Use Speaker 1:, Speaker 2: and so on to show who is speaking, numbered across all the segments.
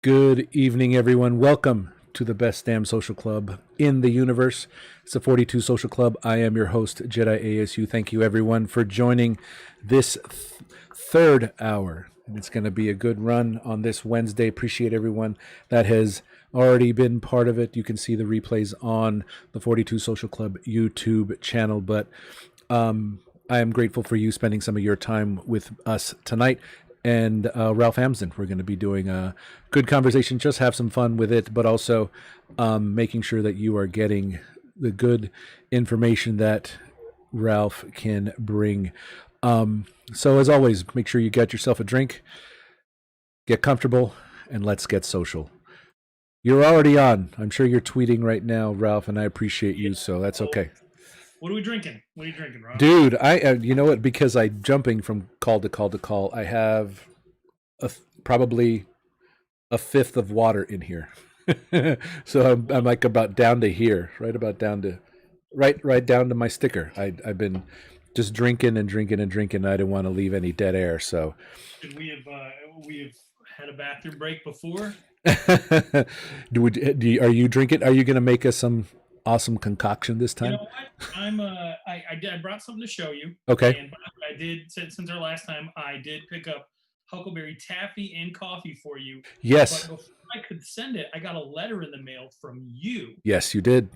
Speaker 1: Good evening, everyone. Welcome to the best damn social club in the universe. It's the 42 Social Club. I am your host, Jedi ASU. Thank you, everyone, for joining this third hour. And it's going to be a good run on this Wednesday. Appreciate everyone that has already been part of it. You can see the replays on the 42 Social Club YouTube channel. But I am grateful for you spending some of your time with us tonight. And Ralph Amsden, we're going to be doing a good conversation, just have some fun with it, but also making sure that you are getting the good information that Ralph can bring. So as always, make sure you get yourself a drink, get comfortable, and let's get social. You're already on. I'm sure you're tweeting right now, Ralph, and I appreciate you, so that's okay.
Speaker 2: What are we drinking? What are you drinking, Rob?
Speaker 1: Dude, you know what? Because I'm jumping from call to call to call, I have probably a fifth of water in here. So I'm like about down to here, right about down to right down to my sticker. I've been just drinking and drinking and drinking. I didn't want to leave any dead air, so
Speaker 2: We have had a bathroom break before.
Speaker 1: are you drinking? Are you going to make us some awesome concoction this time?
Speaker 2: You know what? I brought something to show you.
Speaker 1: Okay.
Speaker 2: And I did since our last time. I did pick up Huckleberry Taffy and coffee for you.
Speaker 1: Yes.
Speaker 2: But before I could send it, I got a letter in the mail from you.
Speaker 1: Yes, you did.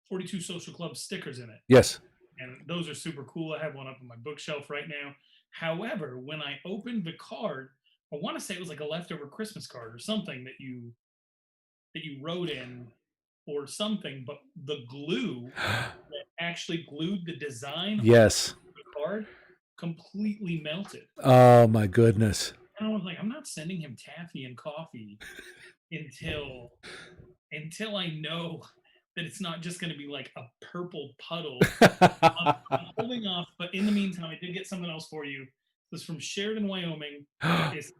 Speaker 2: 42 Social Club stickers in it.
Speaker 1: Yes.
Speaker 2: And those are super cool. I have one up on my bookshelf right now. However, when I opened the card, I want to say it was like a leftover Christmas card or something that you wrote in or something, but the glue that actually glued the design
Speaker 1: Yes.
Speaker 2: on the card completely melted.
Speaker 1: Oh my goodness.
Speaker 2: And I was like, I'm not sending him taffy and coffee until I know that it's not just going to be like a purple puddle. I'm holding off, but in the meantime, I did get something else for you. This is from Sheridan, Wyoming. It's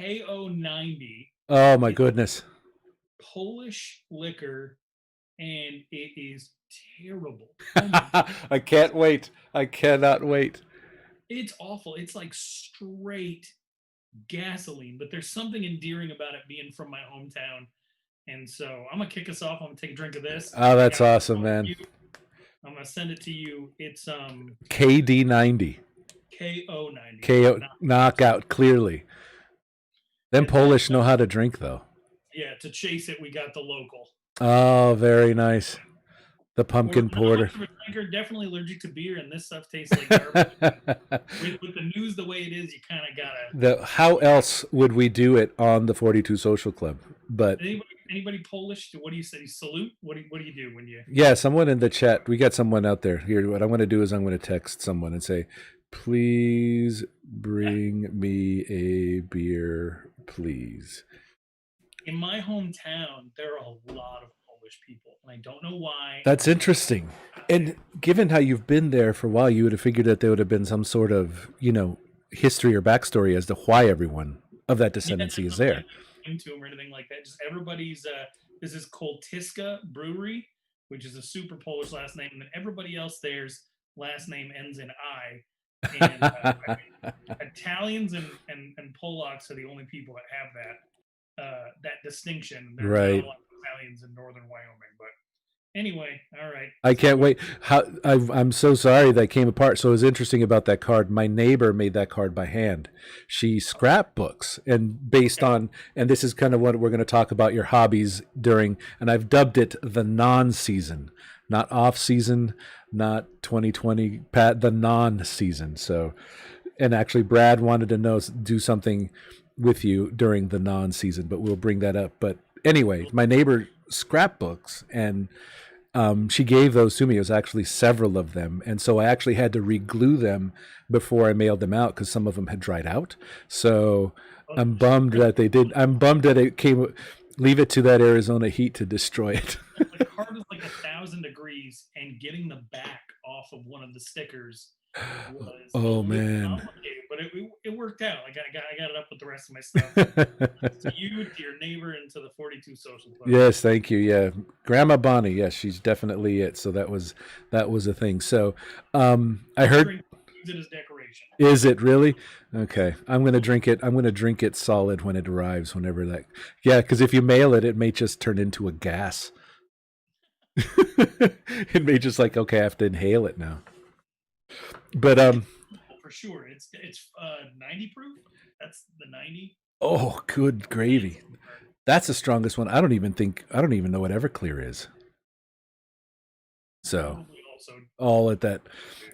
Speaker 2: KO90.
Speaker 1: Oh my goodness.
Speaker 2: Polish liquor, and it is terrible.
Speaker 1: I can't wait. I cannot wait.
Speaker 2: It's awful. It's like straight gasoline, but there's something endearing about it being from my hometown. And so I'm gonna kick us off. I'm gonna take a drink of this.
Speaker 1: Oh, that's awesome, man.
Speaker 2: I'm gonna send it to you. It's
Speaker 1: KD90.
Speaker 2: KO90.
Speaker 1: KO knockout clearly. Them Polish know how to drink though.
Speaker 2: Yeah, to chase it, we got the local.
Speaker 1: Oh, very nice. The pumpkin porter.
Speaker 2: Definitely allergic to beer, and this stuff tastes like garbage. with the news the way it is, you kind of gotta.
Speaker 1: How else would we do it on the 42 Social Club? But
Speaker 2: anybody Polish? What do you say? Salute? What do you do when you?
Speaker 1: Yeah, someone in the chat. We got someone out there. Here, what I'm going to do is I'm going to text someone and say, "Please bring me a beer, please."
Speaker 2: In my hometown, there are a lot of Polish people, and I don't know why.
Speaker 1: That's interesting. And given how you've been there for a while, you would have figured that there would have been some sort of, history or backstory as to why everyone of that descendancy is there.
Speaker 2: Into them or anything like that. Just everybody's. This is Koltyska Brewery, which is a super Polish last name, and then everybody else there's last name ends in I. And Italians and Polacks are the only people that have that distinction. There's
Speaker 1: right.
Speaker 2: not a lot of Italians in northern Wyoming, but anyway, all right.
Speaker 1: I can't wait. I'm so sorry that came apart. So it was interesting about that card. My neighbor made that card by hand. She scrapbooks, and based on, and this is kind of what we're going to talk about your hobbies during, and I've dubbed it the non-season, not off-season, not 2020, Pat, the non-season. So, and actually Brad wanted to do something with you during the non-season, but we'll bring that up. But anyway, my neighbor scrapbooks, and she gave those to me. It was actually several of them, and so I actually had to re-glue them before I mailed them out because some of them had dried out. So I'm bummed that they did. I'm bummed that it came. Leave it to that Arizona heat to destroy it.
Speaker 2: The card was like 1,000 degrees, and getting the back off of one of the stickers was
Speaker 1: man,
Speaker 2: but it worked out. I got it up with the rest of my stuff. To you, to your neighbor, and to the 42 Social Club.
Speaker 1: Yes, thank you. Yeah, Grandma Bonnie. Yes, she's definitely it. So that was a thing. So I heard.
Speaker 2: use it as decoration.
Speaker 1: Is it really? Okay. I'm going to drink it. I'm going to drink it solid when it arrives, whenever that. Yeah, because if you mail it, it may just turn into a gas. It may just like, okay, I have to inhale it now. But
Speaker 2: For sure. It's 90 proof. That's the 90.
Speaker 1: oh, good gravy. That's the strongest one. I don't even know what Everclear is. So
Speaker 2: Probably also.
Speaker 1: all at that.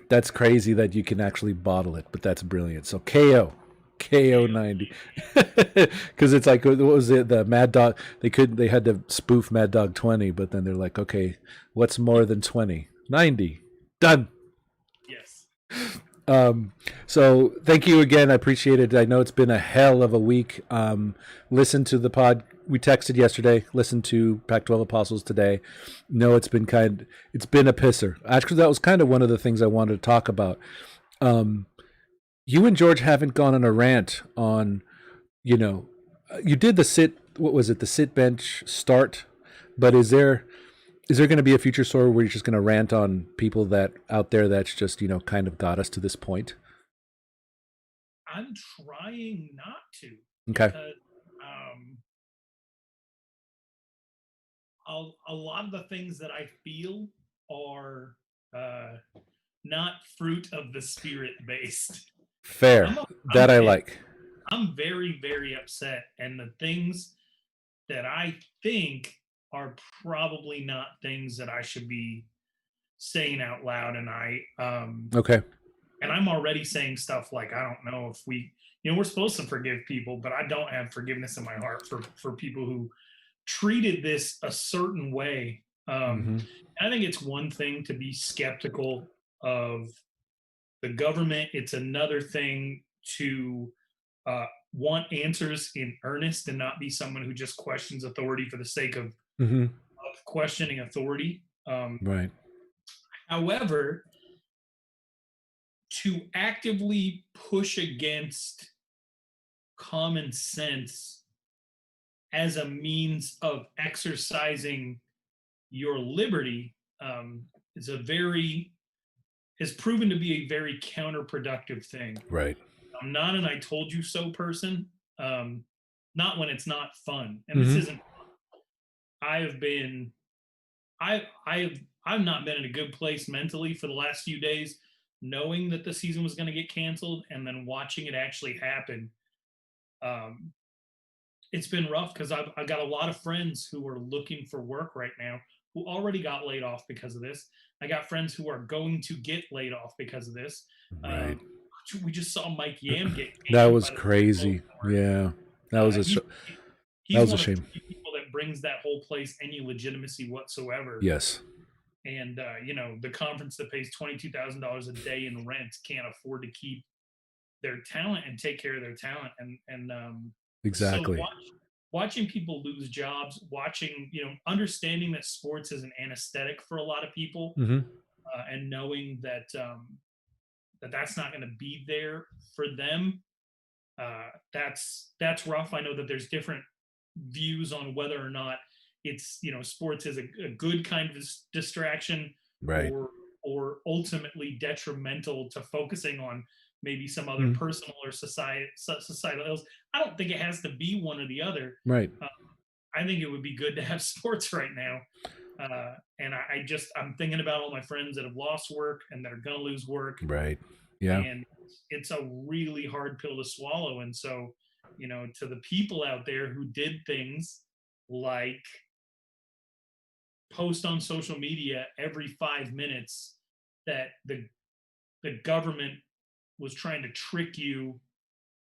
Speaker 1: That's crazy that you can actually bottle it, but that's brilliant. So KO 90, because it's like, what was it, the Mad Dog? They had to spoof Mad Dog 20, but then they're like, okay, what's more than 20? 90. Done.
Speaker 2: Yes.
Speaker 1: So thank you again. I appreciate it. I know it's been a hell of a week. Listen to the pod. We texted yesterday. Listen to Pac-12 Apostles today. No, it's been a pisser. Actually, that was kind of one of the things I wanted to talk about. You and George haven't gone on a rant on, you did the sit. What was it? The sit bench start. But is there going to be a future story where you're just going to rant on people that out there that's just kind of got us to this point?
Speaker 2: I'm trying not to,
Speaker 1: Okay.
Speaker 2: because a lot of the things that I feel are not fruit of the spirit based.
Speaker 1: Fair.
Speaker 2: I'm, a,
Speaker 1: That I
Speaker 2: pissed.
Speaker 1: like.
Speaker 2: I'm very, very upset. And the things that I think are probably not things that I should be saying out loud.
Speaker 1: Okay.
Speaker 2: And I'm already saying stuff like, I don't know if we're supposed to forgive people, but I don't have forgiveness in my heart for people who treated this a certain way.
Speaker 1: Mm-hmm.
Speaker 2: I think it's one thing to be skeptical of the government. It's another thing to want answers in earnest and not be someone who just questions authority for the sake of
Speaker 1: Mm-hmm.
Speaker 2: questioning authority.
Speaker 1: Right.
Speaker 2: However, to actively push against common sense as a means of exercising your liberty is has proven to be a very counterproductive thing.
Speaker 1: Right.
Speaker 2: I'm not an "I told you so" person. Um, Not when it's not fun, and this
Speaker 1: Mm-hmm.
Speaker 2: isn't. I have been, I've not been in a good place mentally for the last few days, knowing that the season was going to get canceled, and then watching it actually happen. Um, it's been rough because I've got a lot of friends who are looking for work right now who already got laid off because of this. I got friends who are going to get laid off because of this.
Speaker 1: Right.
Speaker 2: We just saw Mike Yam get
Speaker 1: That
Speaker 2: canned
Speaker 1: was
Speaker 2: by the
Speaker 1: crazy. Yeah. That was
Speaker 2: uh,
Speaker 1: a
Speaker 2: he's
Speaker 1: that
Speaker 2: he's
Speaker 1: was a
Speaker 2: one of
Speaker 1: shame.
Speaker 2: the people that brings that whole place any legitimacy whatsoever.
Speaker 1: Yes.
Speaker 2: And the conference that pays $22,000 a day in rent can't afford to keep their talent and take care of their talent. So
Speaker 1: Exactly.
Speaker 2: watching people lose jobs, watching understanding that sports is an anesthetic for a lot of people,
Speaker 1: Mm-hmm.
Speaker 2: and knowing that that's not going to be there for them. That's rough. I know that there's different views on whether or not it's sports is a good kind of distraction,
Speaker 1: Right.
Speaker 2: or ultimately detrimental to focusing on maybe some other
Speaker 1: Mm-hmm.
Speaker 2: personal or societal ills. I don't think it has to be one or the other.
Speaker 1: Right.
Speaker 2: I think it would be good to have sports right now. And I'm thinking about all my friends that have lost work and that are going to lose work,
Speaker 1: Right. Yeah.
Speaker 2: and it's a really hard pill to swallow. And so, to the people out there who did things like post on social media every 5 minutes that the government was trying to trick you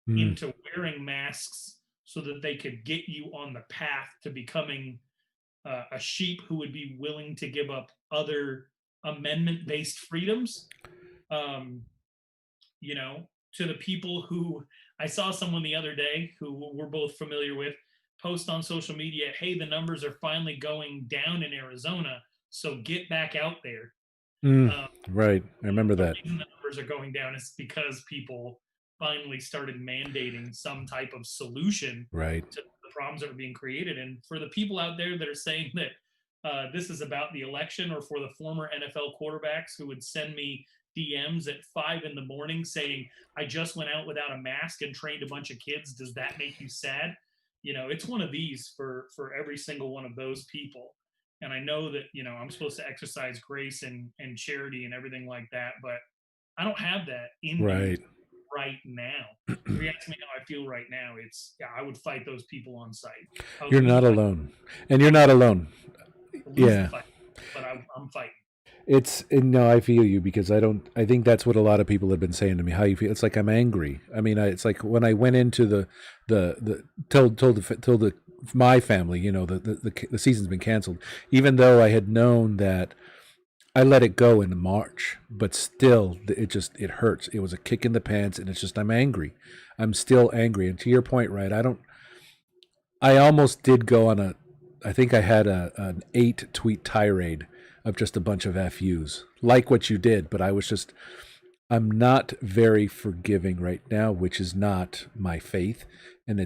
Speaker 1: Mm.
Speaker 2: into wearing masks so that they could get you on the path to becoming a sheep who would be willing to give up other amendment based freedoms. Um, to the people who I saw someone the other day who we're both familiar with post on social media, hey, the numbers are finally going down in Arizona, so get back out there.
Speaker 1: Mm.
Speaker 2: Um,
Speaker 1: Right. I remember
Speaker 2: the
Speaker 1: that.
Speaker 2: reason the numbers are going down is because people finally started mandating some type of solution
Speaker 1: Right.
Speaker 2: to the problems that are being created. And for the people out there that are saying that this is about the election, or for the former NFL quarterbacks who would send me DMs at 5 in the morning saying, I just went out without a mask and trained a bunch of kids. Does that make you sad? It's one of these for every single one of those people. And I know that, I'm supposed to exercise grace and charity and everything like that, but I don't have that in me
Speaker 1: Right.
Speaker 2: right now. If you ask me how I feel right now, yeah, I would fight those people on site. I would
Speaker 1: You're
Speaker 2: lose the
Speaker 1: not
Speaker 2: fight.
Speaker 1: alone. And you're not alone.
Speaker 2: I would lose the
Speaker 1: Yeah.
Speaker 2: fight, but I'm fighting.
Speaker 1: No, I feel you because I think that's what a lot of people have been saying to me. How you feel? It's like I'm angry. I mean, it's like when I went into the told my family, the season's been canceled, even though I had known that I let it go in March, but still it hurts. It was a kick in the pants, and it's just I'm angry. I'm still angry. And to your point, right? I almost did go on I think I had an 8 tweet tirade of just a bunch of FUs, like what you did, but I'm not very forgiving right now, which is not my faith. And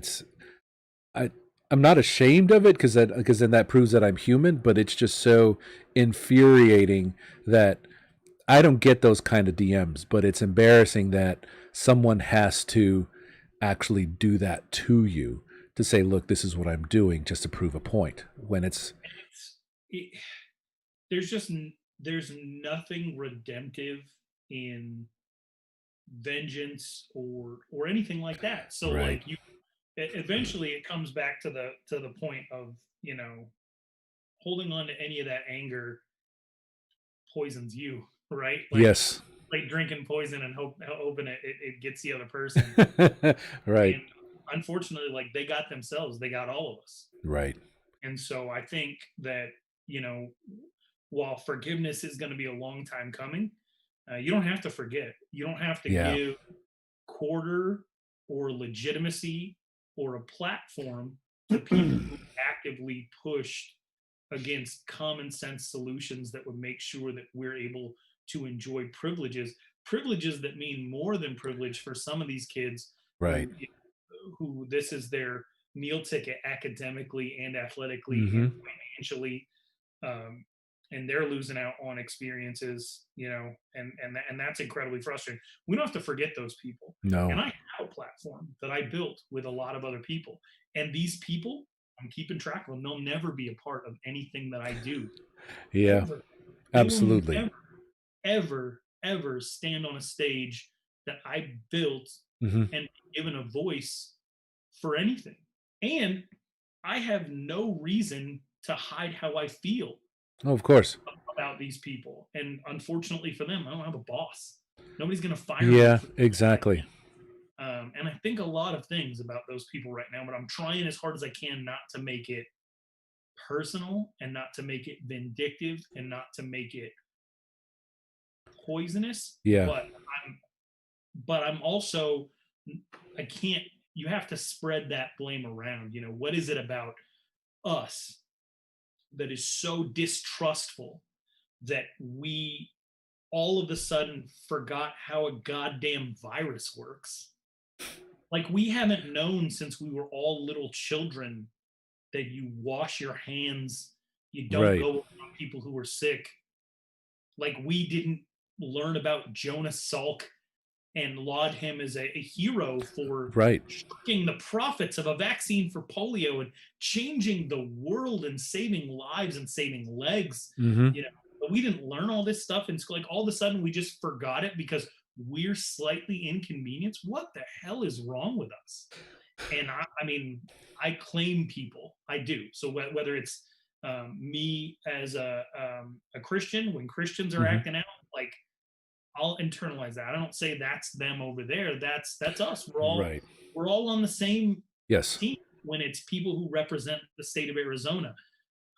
Speaker 1: I, I'm not ashamed of it because then that proves that I'm human, but it's just so infuriating that I don't get those kind of DMs, but it's embarrassing that someone has to actually do that to you to say, look, this is what I'm doing just to prove a point when
Speaker 2: It's it, there's just there's nothing redemptive in vengeance or anything like that. So
Speaker 1: right.
Speaker 2: like eventually it comes back to the point of holding on to any of that anger poisons you, right?
Speaker 1: Yes.
Speaker 2: Like drinking poison and hoping it gets the other person.
Speaker 1: Right.
Speaker 2: And unfortunately, like they got themselves, they got all of us.
Speaker 1: Right.
Speaker 2: And so I think that, you know, while forgiveness is going to be a long time coming, you don't have to forget. You don't have to
Speaker 1: Yeah.
Speaker 2: give quarter or legitimacy or a platform to people who actively pushed against common sense solutions that would make sure that we're able to enjoy privileges that mean more than privilege for some of these kids
Speaker 1: Right.
Speaker 2: who this is their meal ticket academically and athletically
Speaker 1: Mm-hmm.
Speaker 2: and financially, um, and they're losing out on experiences, and that's incredibly frustrating. We don't have to forget those people.
Speaker 1: No.
Speaker 2: And I have a platform that I built with a lot of other people, and these people, I'm keeping track of them. They'll never be a part of anything that I do
Speaker 1: Yeah.
Speaker 2: ever. They will
Speaker 1: Absolutely.
Speaker 2: never, ever, ever stand on a stage that I built
Speaker 1: Mm-hmm.
Speaker 2: and given a voice for anything. And I have no reason to hide how I feel
Speaker 1: Oh, of course.
Speaker 2: about these people. And unfortunately for them, I don't have a boss. Nobody's going to fire me
Speaker 1: Yeah.
Speaker 2: for
Speaker 1: Exactly.
Speaker 2: and I think a lot of things about those people right now, but I'm trying as hard as I can not to make it personal and not to make it vindictive and not to make it poisonous.
Speaker 1: Yeah.
Speaker 2: But I'm also, I can't, you have to spread that blame around. What is it about us that is so distrustful that we all of a sudden forgot how a goddamn virus works? Like, we haven't known since we were all little children that you wash your hands, you don't
Speaker 1: Right.
Speaker 2: go around people who are sick. Like, we didn't learn about Jonas Salk and laud him as a hero for
Speaker 1: Right.
Speaker 2: shocking the profits of a vaccine for polio and changing the world and saving lives and saving legs.
Speaker 1: Mm-hmm.
Speaker 2: But we didn't learn all this stuff in school. Like, all of a sudden we just forgot it because we're slightly inconvenienced. What the hell is wrong with us? And I mean, I claim people. I do. So whether it's me as a Christian, when Christians are
Speaker 1: Mm-hmm.
Speaker 2: acting out, like, I'll internalize that. I don't say that's them over there. That's us. We're all
Speaker 1: Right.
Speaker 2: we're all on the same
Speaker 1: Yes.
Speaker 2: team. When it's people who represent the state of Arizona,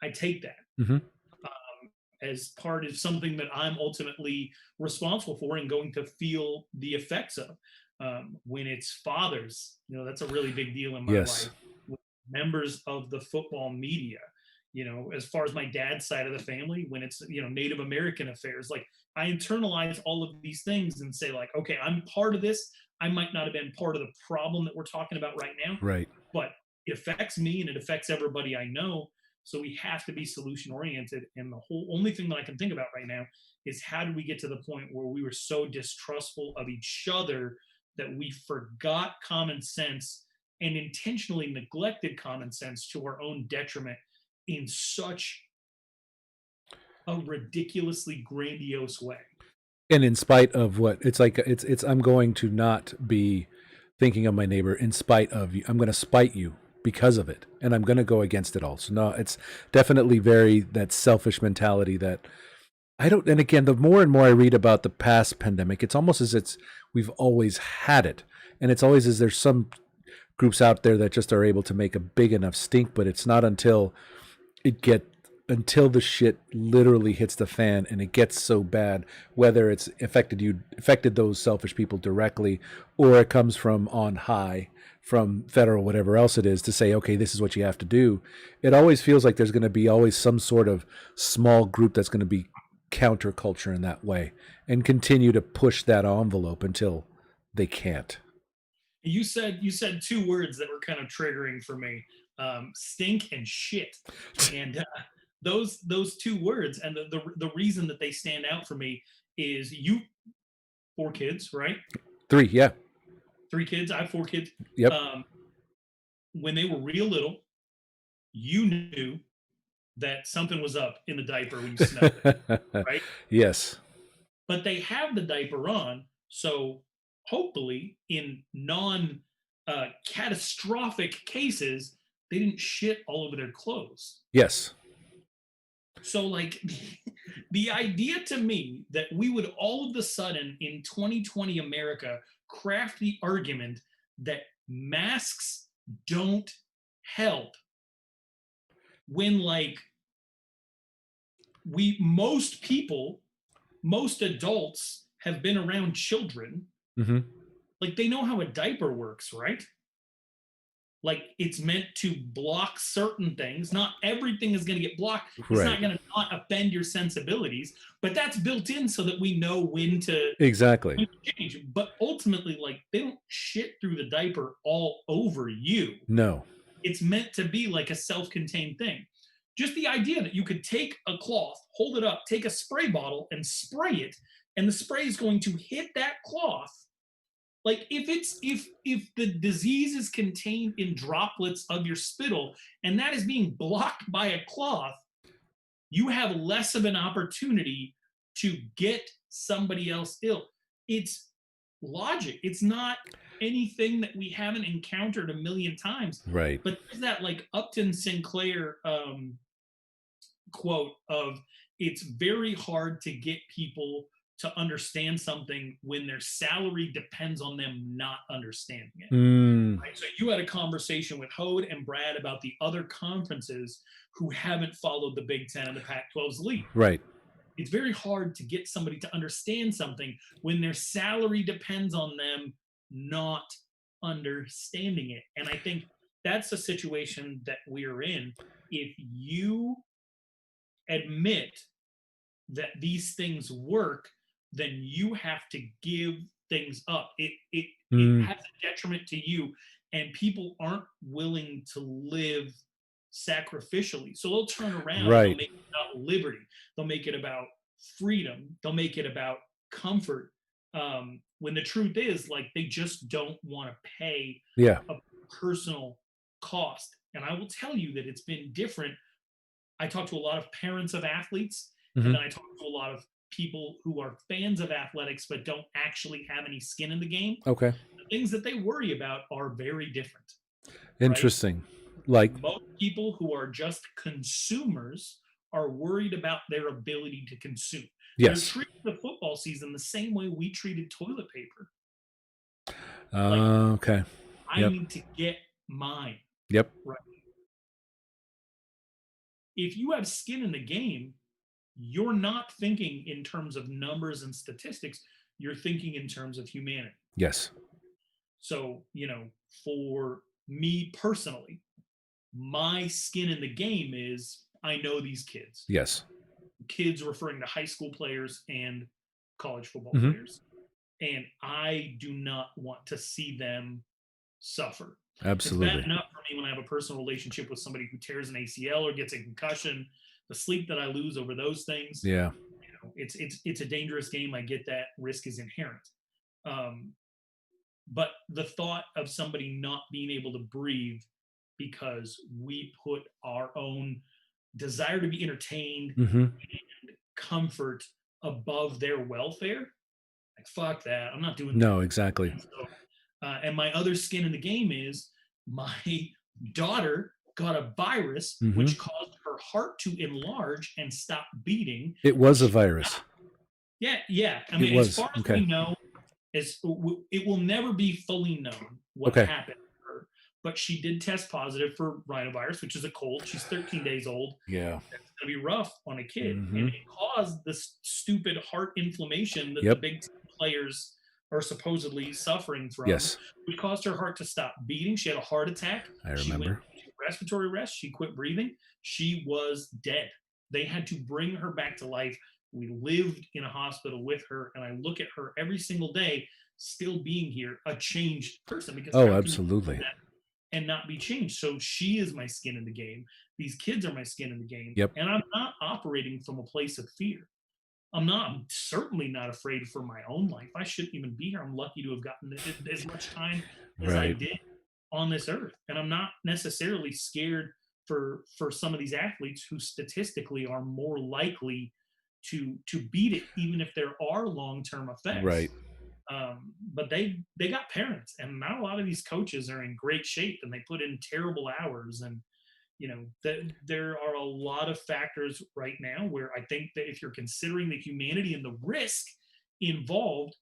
Speaker 2: I take that
Speaker 1: Mm-hmm.
Speaker 2: as part of something that I'm ultimately responsible for and going to feel the effects of. When it's fathers, that's a really big deal in my
Speaker 1: Yes.
Speaker 2: life. Members of the football media, as far as my dad's side of the family, when it's, Native American affairs, like, I internalize all of these things and say, like, okay, I'm part of this. I might not have been part of the problem that we're talking about right now,
Speaker 1: Right.
Speaker 2: but it affects me and it affects everybody I know. So we have to be solution oriented. And the whole only thing that I can think about right now is how do we get to the point where we were so distrustful of each other that we forgot common sense and intentionally neglected common sense to our own detriment in such a ridiculously grandiose way.
Speaker 1: And in spite of what it's like, it's I'm going to not be thinking of my neighbor in spite of you. I'm going to spite you because of it, and I'm going to go against it all. So no, it's definitely very that selfish mentality that I don't. And again, the more and more I read about the past pandemic, it's almost as it's we've always had it, and it's always as there's some groups out there that just are able to make a big enough stink, but it's not until it get until the shit literally hits the fan and it gets so bad, whether it's affected those selfish people directly, or it comes from on high, from federal, whatever else it is, to say, okay, this is what you have to do. It always feels like there's going to be always some sort of small group that's going to be counterculture in that way and continue to push that envelope until they can't.
Speaker 2: You said two words that were kind of triggering for me: stink and shit. And those two words, and the reason that they stand out for me is you four kids, right?
Speaker 1: 3, yeah.
Speaker 2: Three kids. I have four kids.
Speaker 1: Yep.
Speaker 2: When they were real little, you knew that something was up in the diaper when you smelled it, right?
Speaker 1: Yes.
Speaker 2: But they have the diaper on, so hopefully, in non catastrophic cases, they didn't shit all over their clothes.
Speaker 1: Yes.
Speaker 2: So, like, the idea to me that we would all of a sudden in 2020 America craft the argument that masks don't help when, like, most people, most adults have been around children.
Speaker 1: Mm-hmm.
Speaker 2: Like, they know how a diaper works, right? Like, it's meant to block certain things. Not everything is going to get blocked. It's
Speaker 1: Right.
Speaker 2: not going to not offend your sensibilities, but that's built in so that we know when to
Speaker 1: Exactly.
Speaker 2: change. But ultimately, like, they don't shit through the diaper all over you.
Speaker 1: No.
Speaker 2: It's meant to be like a self-contained thing. Just the idea that you could take a cloth, hold it up, take a spray bottle and spray it, and the spray is going to hit that cloth. Like, if the disease is contained in droplets of your spittle and that is being blocked by a cloth, you have less of an opportunity to get somebody else ill. It's logic. It's not anything that we haven't encountered a million times.
Speaker 1: Right.
Speaker 2: But there's that, like, Upton Sinclair quote of, it's very hard to get people to understand something when their salary depends on them not understanding it.
Speaker 1: Mm.
Speaker 2: Right? So you had a conversation with Hode and Brad about the other conferences who haven't followed the Big Ten and the Pac-12's lead.
Speaker 1: Right.
Speaker 2: It's very hard to get somebody to understand something when their salary depends on them not understanding it. And I think that's a situation that we're in. If you admit that these things work, then you have to give things up. It has a detriment to you, and people aren't willing to live sacrificially. So they'll turn around and they'll make it about liberty. They'll make it about freedom. They'll make it about comfort. When the truth is, like, they just don't want to pay a personal cost. And I will tell you that it's been different. I talk to a lot of parents of athletes, and then I talk to a lot of people who are fans of athletics but don't actually have any skin in the game.
Speaker 1: Okay.
Speaker 2: The things that they worry about are very different.
Speaker 1: Interesting. Right?
Speaker 2: Like, most people who are just consumers are worried about their ability to consume.
Speaker 1: Yes.
Speaker 2: They're treating the football season the same way we treated toilet paper.
Speaker 1: Okay.
Speaker 2: I need to get mine.
Speaker 1: Yep.
Speaker 2: Right. If you have skin in the game, you're not thinking in terms of numbers and statistics. You're thinking in terms of humanity.
Speaker 1: Yes.
Speaker 2: So, for me personally, my skin in the game is I know these kids.
Speaker 1: Yes.
Speaker 2: Kids referring to high school players and college football players. And I do not want to see them suffer.
Speaker 1: Absolutely.
Speaker 2: It's bad enough for me when I have a personal relationship with somebody who tears an ACL or gets a concussion, the sleep that I lose over those things.
Speaker 1: Yeah.
Speaker 2: It's a dangerous game. I get that risk is inherent. Um, but the thought of somebody not being able to breathe because we put our own desire to be entertained
Speaker 1: Mm-hmm.
Speaker 2: and comfort above their welfare, like fuck that. I'm not doing that.
Speaker 1: No, exactly.
Speaker 2: And so, and my other skin in the game is my daughter got a virus
Speaker 1: Mm-hmm.
Speaker 2: which caused her heart to enlarge and stop beating.
Speaker 1: It was a
Speaker 2: She,
Speaker 1: virus.
Speaker 2: yeah. I
Speaker 1: It
Speaker 2: mean, as
Speaker 1: was.
Speaker 2: far as
Speaker 1: Okay.
Speaker 2: we know, it will never be fully known what
Speaker 1: Okay.
Speaker 2: happened to her. But she did test positive for rhinovirus, which is a cold. She's 13 days old.
Speaker 1: Yeah.
Speaker 2: That's going to be rough on a kid,
Speaker 1: Mm-hmm.
Speaker 2: and it caused this stupid heart inflammation that the
Speaker 1: Yep.
Speaker 2: big players are supposedly suffering from,
Speaker 1: Yes.
Speaker 2: which caused her heart to stop beating. She had a heart attack.
Speaker 1: I
Speaker 2: She went
Speaker 1: remember.
Speaker 2: into respiratory rest. She quit breathing. She was dead. They had to bring her back to life. We lived in a hospital with her, and I look at her every single day, still being here, a changed person. Because
Speaker 1: Oh,
Speaker 2: how can you do
Speaker 1: absolutely.
Speaker 2: that and not be changed? So she is my skin in the game. These kids are my skin in the game,
Speaker 1: Yep.
Speaker 2: and I'm not operating from a place of fear. I'm certainly not afraid for my own life. I shouldn't even be here. I'm lucky to have gotten as much time as I
Speaker 1: Right.
Speaker 2: did on this earth. And I'm not necessarily scared for some of these athletes who statistically are more likely to beat it, even if there are long-term effects.
Speaker 1: Right.
Speaker 2: But they got parents, and not a lot of these coaches are in great shape, and they put in terrible hours. And that there are a lot of factors right now where I think that if you're considering the humanity and the risk involved,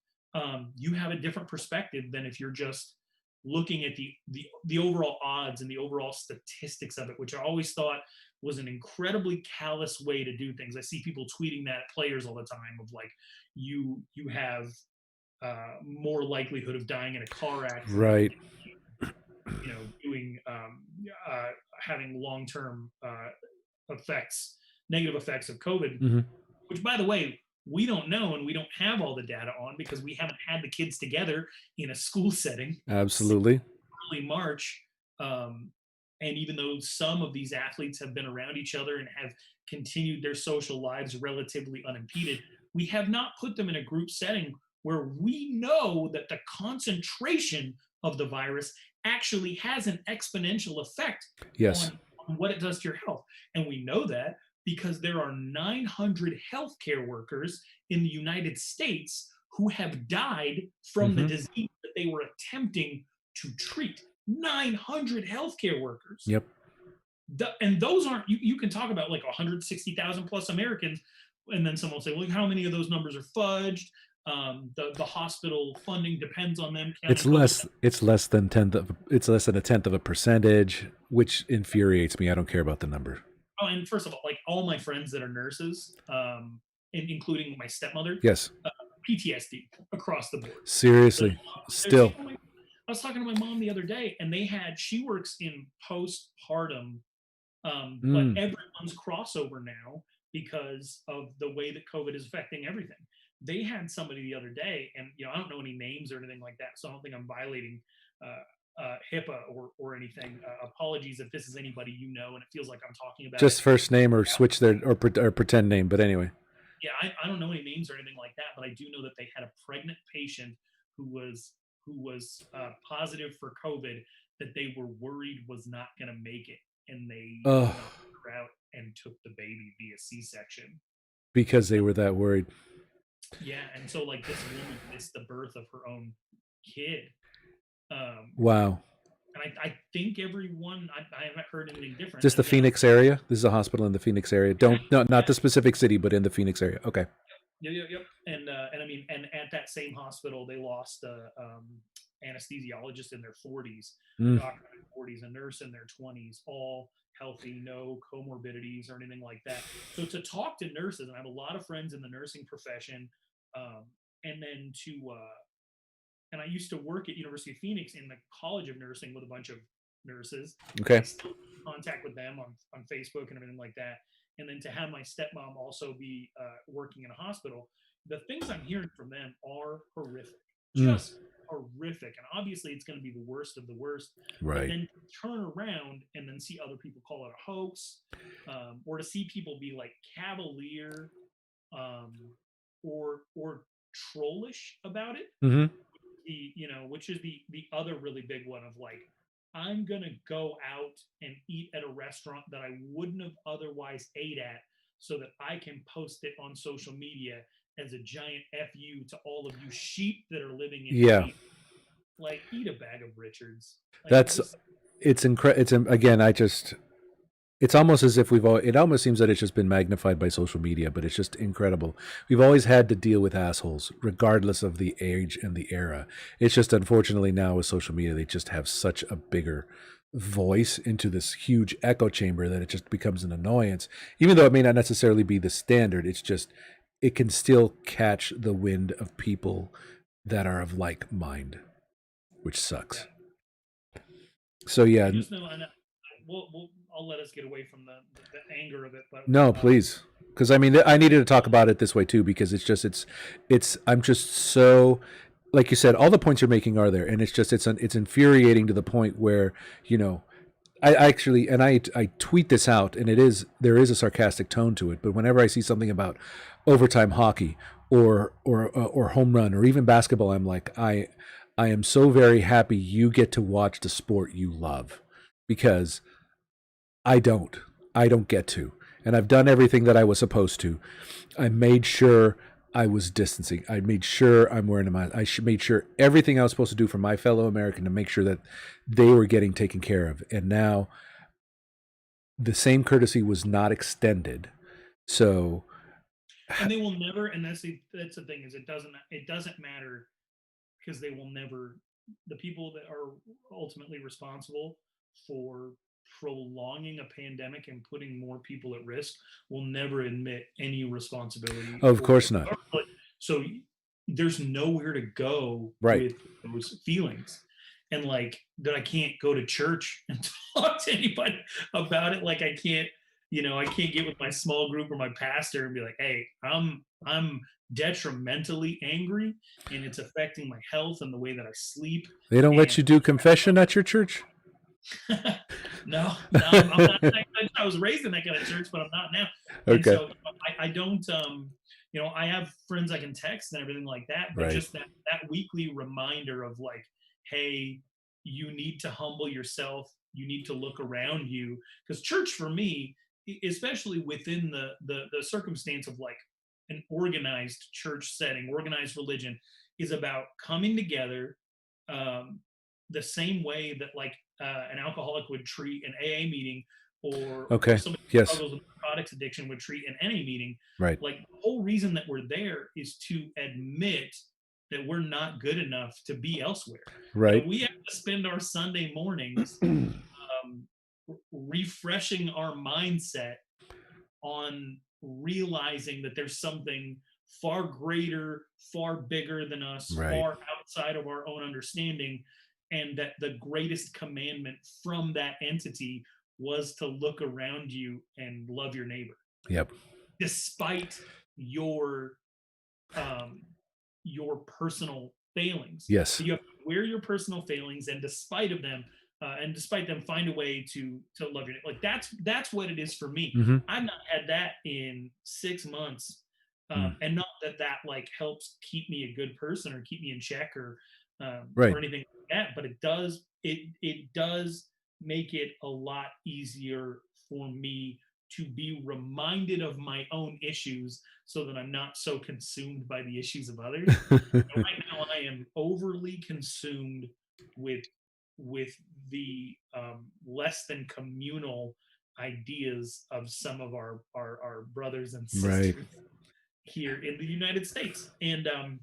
Speaker 2: you have a different perspective than if you're just looking at the overall odds and the overall statistics of it, which I always thought was an incredibly callous way to do things. I see people tweeting that at players all the time of like, you have more likelihood of dying in a car accident,
Speaker 1: Right.
Speaker 2: doing having long-term effects, negative effects of COVID,
Speaker 1: Mm-hmm.
Speaker 2: which, by the way, we don't know and we don't have all the data on because we haven't had the kids together in a school setting since
Speaker 1: Absolutely.
Speaker 2: early March. And even though some of these athletes have been around each other and have continued their social lives relatively unimpeded, we have not put them in a group setting where we know that the concentration of the virus actually has an exponential effect
Speaker 1: Yes.
Speaker 2: on what it does to your health. And we know that because there are 900 healthcare workers in the United States who have died from the
Speaker 1: Mm-hmm.
Speaker 2: disease that they were attempting to treat. 900 healthcare workers.
Speaker 1: Yep.
Speaker 2: And those aren't, you can talk about like 160,000 plus Americans, and then someone will say, well, how many of those numbers are fudged? The hospital funding depends on them counting
Speaker 1: It's less. It's less than It's less than a tenth of a percentage, which infuriates me. I don't care about the number.
Speaker 2: Oh, and first of all, like all my friends that are nurses, including my stepmother,
Speaker 1: Yes.
Speaker 2: PTSD across the board.
Speaker 1: Seriously. Still.
Speaker 2: I was talking to my mom the other day, and she works in postpartum, but everyone's crossover now because of the way that COVID is affecting everything. They had somebody the other day, and I don't know any names or anything like that, so I don't think I'm violating HIPAA or anything. Apologies if this is anybody and it feels like I'm talking about
Speaker 1: just
Speaker 2: it.
Speaker 1: first name or switch their or pretend name, but anyway.
Speaker 2: Yeah, I don't know any names or anything like that, but I do know that they had a pregnant patient who was positive for COVID that they were worried was not going to make it, and they
Speaker 1: Oh,
Speaker 2: took her out and took the baby via C-section
Speaker 1: because they were that worried.
Speaker 2: Yeah, and so like this woman missed the birth of her own kid.
Speaker 1: Wow.
Speaker 2: And I think everyone, I haven't heard anything different.
Speaker 1: Just the Phoenix area? This is a hospital in the Phoenix area. Not the specific city, but in the Phoenix area. Okay.
Speaker 2: Yep. And I mean, and at that same hospital, they lost a anesthesiologist in their 40s, doctor in their 40s, a nurse in their 20s, all healthy, no comorbidities or anything like that. So to talk to nurses, and I have a lot of friends in the nursing profession, and then and I used to work at University of Phoenix in the College of Nursing with a bunch of nurses.
Speaker 1: Okay.
Speaker 2: I still keep in contact with them on Facebook and everything like that. And then to have my stepmom also be working in a hospital, the things I'm hearing from them are horrific, just horrific. And obviously it's going to be the worst of the worst. But
Speaker 1: Right.
Speaker 2: then turn around and then see other people call it a hoax, or to see people be like cavalier, um, or trollish about it.
Speaker 1: Hmm.
Speaker 2: Which is the other really big one of like, I'm gonna go out and eat at a restaurant that I wouldn't have otherwise ate at, so that I can post it on social media as a giant fu to all of you sheep that are living in
Speaker 1: Yeah.
Speaker 2: fear. Like, eat a bag of Richards. Like,
Speaker 1: That's
Speaker 2: just
Speaker 1: it's incredible. Again, it's almost as if it almost seems that it's just been magnified by social media, but it's just incredible. We've always had to deal with assholes, regardless of the age and the era. It's just unfortunately now with social media, they just have such a bigger voice into this huge echo chamber that it just becomes an annoyance. Even though it may not necessarily be the standard, it can still catch the wind of people that are of like mind, which
Speaker 2: yeah.
Speaker 1: sucks. So yeah,
Speaker 2: Just know, and I'll let us get away from the anger of it, but
Speaker 1: no, please. Because I mean, I needed to talk about it this way too, because I'm just so, like you said, all the points you're making are there, and it's infuriating to the point where, you know, I actually, and I tweet this out, and there is a sarcastic tone to it, but whenever I see something about overtime hockey or home run or even basketball, I'm like, I am so very happy you get to watch the sport you love, because I don't. I don't get to. And I've done everything that I was supposed to. I made sure I was distancing. I made sure I'm wearing a mask. Made sure everything I was supposed to do for my fellow American to make sure that they were getting taken care of. And now the same courtesy was not extended. So,
Speaker 2: and they will never. And that's the thing, is it doesn't matter, because they will never, the people that are ultimately responsible for prolonging a pandemic and putting more people at risk will never admit any responsibility
Speaker 1: of
Speaker 2: for
Speaker 1: course not.
Speaker 2: it. So there's nowhere to go
Speaker 1: Right.
Speaker 2: with those feelings. And like, that I can't go to church and talk to anybody about it. Like, I can't get with my small group or my pastor and be like, hey, I'm detrimentally angry, and it's affecting my health and the way that I sleep.
Speaker 1: They don't let
Speaker 2: And
Speaker 1: you do confession at your church?
Speaker 2: no, I'm not. I was raised in that kind of church, but I'm not now. And
Speaker 1: Okay.
Speaker 2: so I don't. I have friends I can text and everything like that, but
Speaker 1: Right.
Speaker 2: just that weekly reminder of like, hey, you need to humble yourself. You need to look around you, because church for me, especially within the circumstance of like an organized church setting, organized religion, is about coming together, um, the same way that like an alcoholic would treat an AA meeting, or
Speaker 1: Okay.
Speaker 2: somebody who
Speaker 1: Yes.
Speaker 2: struggles with narcotics addiction would treat in any meeting.
Speaker 1: Right.
Speaker 2: Like, the whole reason that we're there is to admit that we're not good enough to be elsewhere.
Speaker 1: Right.
Speaker 2: And we have to spend our Sunday mornings, um, refreshing our mindset on realizing that there's something far greater, far bigger than us,
Speaker 1: Right.
Speaker 2: far outside of our own understanding, and that the greatest commandment from that entity was to look around you and love your neighbor,
Speaker 1: Yep.
Speaker 2: despite your um, your personal failings.
Speaker 1: Yes.
Speaker 2: You have to wear your personal failings, and despite them, find a way to love your, like, that's what it is for me.
Speaker 1: Mm-hmm.
Speaker 2: I've not had that in 6 months,
Speaker 1: Mm.
Speaker 2: and not that that like helps keep me a good person or keep me in check,
Speaker 1: Right.
Speaker 2: or anything like that, but it does make it a lot easier for me to be reminded of my own issues, so that I'm not so consumed by the issues of others. Right now, I am overly consumed with the less than communal ideas of some of our brothers and
Speaker 1: Right.
Speaker 2: sisters here in the United States. And I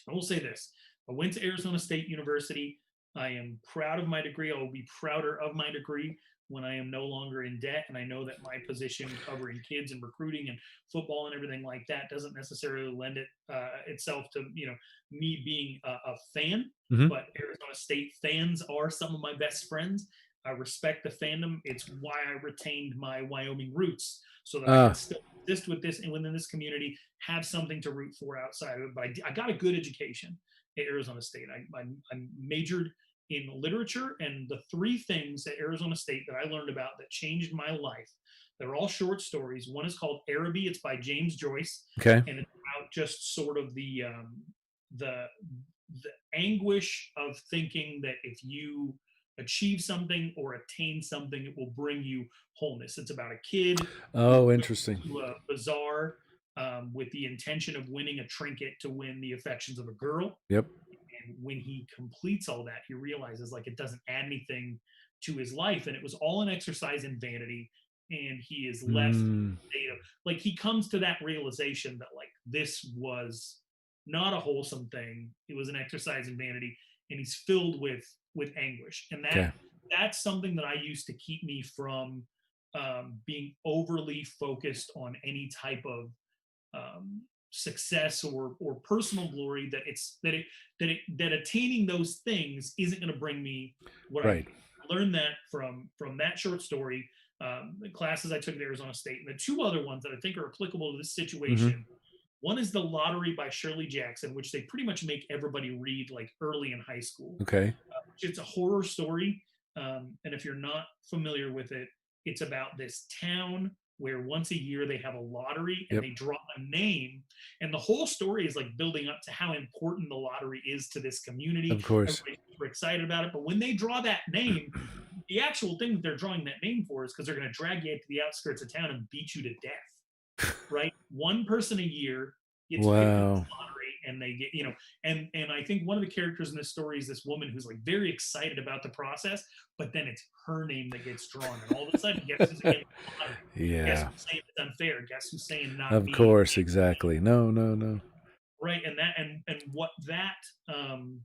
Speaker 2: will say this: I went to Arizona State University. I am proud of my degree. I will be prouder of my degree when I am no longer in debt. And I know that my position covering kids and recruiting and football and everything like that doesn't necessarily lend itself to me being a fan.
Speaker 1: Mm-hmm.
Speaker 2: But Arizona State fans are some of my best friends. I respect the fandom. It's why I retained my Wyoming roots, so that I can still exist with this and within this community, have something to root for outside of it. But I got a good education. at Arizona State. I majored in literature, and the three things at Arizona State that I learned about that changed my life, they're all short stories. One is called Araby. It's by James Joyce,
Speaker 1: Okay.
Speaker 2: and it's about just sort of the the anguish of thinking that if you achieve something or attain something, it will bring you wholeness. It's about a kid who
Speaker 1: Oh,
Speaker 2: goes
Speaker 1: interesting.
Speaker 2: to a bazaar with the intention of winning a trinket to win the affections of a girl.
Speaker 1: Yep.
Speaker 2: And when he completes all that, he realizes like it doesn't add anything to his life, and it was all an exercise in vanity. And he is left
Speaker 1: Mm,
Speaker 2: like he comes to that realization that like this was not a wholesome thing. It was an exercise in vanity, and he's filled with anguish. And
Speaker 1: okay.
Speaker 2: that's something that I used to keep me from being overly focused on any type of success or personal glory, that it's that attaining those things isn't going to bring me what I
Speaker 1: Right.
Speaker 2: need. I learned that from that short story, the classes I took at Arizona State, and the two other ones that I think are applicable to this
Speaker 1: Hmm.
Speaker 2: situation. One is The Lottery by Shirley Jackson, which they pretty much make everybody read like early in high school.
Speaker 1: Okay.
Speaker 2: It's a horror story, and if you're not familiar with it, it's about this town where once a year they have a lottery and
Speaker 1: Yep.
Speaker 2: they draw a name, and the whole story is like building up to how important the lottery is to this community.
Speaker 1: Of course.
Speaker 2: Everybody's super excited about it, but when they draw that name, the actual thing that they're drawing that name for is because they're going to drag you to the outskirts of town and beat you to death, right? One person a year gets picked in this
Speaker 1: Wow.
Speaker 2: lottery, and they get, and I think one of the characters in this story is this woman who's like very excited about the process, but then it's her name that gets drawn, and all of a sudden, guess who's against the lottery? Guess
Speaker 1: Yeah.
Speaker 2: who's saying it's unfair? Guess who's saying not
Speaker 1: Of
Speaker 2: me?
Speaker 1: course. Exactly. No, no, no.
Speaker 2: Right, and that and um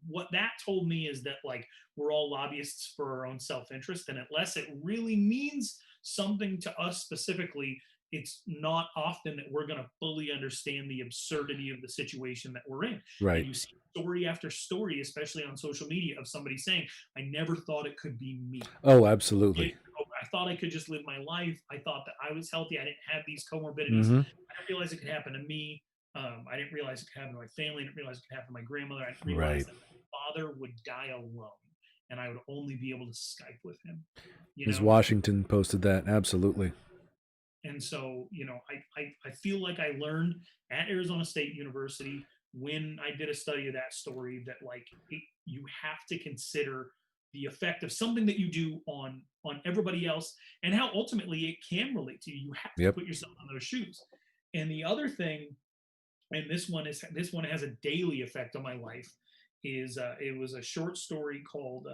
Speaker 2: what that told me is that like we're all lobbyists for our own self-interest, and unless it really means something to us specifically, it's not often that we're going to fully understand the absurdity of the situation that we're in. And
Speaker 1: Right.
Speaker 2: you see story after story, especially on social media, of somebody saying, I never thought it could be me.
Speaker 1: Oh, absolutely.
Speaker 2: I thought I could just live my life. I thought that I was healthy. I didn't have these comorbidities.
Speaker 1: Hmm.
Speaker 2: I didn't realize it could happen to me. I didn't realize it could happen to my family. I didn't realize it could happen to my grandmother. I didn't realize
Speaker 1: Right.
Speaker 2: that my father would die alone, and I would only be able to Skype with him. You
Speaker 1: Ms.
Speaker 2: know,
Speaker 1: Washington posted that. Absolutely.
Speaker 2: and so I feel like I learned at Arizona State University when I did a study of that story that like you have to consider the effect of something that you do on everybody else, and how ultimately it can relate to you. You have to
Speaker 1: Yep.
Speaker 2: put yourself in those shoes. And the other thing, and this one has a daily effect on my life, is it was a short story called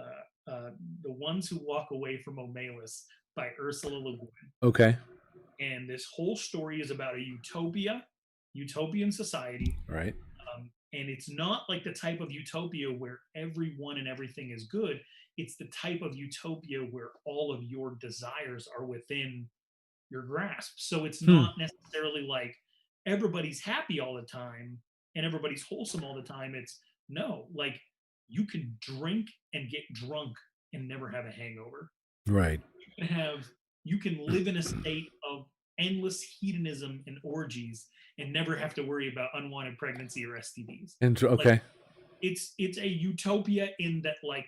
Speaker 2: "The Ones Who Walk Away from Omelas" by Ursula Le Guin.
Speaker 1: Okay.
Speaker 2: And this whole story is about a utopian society.
Speaker 1: Right.
Speaker 2: And it's not like the type of utopia where everyone and everything is good. It's the type of utopia where all of your desires are within your grasp. So it's
Speaker 1: Hmm.
Speaker 2: not necessarily like everybody's happy all the time and everybody's wholesome all the time. It's no, like you can drink and get drunk and never have a hangover.
Speaker 1: Right.
Speaker 2: You can have you can live in a state of endless hedonism and orgies and never have to worry about unwanted pregnancy or STDs. Like
Speaker 1: Okay.
Speaker 2: it's a utopia in that like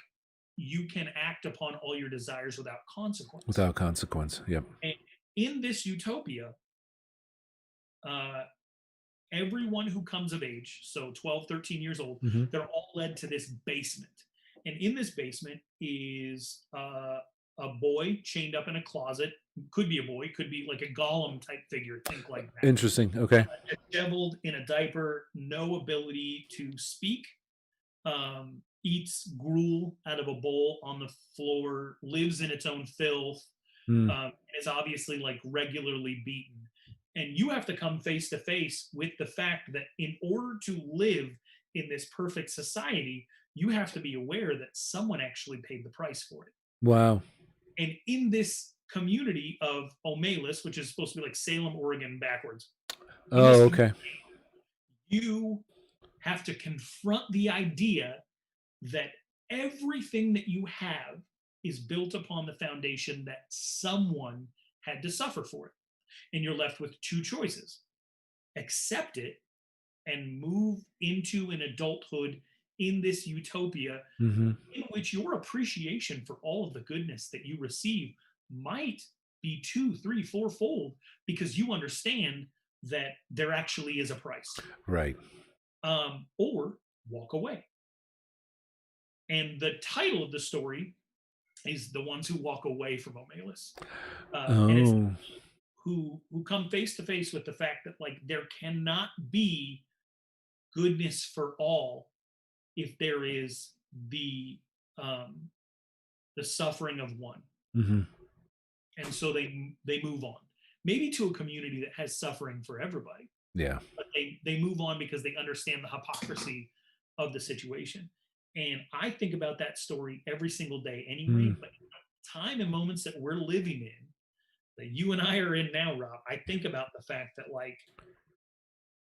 Speaker 2: you can act upon all your desires without consequence.
Speaker 1: Without consequence. Yep.
Speaker 2: And in this utopia, uh, everyone who comes of age, so 12, 13 years old,
Speaker 1: Hmm.
Speaker 2: they're all led to this basement. And in this basement is a boy chained up in a closet. Could be a boy, could be like a golem type figure, think like that.
Speaker 1: Interesting. Okay.
Speaker 2: Disheveled in a diaper, no ability to speak, eats gruel out of a bowl on the floor, lives in its own filth,
Speaker 1: Mm.
Speaker 2: and is obviously like regularly beaten. And you have to come face to face with the fact that in order to live in this perfect society, you have to be aware that someone actually paid the price for it.
Speaker 1: Wow.
Speaker 2: And in this community of Omelas, which is supposed to be like Salem, Oregon backwards, in this
Speaker 1: Oh,
Speaker 2: community,
Speaker 1: okay.
Speaker 2: you have to confront the idea that everything that you have is built upon the foundation that someone had to suffer for it. And you're left with two choices: accept it and move into an adulthood in this utopia
Speaker 1: Hmm.
Speaker 2: in which your appreciation for all of the goodness that you receive might be two, three, fourfold because you understand that there actually is a price.
Speaker 1: Right.
Speaker 2: Or walk away. And the title of the story is The Ones Who Walk Away from Omelis. And it's
Speaker 1: Oh.
Speaker 2: who come face to face with the fact that like there cannot be goodness for all if there is um, the suffering of one.
Speaker 1: Hmm.
Speaker 2: And so they move on, maybe to a community that has suffering for everybody,
Speaker 1: Yeah.
Speaker 2: but they move on because they understand the hypocrisy of the situation. And I think about that story every single day anyway.
Speaker 1: Mm.
Speaker 2: But time and moments that we're living in, that you and I are in now, Rob, I think about the fact that like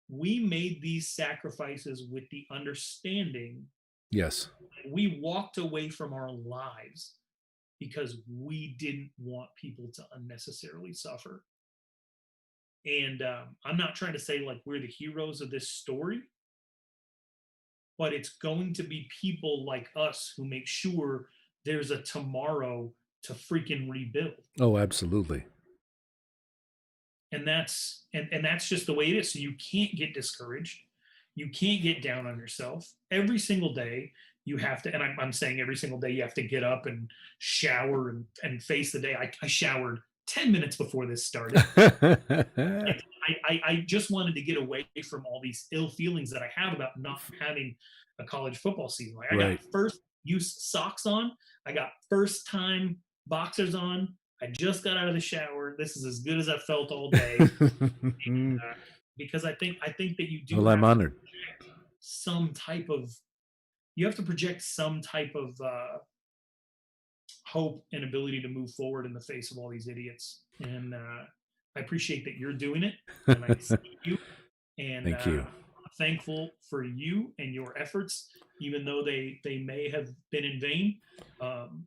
Speaker 2: we made these sacrifices with the understanding
Speaker 1: Yes.
Speaker 2: that we walked away from our lives because we didn't want people to unnecessarily suffer. And I'm not trying to say like we're the heroes of this story, but it's going to be people like us who make sure there's a tomorrow to freaking rebuild.
Speaker 1: Oh, absolutely.
Speaker 2: And that's just the way it is. So you can't get discouraged. You can't get down on yourself. Every single day you have to, and I'm saying every single day you have to get up and shower and face the day. I showered 10 minutes before this started. I just wanted to get away from all these ill feelings that I have about not having a college football season. Like I got
Speaker 1: Right.
Speaker 2: first use socks on, I got first time boxers on. I just got out of the shower. This is as good as I felt all day. Because I think that you do
Speaker 1: Well, I'm
Speaker 2: have to
Speaker 1: honored.
Speaker 2: some type of you have to project some type of hope and ability to move forward in the face of all these idiots. And I appreciate that you're doing it, and I see you, and
Speaker 1: Thank you.
Speaker 2: thankful for you and your efforts, even though they may have been in vain. Um,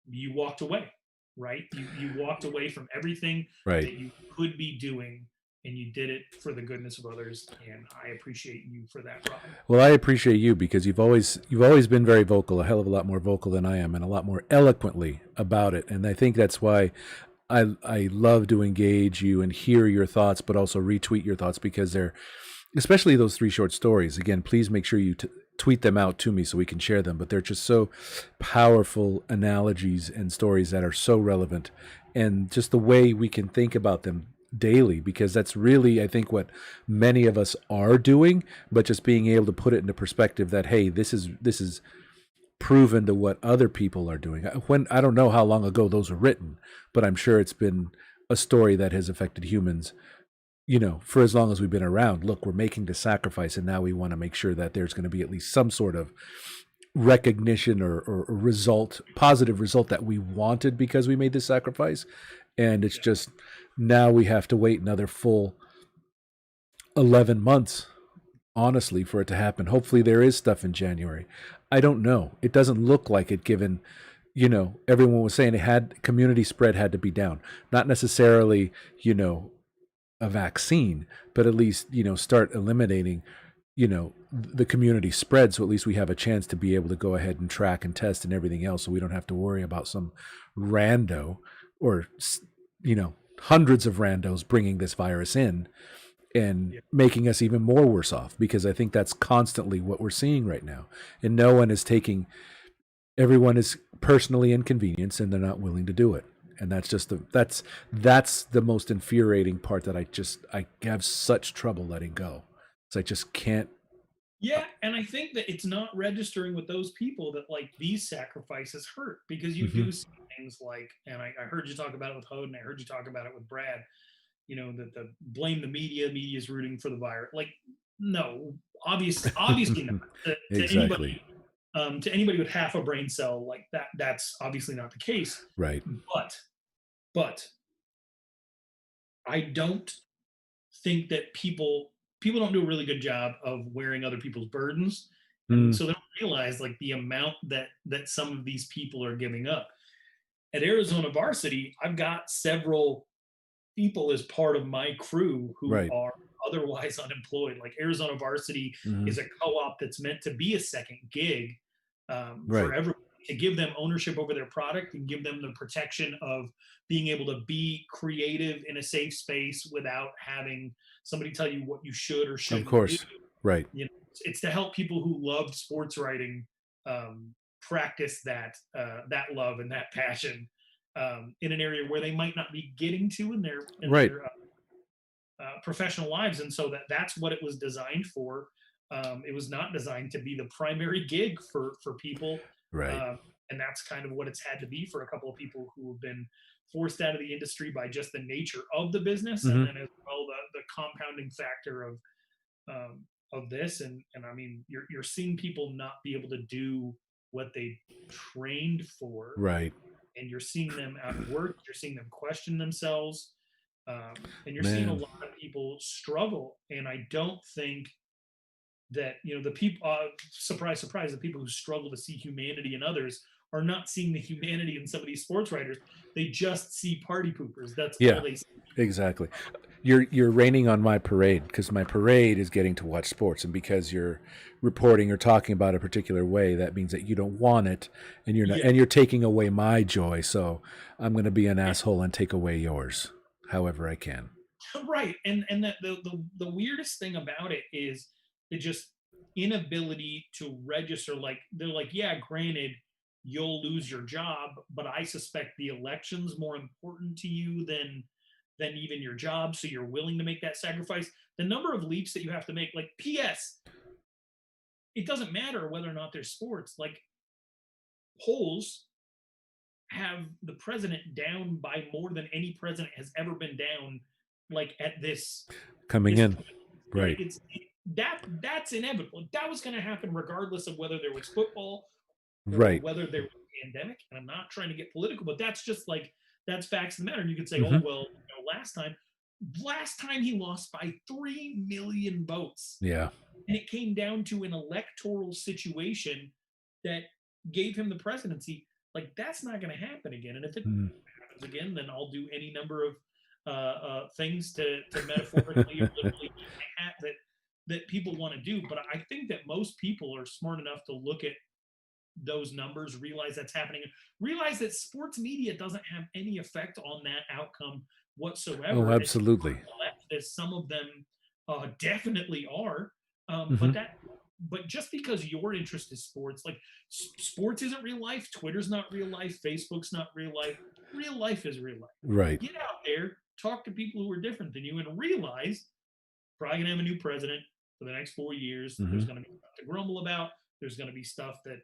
Speaker 2: you walked away, right? You walked away from everything
Speaker 1: Right.
Speaker 2: that you could be doing, and you did it for the goodness of others. And I appreciate you for that, Rob.
Speaker 1: Well, I appreciate you because you've always been very vocal, a hell of a lot more vocal than I am, and a lot more eloquently about it. And I think that's why I love to engage you and hear your thoughts, but also retweet your thoughts because they're, especially those 3 short stories. Again, please make sure you tweet them out to me so we can share them. But they're just so powerful analogies and stories that are so relevant, and just the way we can think about them daily, because that's really, I think, what many of us are doing, but just being able to put it into perspective that, hey, this is proven to what other people are doing. When I don't know how long ago those were written, but I'm sure it's been a story that has affected humans, for as long as we've been around. Look, we're making the sacrifice, and now we want to make sure that there's going to be at least some sort of recognition or result, positive result that we wanted because we made this sacrifice. And it's just now we have to wait another full 11 months, honestly, for it to happen. Hopefully there is stuff in January. I don't know. It doesn't look like it, given, everyone was saying community spread had to be down. Not necessarily, a vaccine, but at least, start eliminating, the community spread. So at least we have a chance to be able to go ahead and track and test and everything else. So we don't have to worry about some rando or, hundreds of randos bringing this virus in and making us even more worse off, because I think that's constantly what we're seeing right now. And no one is everyone is personally inconvenienced and they're not willing to do it. And that's just that's the most infuriating part that I have such trouble letting go. So I just can't.
Speaker 2: Yeah, and I think that it's not registering with those people that like these sacrifices hurt, because you
Speaker 1: Mm-hmm.
Speaker 2: do see things like, and I heard you talk about it with Hode, and I heard you talk about it with Brad. That the blame the media is rooting for the virus. Like, no, obviously not.
Speaker 1: Exactly.
Speaker 2: To anybody with half a brain cell like that, that's obviously not the case.
Speaker 1: Right.
Speaker 2: But I don't think that people don't do a really good job of wearing other people's burdens, and
Speaker 1: Mm.
Speaker 2: so they don't realize like the amount that some of these people are giving up. At Arizona Varsity, I've got several people as part of my crew who
Speaker 1: Right.
Speaker 2: are otherwise unemployed. Like Arizona Varsity
Speaker 1: Hmm.
Speaker 2: is a co-op that's meant to be a second gig for
Speaker 1: Right.
Speaker 2: everyone, to give them ownership over their product and give them the protection of being able to be creative in a safe space without having somebody tell you what you should or
Speaker 1: Of
Speaker 2: shouldn't do.
Speaker 1: course. Right.
Speaker 2: It's to help people who loved sports writing practice that love and that passion in an area where they might not be getting to in
Speaker 1: Right.
Speaker 2: their professional lives. And so that's what it was designed for. It was not designed to be the primary gig for people,
Speaker 1: Right.
Speaker 2: um, and that's kind of what it's had to be for a couple of people who have been forced out of the industry by just the nature of the business, and
Speaker 1: Hmm.
Speaker 2: then as well the compounding factor of this. And I mean, you're seeing people not be able to do what they trained for,
Speaker 1: Right.
Speaker 2: and you're seeing them out of work. You're seeing them question themselves, and you're seeing a
Speaker 1: Man.
Speaker 2: lot of people struggle. And I don't think that the people, surprise, surprise, the people who struggle to see humanity in others are not seeing the humanity in some of these sports writers. They just see party poopers. That's all
Speaker 1: Yeah.
Speaker 2: they see.
Speaker 1: Exactly. You're raining on my parade because my parade is getting to watch sports, and because you're reporting or talking about a particular way, that means that you don't want it, and you're not,
Speaker 2: Yeah,
Speaker 1: and you're taking away my joy. So I'm going to be an asshole and take away yours, however I can.
Speaker 2: right. And that the weirdest thing about it is the just inability to register. Like they're like, yeah, granted, you'll lose your job, but I suspect the election's more important to you than even your job. So you're willing to make that sacrifice. The number of leaps that you have to make, like PS, it doesn't matter whether or not there's sports. Like polls have the president down by more than any president has ever been down, like at
Speaker 1: Coming
Speaker 2: this
Speaker 1: in,
Speaker 2: point, right?
Speaker 1: right,
Speaker 2: That's inevitable. That was going to happen regardless of whether there was football or
Speaker 1: right.
Speaker 2: whether there was a pandemic. And I'm not trying to get political, but that's just like that's facts of the matter. And you could say, oh
Speaker 1: Hmm.
Speaker 2: well, last time he lost by 3 million votes,
Speaker 1: Yeah.
Speaker 2: and it came down to an electoral situation that gave him the presidency. Like that's not going to happen again. And if it
Speaker 1: Mm.
Speaker 2: happens again, then I'll do any number of things to metaphorically or literally eat my hat that people want to do. But I think that most people are smart enough to look at those numbers, realize that's happening, realize that sports media doesn't have any effect on that outcome
Speaker 1: Oh,
Speaker 2: whatsoever. As
Speaker 1: absolutely.
Speaker 2: left as some of them definitely are,
Speaker 1: Hmm.
Speaker 2: but just because your interest is sports, like sports isn't real life, Twitter's not real life, Facebook's not real life. Real life is real life.
Speaker 1: Right.
Speaker 2: Get out there, talk to people who are different than you, and realize probably gonna have a new president for the next 4 years.
Speaker 1: Hmm.
Speaker 2: There's gonna be stuff to grumble about. There's gonna be stuff that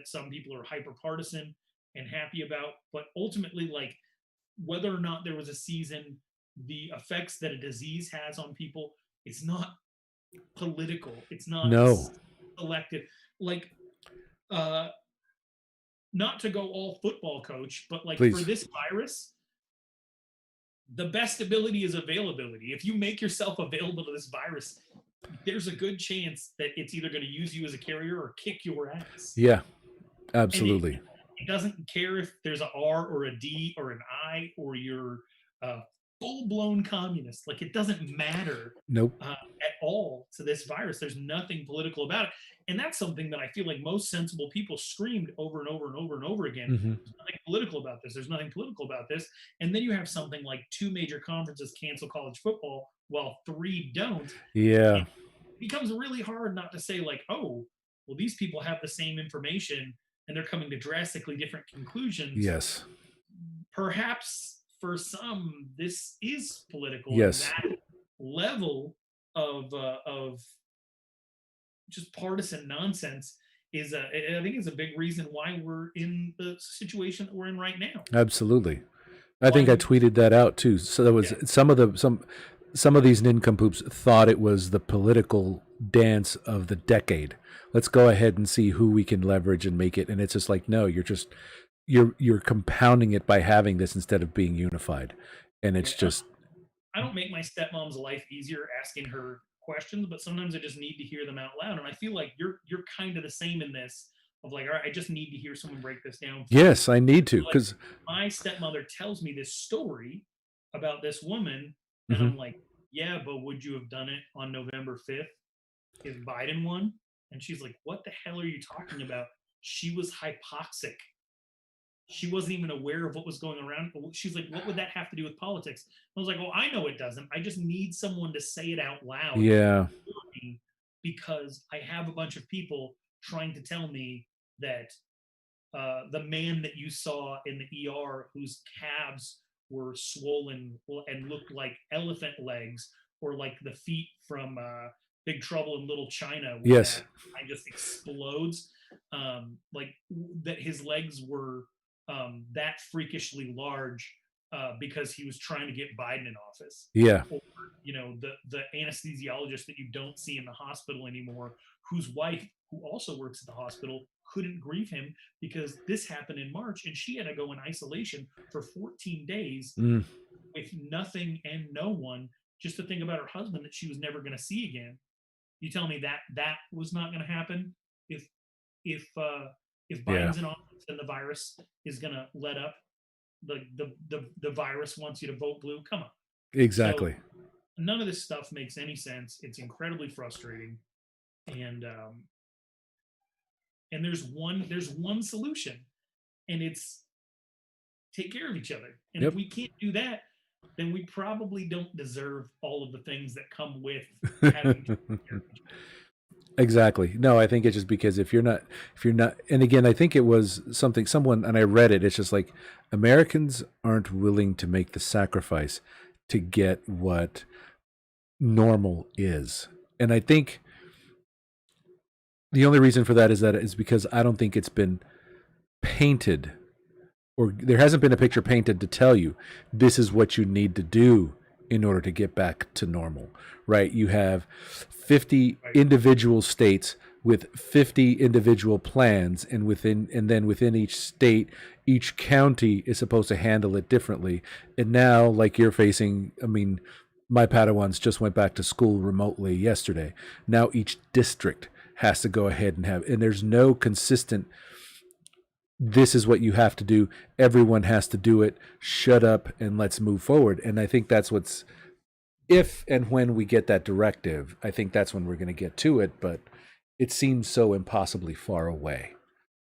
Speaker 2: some people are hyper partisan and happy about. But ultimately, like whether or not there was a season, the effects that a disease has on people, it's not political. It's not
Speaker 1: No,
Speaker 2: selective. Like uh not to go all football coach, but like for
Speaker 1: please.
Speaker 2: this virus, the best ability is availability. If you make yourself available to this virus, there's a good chance that it's either going to use you as a carrier or kick your ass.
Speaker 1: Yeah,
Speaker 2: And
Speaker 1: absolutely.
Speaker 2: it doesn't care if there's a R or a D or an I or you're a full blown communist. Like it doesn't matter
Speaker 1: Nope.
Speaker 2: at all to this virus. There's nothing political about it. And that's something that I feel like most sensible people screamed over and over and over and over again.
Speaker 1: Hmm.
Speaker 2: There's nothing political about this. There's nothing political about this. And then you have something like two major conferences cancel college football while three don't.
Speaker 1: Yeah.
Speaker 2: It becomes really hard not to say, like, oh, well, these people have the same information and they're coming to drastically different conclusions.
Speaker 1: Yes.
Speaker 2: Perhaps for some, this is political, and
Speaker 1: Yes.
Speaker 2: that level of just partisan nonsense is I think is a big reason why we're in the situation that we're in right now.
Speaker 1: Absolutely. I
Speaker 2: Why
Speaker 1: think I
Speaker 2: we
Speaker 1: tweeted that out too. So there was
Speaker 2: Yeah,
Speaker 1: some of these nincompoops thought it was the political dance of the decade. Let's go ahead and see who we can leverage and make it. And it's just like, no, you're compounding it by having this instead of being unified. And
Speaker 2: yeah.
Speaker 1: it's just
Speaker 2: I don't make my stepmom's life easier asking her questions, but sometimes I just need to hear them out loud. And I feel like you're kind of the same in this of like, all right, I just need to hear someone break this down for me.
Speaker 1: yes, I need to
Speaker 2: Like
Speaker 1: because
Speaker 2: my stepmother tells me this story about this woman, and
Speaker 1: hmm
Speaker 2: I'm like, yeah, but would you have done it on November 5th if Biden won? And she's like, what the hell are you talking about? She was hypoxic. She wasn't even aware of what was going around. She's like, what would that have to do with politics? I was like, oh, I know it doesn't. I just need someone to say it out loud
Speaker 1: Yeah.
Speaker 2: because I have a bunch of people trying to tell me that the man that you saw in the ER whose calves were swollen and looked like elephant legs or like the feet from Big Trouble in Little China when
Speaker 1: Yes.
Speaker 2: that guy just explodes, like that his legs were that freakishly large because he was trying to get Biden in office.
Speaker 1: Yeah.
Speaker 2: Or, the anesthesiologist that you don't see in the hospital anymore, whose wife, who also works at the hospital, couldn't grieve him because this happened in March and she had to go in isolation for 14 days
Speaker 1: Mm.
Speaker 2: with nothing and no one, just to think about her husband that she was never going to see again. You tell me that that was not going to happen if if uh, if
Speaker 1: Yeah.
Speaker 2: Biden's in office and the virus is going to let up. The virus wants you to vote blue. Come on. So
Speaker 1: Exactly.
Speaker 2: none of this stuff makes any sense. It's incredibly frustrating, and there's one solution, and it's take care of each other. And if
Speaker 1: Yep.
Speaker 2: we can't do that, then we probably don't deserve all of the things that come with having to take care of each other.
Speaker 1: Exactly. No, I think it's just because if you're not, and again, I think it was someone, and I read it, it's just like Americans aren't willing to make the sacrifice to get what normal is. And I think the only reason for that is because I don't think it's been painted, or there hasn't been a picture painted to tell you this is what you need to do in order to get back to normal, right? You have 50
Speaker 2: Right.
Speaker 1: individual states with 50 individual plans, and then within each state, each county is supposed to handle it differently. And now, like you're facing, I mean, my Padawans just went back to school remotely yesterday. Now each district has to go ahead and there's no consistent, this is what you have to do. Everyone has to do it. Shut up and let's move forward. And I think that's what's, if and when we get that directive, I think that's when we're going to get to it. But it seems so impossibly far away.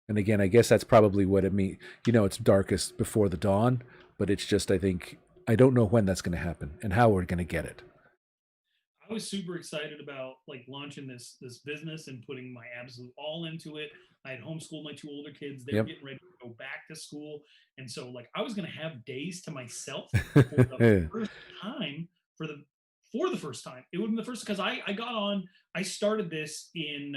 Speaker 1: And again, I guess that's probably what it means. It's darkest before the dawn, but it's just, I think, I don't know when that's going to happen and how we're going to get it.
Speaker 2: I was super excited about like launching this business and putting my absolute all into it. I had homeschooled my two older kids. They were
Speaker 1: Yep.
Speaker 2: getting ready to go back to school. And so like I was gonna have days to myself for the first time for the first time. It would have been the first because I started this in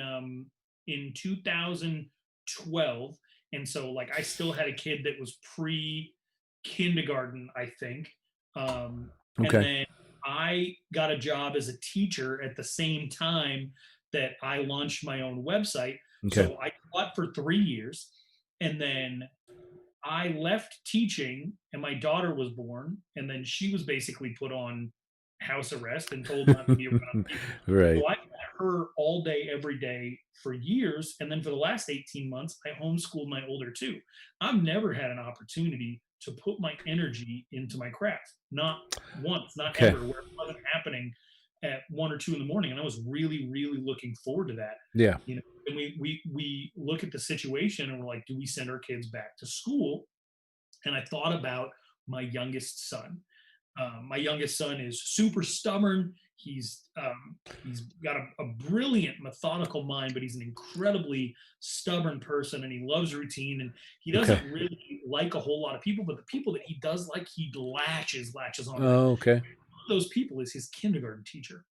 Speaker 2: 2012. And so like I still had a kid that was pre kindergarten, I think. And
Speaker 1: Okay.
Speaker 2: then I got a job as a teacher at the same time that I launched my own website.
Speaker 1: Okay.
Speaker 2: So I taught for 3 years, and then I left teaching, and my daughter was born, and then she was basically put on house arrest and told not to be around people.
Speaker 1: Right.
Speaker 2: So I had her all day, every day for years. And then for the last 18 months, I homeschooled my older two. I've never had an opportunity to put my energy into my craft. Not once, not
Speaker 1: Okay.
Speaker 2: ever, where it wasn't happening at 1 or 2 in the morning. And I was really, really looking forward to that.
Speaker 1: Yeah.
Speaker 2: And we look at the situation and we're like, do we send our kids back to school? And I thought about my youngest son. My youngest son is super stubborn. He's got a brilliant, methodical mind, but he's an incredibly stubborn person, and he loves routine. And he
Speaker 1: Okay.
Speaker 2: doesn't really like a whole lot of people, but the people that he does like, he latches on them.
Speaker 1: Oh, okay.
Speaker 2: One of those people is his kindergarten teacher.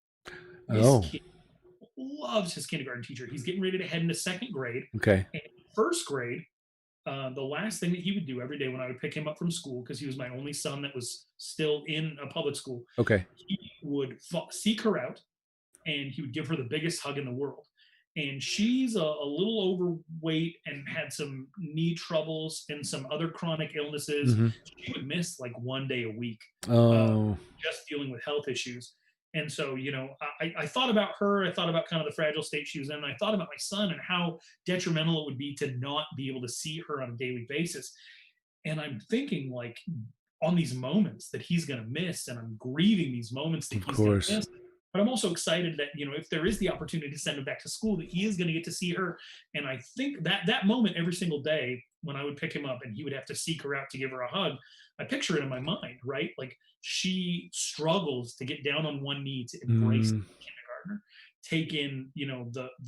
Speaker 2: This
Speaker 1: Oh,
Speaker 2: kid loves his kindergarten teacher. He's getting ready to head into second grade,
Speaker 1: okay.
Speaker 2: and in first grade, the last thing that he would do every day when I would pick him up from school, because he was my only son that was still in a public school,
Speaker 1: Okay.
Speaker 2: he would seek her out and he would give her the biggest hug in the world. And she's a little overweight and had some knee troubles and some other chronic illnesses.
Speaker 1: Hmm.
Speaker 2: She would miss like 1 day a week, uh,
Speaker 1: Oh,
Speaker 2: just dealing with health issues. And so, I thought about her. I thought about kind of the fragile state she was in. And I thought about my son and how detrimental it would be to not be able to see her on a daily basis. And I'm thinking, like, on these moments that he's going to miss, and I'm grieving these moments that
Speaker 1: Of
Speaker 2: he's going to
Speaker 1: course.
Speaker 2: miss. But I'm also excited that, if there is the opportunity to send him back to school, that he is going to get to see her. And I think that moment every single day when I would pick him up and he would have to seek her out to give her a hug, I picture it in my mind, right? Like, she struggles to get down on one knee to embrace
Speaker 1: Mm,
Speaker 2: the kindergartner, take in,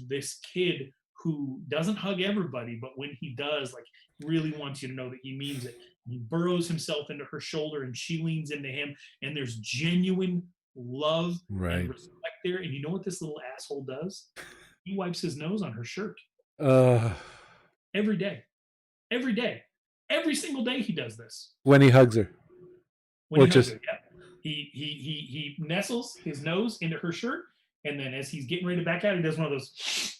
Speaker 2: this kid who doesn't hug everybody, but when he does, like, really wants you to know that he means it. He burrows himself into her shoulder and she leans into him, and there's genuine love and
Speaker 1: right.
Speaker 2: respect there. And you know what this little asshole does? He wipes his nose on her shirt
Speaker 1: Uh,
Speaker 2: every day, every day, every single day. He does this
Speaker 1: when he hugs her,
Speaker 2: when
Speaker 1: or
Speaker 2: he hugs
Speaker 1: just
Speaker 2: her. Yeah, he nestles his nose into her shirt, and then as he's getting ready to back out, he does one of those.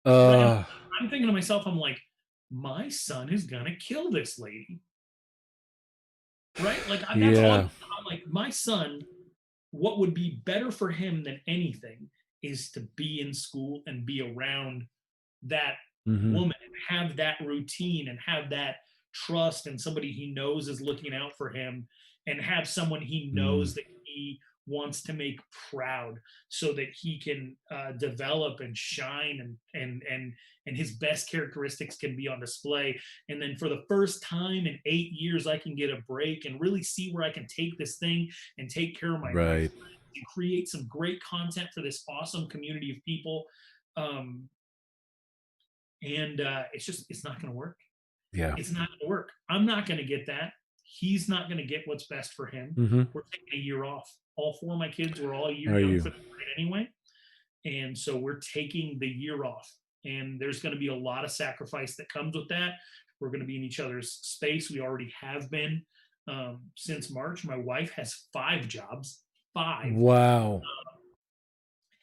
Speaker 2: And
Speaker 1: uh,
Speaker 2: I'm thinking to myself, I'm like, my son is gonna kill this lady, right? Like, that's all
Speaker 1: yeah.
Speaker 2: I'm like, my son, what would be better for him than anything is to be in school and be around that
Speaker 1: Hmm.
Speaker 2: woman and have that routine and have that trust, and somebody he knows is looking out for him, and have someone he
Speaker 1: Mm,
Speaker 2: knows that he wants to make proud, so that he can develop and shine, and his best characteristics can be on display. And then for the first time in 8 years, I can get a break and really see where I can take this thing and take care of my
Speaker 1: right.
Speaker 2: friends and create some great content for this awesome community of people. um, and it's not going to work.
Speaker 1: Yeah.
Speaker 2: It's not going to work. I'm not going to get that. He's not going to get what's best for him.
Speaker 1: Hmm.
Speaker 2: We're taking a year off. All four of my kids were all a year
Speaker 1: Are
Speaker 2: young
Speaker 1: you?
Speaker 2: for the grade anyway, and so we're taking the year off. And there's going to be a lot of sacrifice that comes with that. We're going to be in each other's space. We already have been since March. My wife has 5 jobs, 5.
Speaker 1: Wow.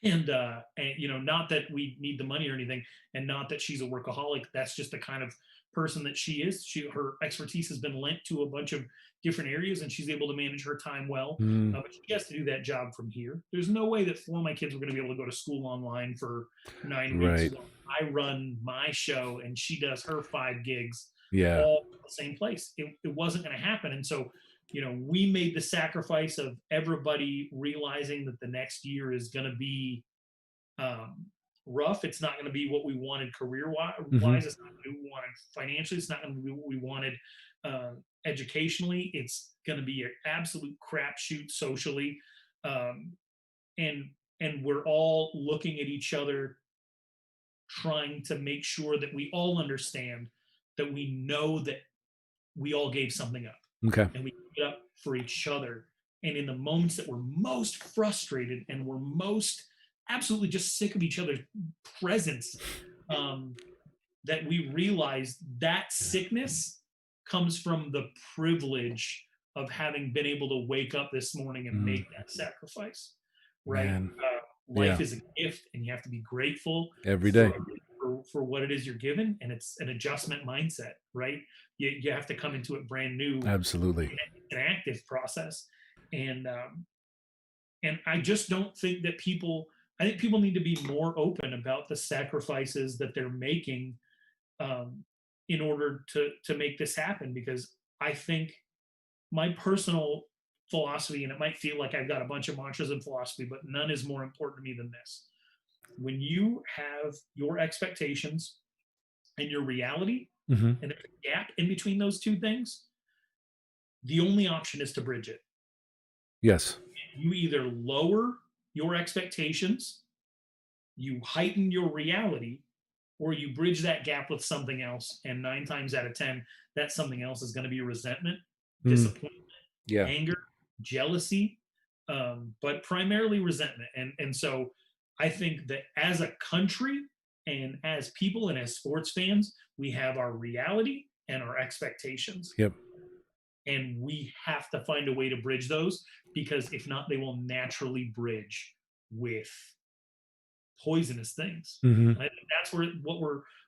Speaker 2: And not that we need the money or anything, and not that she's a workaholic. That's just the kind of person that she is. Her expertise has been lent to a bunch of different areas, and she's able to manage her time well.
Speaker 1: Mm,
Speaker 2: But she has to do that job from here. There's no way that 4 of my kids were going to be able to go to school online for 9 weeks
Speaker 1: right.
Speaker 2: while I run my show and she does her 5 gigs,
Speaker 1: Yeah.
Speaker 2: all in the same place. It wasn't going to happen. And so, we made the sacrifice of everybody realizing that the next year is going to be um, rough. It's not going to be what we wanted career
Speaker 1: Hmm.
Speaker 2: wise. It's not what we wanted financially. It's not going to be what we wanted educationally. It's going to be an absolute crapshoot socially, um, and we're all looking at each other, trying to make sure that we all understand that we know that we all gave something up,
Speaker 1: Okay.
Speaker 2: and we give it up for each other. And in the moments that we're most frustrated and we're most absolutely just sick of each other's presence, um, that we realize that sickness comes from the privilege of having been able to wake up this morning and
Speaker 1: Mm,
Speaker 2: make that sacrifice, right?
Speaker 1: man.
Speaker 2: Life
Speaker 1: Yeah.
Speaker 2: is a gift, and you have to be grateful
Speaker 1: Every
Speaker 2: for,
Speaker 1: day.
Speaker 2: for what it is you're given, and it's an adjustment mindset, right? You have to come into it brand new.
Speaker 1: Absolutely.
Speaker 2: It's an active process, and I just don't think that people. I think people need to be more open about the sacrifices that they're making, um, in order to make this happen. Because I think my personal philosophy, and it might feel like I've got a bunch of mantras in philosophy, but none is more important to me than this. When you have your expectations and your reality,
Speaker 1: Hmm.
Speaker 2: and there's a gap in between those two things, the only option is to bridge it.
Speaker 1: Yes.
Speaker 2: You either lower your expectations, you heighten your reality, or you bridge that gap with something else. And 9 times out of 10, that something else is going to be resentment,
Speaker 1: Mm,
Speaker 2: disappointment,
Speaker 1: yeah.
Speaker 2: anger, jealousy, but primarily resentment. And so I think that as a country and as people and as sports fans, we have our reality and our expectations.
Speaker 1: Yep.
Speaker 2: And we have to find a way to bridge those, because if not, they will naturally bridge with poisonous things.
Speaker 1: Hmm.
Speaker 2: And I think that's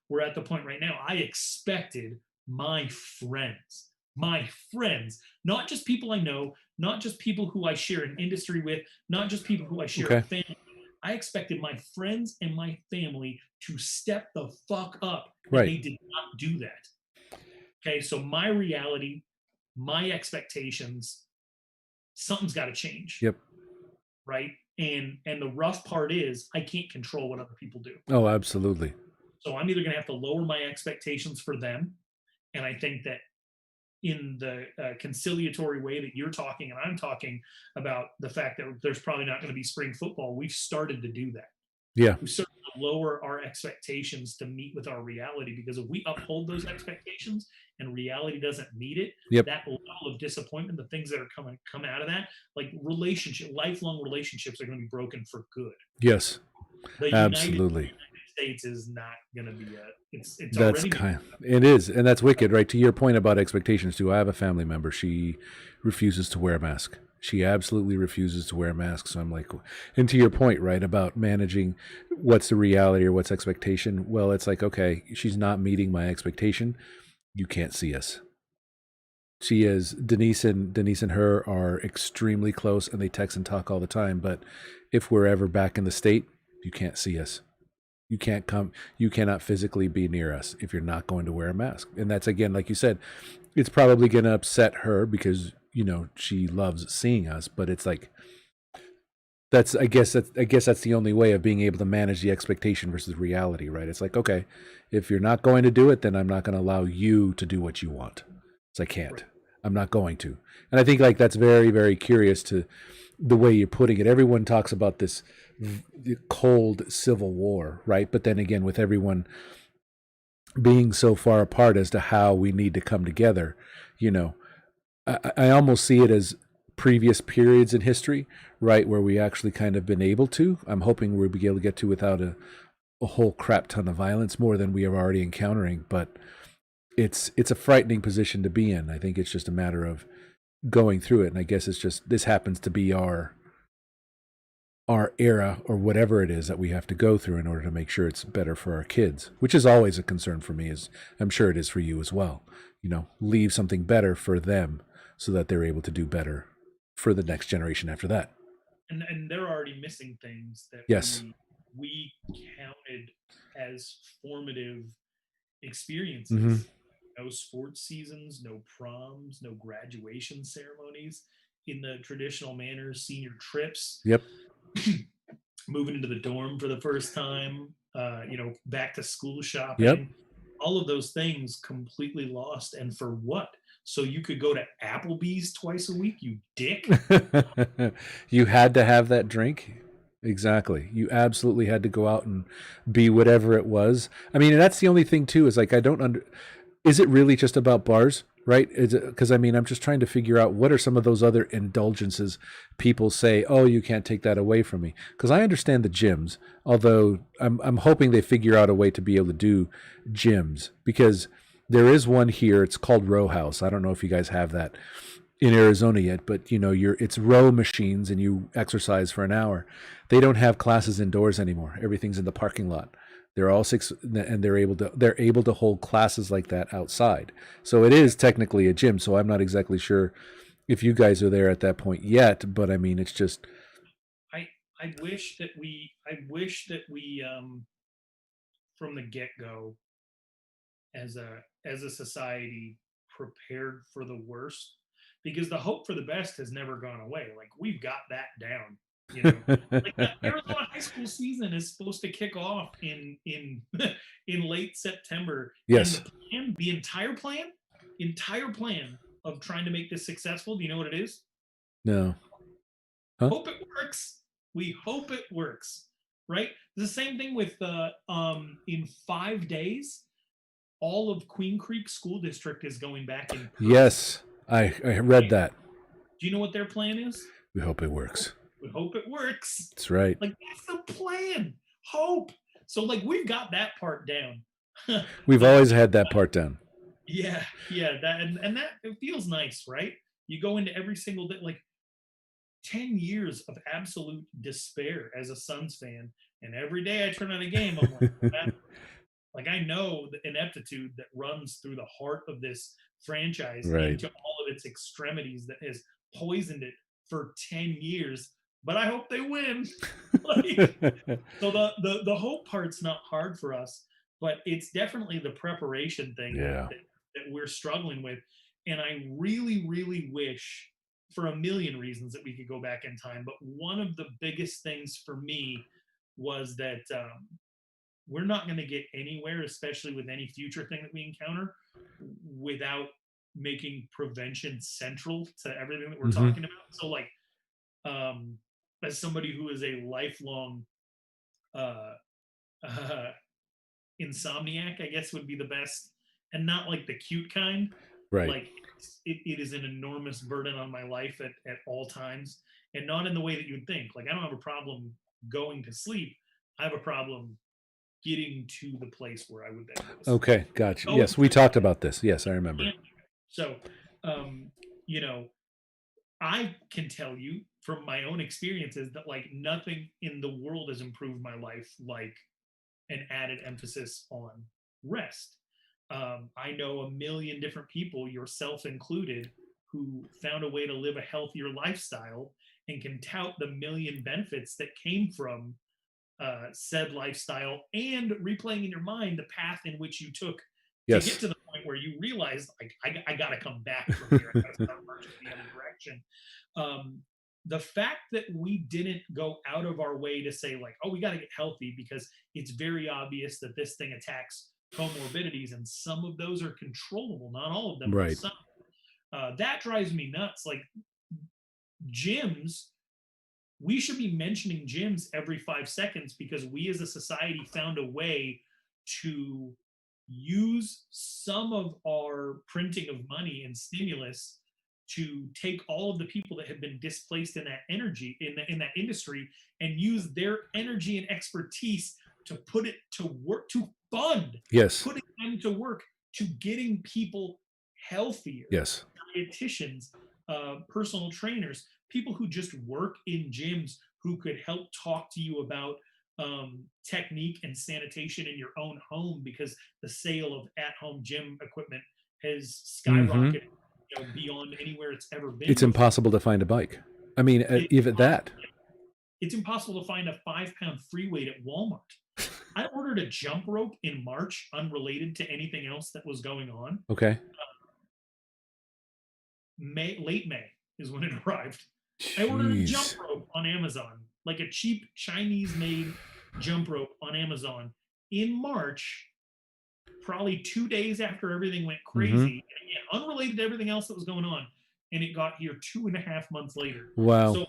Speaker 2: we're at the point right now. I expected my friends, not just people I know, not just people who I share an industry with, not just people who I share a
Speaker 1: Okay.
Speaker 2: family. I expected my friends and my family to step the fuck up, and
Speaker 1: Right.
Speaker 2: they did not do that. Okay, so my reality my expectations, something's got to change,
Speaker 1: Yep.
Speaker 2: right? And the rough part is I can't control what other people do.
Speaker 1: Oh, absolutely.
Speaker 2: So I'm either going to have to lower my expectations for them, and I think that in the conciliatory way that you're talking and I'm talking about the fact that there's probably not going to be spring football, we've started to do that.
Speaker 1: Yeah.
Speaker 2: We started to lower our expectations to meet with our reality, because if we uphold those expectations and reality doesn't meet it,
Speaker 1: Yep.
Speaker 2: that level of disappointment, the things that are come out of that, like lifelong relationships are going to be broken for good.
Speaker 1: Yes.
Speaker 2: The United
Speaker 1: Absolutely.
Speaker 2: States is not going to be it's
Speaker 1: That's
Speaker 2: already
Speaker 1: kind it is, and that's wicked, right? To your point about expectations too. I have a family member. She refuses to wear a mask. She absolutely refuses to wear a mask. So I'm like, and to your point, right, about managing what's the reality or what's expectation. Well, it's like, okay, she's not meeting my expectation. You can't see us. She is Denise and her are extremely close, and they text and talk all the time. But if we're ever back in the state, you can't see us. You can't come. You cannot physically be near us if you're not going to wear a mask. And that's, again, like you said, it's probably going to upset her because she loves seeing us. But it's like I guess that's the only way of being able to manage the expectation versus reality, right? It's like, okay, if you're not going to do it, then I'm not going to allow you to do what you want. So I can't. I'm not going to. And I think like that's very, very curious to the way you're putting it. Everyone talks about this cold civil war, right? But then again, with everyone being so far apart as to how we need to come together, you know, I almost see it as previous periods in history, right, where we actually kind of been able to. I'm hoping we'll be able to get to without a whole crap ton of violence, more than we are already encountering. But it's a frightening position to be in. I think it's just a matter of going through it, and I guess it's just this happens to be our era or whatever it is that we have to go through in order to make sure it's better for our kids, which is always a concern for me, as I'm sure it is for you as well. Leave something better for them so that they're able to do better for the next generation after that.
Speaker 2: And they're already missing things that
Speaker 1: Yes.
Speaker 2: we counted as formative
Speaker 1: Mm-hmm.
Speaker 2: experiences. No sports seasons, no proms, no graduation ceremonies in the traditional manner, senior trips,
Speaker 1: Yep.
Speaker 2: moving into the dorm for the first time, back to school
Speaker 1: Yep.
Speaker 2: shopping, all of those things completely lost. And for what? So you could go to Applebee's twice a week, you dick.
Speaker 1: You had to have that drink. Exactly. You absolutely had to go out and be whatever it was. I mean, and that's the only thing too, is like I don't under is it really just about bars, right? Is it, because I mean, I'm just trying to figure out what are some of those other indulgences people say, "Oh, you can't take that away from me." Because I understand the gyms, although I'm hoping they figure out a way to be able to do gyms, because there is one here. It's called Row House. I don't know if you guys have that in Arizona yet, but it's row machines and you exercise for an hour. They don't have classes indoors anymore. Everything's in the parking lot. They're all six, and they're able to hold classes like that outside. So it is technically a gym. So I'm not exactly sure if you guys are there at that point yet, but I mean, it's just
Speaker 2: I wish that we from the get-go, as a society, prepared for the worst, because the hope for the best has never gone away. Like, we've got that down. Like the Arizona high school season is supposed to kick off in in late September, and
Speaker 1: yes,
Speaker 2: the entire plan of trying to make this successful. Do you know what it is?
Speaker 1: no, huh?
Speaker 2: Hope it works. We hope it works, right? The same thing with in 5 days, all of Queen Creek School District is going back in person.
Speaker 1: Yes, I read that.
Speaker 2: Do you know what their plan is?
Speaker 1: We hope it works.
Speaker 2: We hope it works.
Speaker 1: That's right.
Speaker 2: Like, that's the plan. Hope. So like we've got that part down.
Speaker 1: We've always had that part down.
Speaker 2: Yeah, that and that it feels nice, right? You go into every single day, like 10 years of absolute despair as a Suns fan, and every day I turn on a game, I'm like, like I know the ineptitude that runs through the heart of this franchise
Speaker 1: Right.
Speaker 2: into all of its extremities that has poisoned it for 10 years. But I hope they win. Like, so the hope part's not hard for us, but it's definitely the preparation thing
Speaker 1: Yeah.
Speaker 2: that we're struggling with. And I really, really wish for a million reasons that we could go back in time. But one of the biggest things for me was that we're not going to get anywhere, especially with any future thing that we encounter, without making prevention central to everything that we're
Speaker 1: Hmm.
Speaker 2: talking about. So, like, um, as somebody who is a lifelong uh, uh, insomniac, I guess would be the best, and not like the cute kind.
Speaker 1: Right.
Speaker 2: Like it is an enormous burden on my life at all times, and not in the way that you'd think. Like I don't have a problem going to sleep. I have a problem getting to the place where I would then go to sleep.
Speaker 1: Okay. Gotcha.
Speaker 2: Going
Speaker 1: Yes, we
Speaker 2: to
Speaker 1: talked about this. Yes, I remember.
Speaker 2: so, um, you know, I can tell you from my own experiences that like nothing in the world has improved my life like an added emphasis on rest. I know a million different people, yourself included, who found a way to live a healthier lifestyle and can tout the million benefits that came from said lifestyle and replaying in your mind the path in which you took to get
Speaker 1: Yes.
Speaker 2: to the point where you realized, like, I got to come back from here. I got to start marching the other direction. Um, the fact that we didn't go out of our way to say, like, oh, we got to get healthy because it's very obvious that this thing attacks comorbidities, and some of those are controllable, not all of them, but
Speaker 1: Right.
Speaker 2: some. That drives me nuts. Like, gyms, we should be mentioning gyms every 5 seconds because we as a society found a way to use some of our printing of money and stimulus to take all of the people that have been displaced in that energy in that industry and use their energy and expertise to put it to work, to fund
Speaker 1: Yes.
Speaker 2: putting them to work, to getting people healthier.
Speaker 1: Yes.
Speaker 2: Dietitians, personal trainers, people who just work in gyms who could help talk to you about technique and sanitation in your own home because the sale of at-home gym equipment has
Speaker 1: Hmm.
Speaker 2: skyrocketed, beyond anywhere it's ever been
Speaker 1: It's
Speaker 2: before.
Speaker 1: impossible to find a bike. I mean,
Speaker 2: It,
Speaker 1: even that.
Speaker 2: it's impossible to find a 5 pound free weight at Walmart. I ordered a jump rope in March, unrelated to anything else that was going on.
Speaker 1: Okay.
Speaker 2: Late May is when it arrived. I ordered a jump
Speaker 1: Jeez.
Speaker 2: rope on Amazon, like a cheap Chinese-made jump rope on Amazon in March, probably 2 days after everything went
Speaker 1: Hmm.
Speaker 2: crazy, and again, unrelated to everything else that was going on. And it got here 2.5 months later.
Speaker 1: Wow.
Speaker 2: So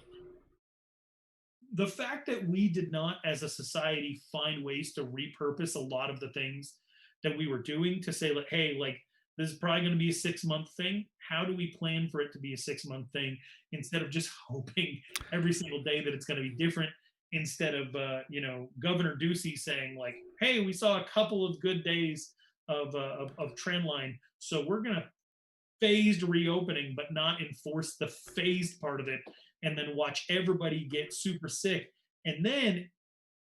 Speaker 2: the fact that we did not, as a society, find ways to repurpose a lot of the things that we were doing to say, like, hey, like, this is probably going to be a 6 month thing. How do we plan for it to be a 6 month thing instead of just hoping every single day that it's going to be different? Instead of, Governor Ducey saying, like, hey, we saw a couple of good days of trend line. So we're going to phased reopening, but not enforce the phased part of it, and then watch everybody get super sick, and then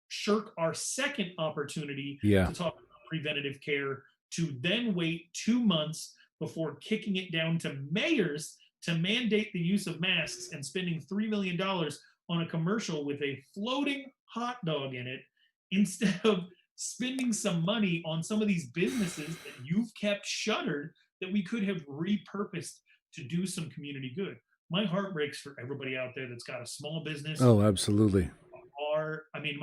Speaker 2: shirk our second opportunity
Speaker 1: Yeah.
Speaker 2: to talk about preventative care, to then wait 2 months before kicking it down to mayors to mandate the use of masks and spending $3 million on a commercial with a floating hot dog in it instead of spending some money on some of these businesses that you've kept shuttered that we could have repurposed to do some community good. My heart breaks for everybody out there that's got a small business.
Speaker 1: Oh, absolutely.
Speaker 2: I mean,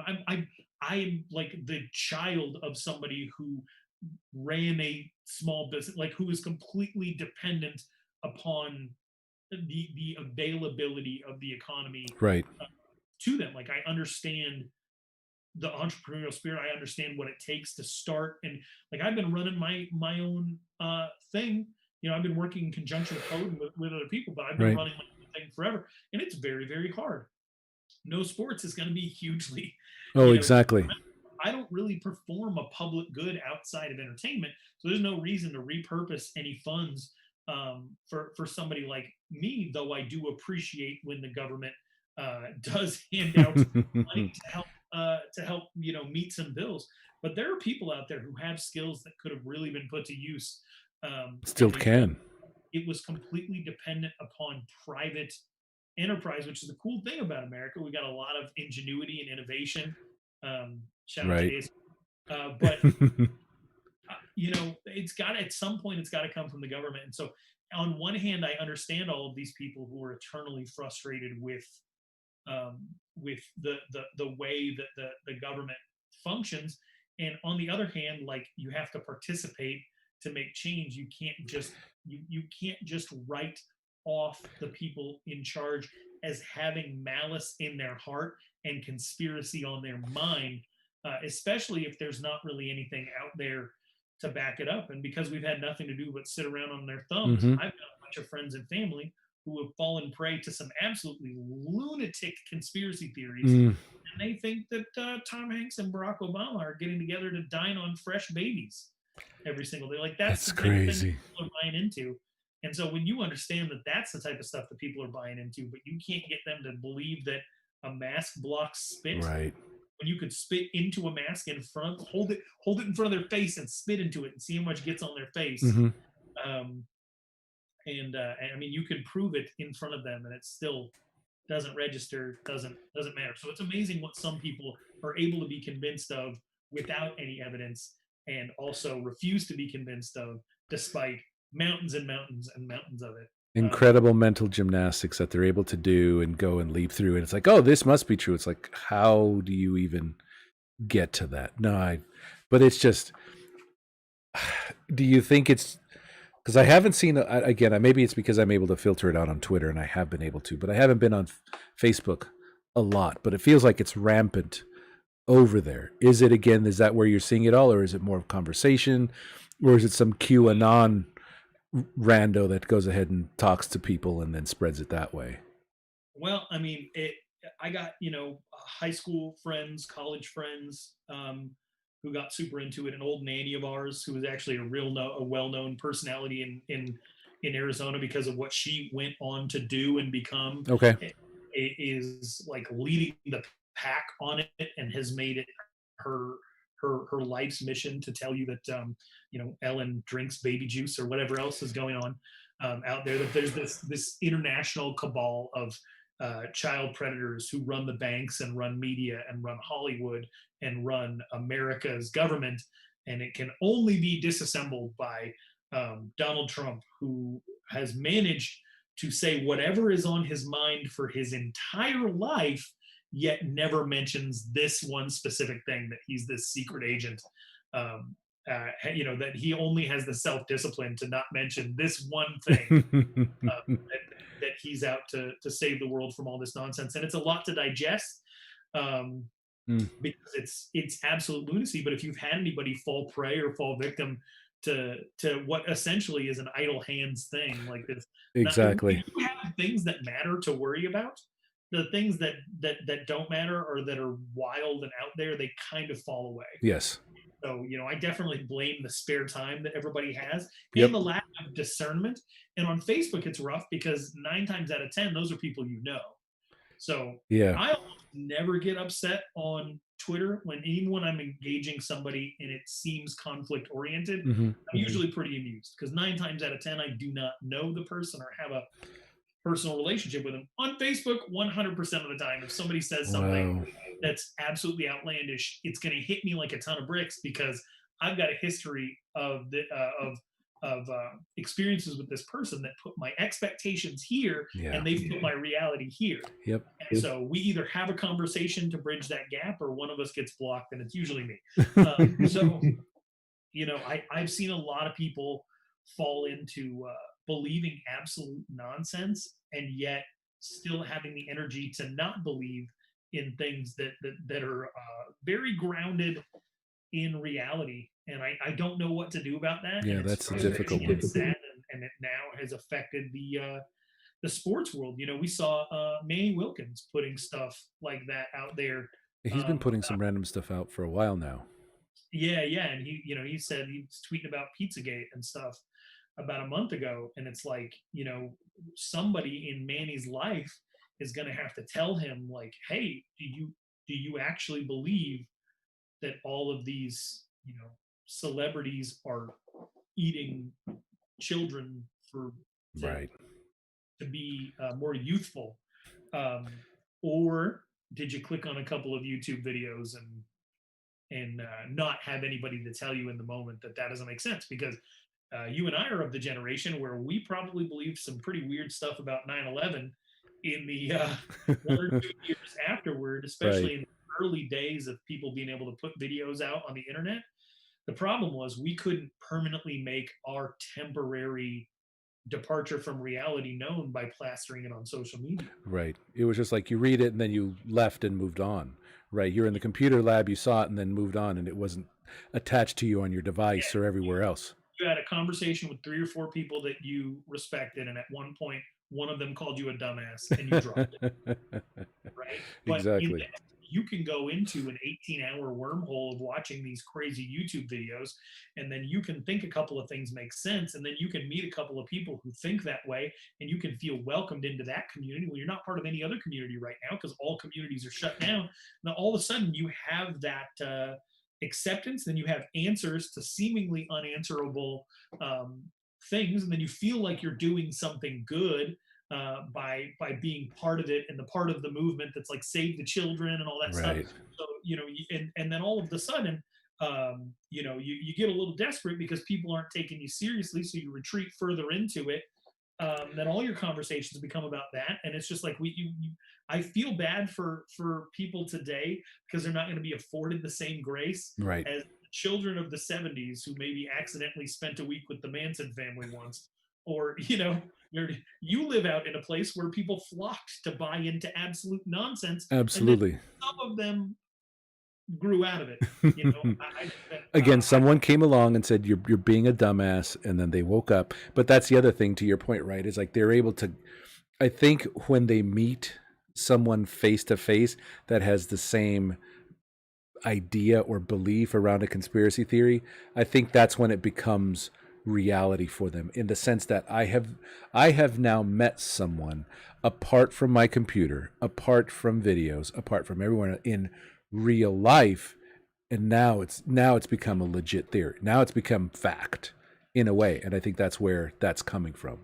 Speaker 2: I am like the child of somebody who ran a small business, like who is completely dependent upon the availability of the economy
Speaker 1: Right.
Speaker 2: to them. Like I understand the entrepreneurial spirit. I understand what it takes to start, and like I've been running my own thing. I've been working in conjunction with code with other people, but I've been
Speaker 1: Right.
Speaker 2: running my own thing forever, and it's very, very hard. No sports is going to be hugely,
Speaker 1: Oh,
Speaker 2: you know,
Speaker 1: exactly.
Speaker 2: I don't really perform a public good outside of entertainment, so there's no reason to repurpose any funds for somebody like me. Though I do appreciate when the government does hand out money to help meet some bills. But there are people out there who have skills that could have really been put to use,
Speaker 1: Still
Speaker 2: and they don't.
Speaker 1: can.
Speaker 2: It was completely dependent upon private enterprise, which is the cool thing about America. We got a lot of ingenuity and innovation. Shout out to
Speaker 1: Right.
Speaker 2: Ace. But it's got, at some point it's got to come from the government. And so on one hand, I understand all of these people who are eternally frustrated with the way that the government functions, and on the other hand, like, you have to participate to make change. You can't just write off the people in charge as having malice in their heart and conspiracy on their mind, especially if there's not really anything out there to back it up. And because we've had nothing to do but sit around on their thumbs,
Speaker 1: Mm-hmm.
Speaker 2: I've got a bunch of friends and family who have fallen prey to some absolutely lunatic conspiracy theories.
Speaker 1: Mm,
Speaker 2: And they think that Tom Hanks and Barack Obama are getting together to dine on fresh babies every single day. Like, that's
Speaker 1: that's
Speaker 2: the type of thing that
Speaker 1: crazy.
Speaker 2: people are buying into. And so when you understand that that's the type of stuff that people are buying into, but you can't get them to believe that a mask blocks spit,
Speaker 1: Right.
Speaker 2: when you could spit into a mask in front, hold it in front of their face and spit into it and see how much gets on their face.
Speaker 1: Mm-hmm.
Speaker 2: Um, and I mean, you can prove it in front of them, and it still doesn't register, doesn't matter. So it's amazing what some people are able to be convinced of without any evidence, and also refuse to be convinced of despite mountains and mountains and mountains of it.
Speaker 1: Incredible mental gymnastics that they're able to do and go and leap through. And it's like, oh, this must be true. It's like, how do you even get to that? But it's just, do you think it's, because I haven't seen, again, maybe it's because I'm able to filter it out on Twitter and I have been able to, but I haven't been on Facebook a lot, but it feels like it's rampant over there. Is it, again, is that where you're seeing it all, or is it more of conversation, or is it some QAnon rando that goes ahead and talks to people and then spreads it that way?
Speaker 2: Well, I mean, I got, high school friends, college friends, who got super into it. An old nanny of ours who was actually a well-known personality in Arizona because of what she went on to do and become,
Speaker 1: Okay.
Speaker 2: is like leading the pack on it, and has made it her her life's mission to tell you that, Ellen drinks baby juice or whatever else is going on, out there. That there's this international cabal of child predators who run the banks and run media and run Hollywood and run America's government, and it can only be disassembled by Donald Trump, who has managed to say whatever is on his mind for his entire life, yet never mentions this one specific thing, that he's this secret agent. That he only has the self discipline to not mention this one thing, that he's out to save the world from all this nonsense. And it's a lot to digest, um,
Speaker 1: Mm,
Speaker 2: because it's absolute lunacy. But if you've had anybody fall prey or fall victim to what essentially is an idle hands thing like this, when
Speaker 1: exactly.
Speaker 2: you have things that matter to worry about, the things that don't matter or that are wild and out there, they kind of fall away.
Speaker 1: Yes.
Speaker 2: So, I definitely blame the spare time that everybody has and
Speaker 1: Yep.
Speaker 2: the lack of discernment. And on Facebook, it's rough because 9 times out of 10, those are people you know. So
Speaker 1: Yeah.
Speaker 2: I almost never get upset on Twitter even when I'm engaging somebody and it seems conflict oriented.
Speaker 1: Mm-hmm.
Speaker 2: I'm usually pretty amused because 9 times out of 10, I do not know the person or have a personal relationship with them. On Facebook, 100% of the time, if somebody says something
Speaker 1: Wow.
Speaker 2: that's absolutely outlandish, it's going to hit me like a ton of bricks because I've got a history of experiences with this person that put my expectations here,
Speaker 1: Yeah.
Speaker 2: and they've put my reality here.
Speaker 1: Yep.
Speaker 2: And so we either have a conversation to bridge that gap, or one of us gets blocked, and it's usually me. So I've seen a lot of people fall into believing absolute nonsense, and yet still having the energy to not believe in things that are very grounded in reality. And I don't know what to do about that.
Speaker 1: Yeah,
Speaker 2: And it's
Speaker 1: that's the difficult
Speaker 2: frustrating and
Speaker 1: one.
Speaker 2: it's sad, and it now has affected the sports world. We saw Manny Wilkins putting stuff like that out there.
Speaker 1: He's been putting
Speaker 2: About,
Speaker 1: some random stuff out for a while now.
Speaker 2: yeah, and he said he's tweeting about Pizzagate and stuff about a month ago, and it's like, somebody in Manny's life is going to have to tell him, like, hey, do you actually believe that all of these celebrities are eating children for to
Speaker 1: Right.
Speaker 2: to be more youthful, um, or did you click on a couple of YouTube videos and not have anybody to tell you in the moment that doesn't make sense? Because you and I are of the generation where we probably believed some pretty weird stuff about 9/11 in the 1 or 2 years afterward,
Speaker 1: Right.
Speaker 2: especially in the early days of people being able to put videos out on the internet. The problem was we couldn't permanently make our temporary departure from reality known by plastering it on social media.
Speaker 1: Right. It was just like you read it and then you left and moved on. Right. You're in the computer lab, you saw it and then moved on, and it wasn't attached to you on your device or
Speaker 2: Yeah,
Speaker 1: everywhere else.
Speaker 2: you had a conversation with 3 or 4 people that you respected, and at one point, one of them called you a dumbass, and you dropped it, right? But in
Speaker 1: Exactly.
Speaker 2: this, you can go into an 18-hour wormhole of watching these crazy YouTube videos, and then you can think a couple of things make sense, and then you can meet a couple of people who think that way, and you can feel welcomed into that community when you're not part of any other community right now because all communities are shut down. Now, all of a sudden, you have that. Acceptance, then you have answers to seemingly unanswerable um, things, and then you feel like you're doing something good by being part of it and the part of the movement that's like save the children and all that stuff.
Speaker 1: Right.
Speaker 2: So and then all of a sudden, you get a little desperate because people aren't taking you seriously, so you retreat further into it. Then all your conversations become about that, and it's just like I feel bad for people today because they're not going to be afforded the same grace
Speaker 1: Right.
Speaker 2: as the children of the 70s who maybe accidentally spent a week with the Manson family once, or you live out in a place where people flocked to buy into absolute nonsense, and then
Speaker 1: Absolutely.
Speaker 2: some of them grew out of it. I think that
Speaker 1: Again, someone came along and said you're being a dumbass, and then they woke up. But that's the other thing to your point, right? Is like they're able to. I think when they meet someone face to face that has the same idea or belief around a conspiracy theory, I think that's when it becomes reality for them, in the sense that I have now met someone apart from my computer, apart from videos, apart from everyone in real life, and now it's become a legit theory. Now it's become fact in a way, and I think that's where that's coming from.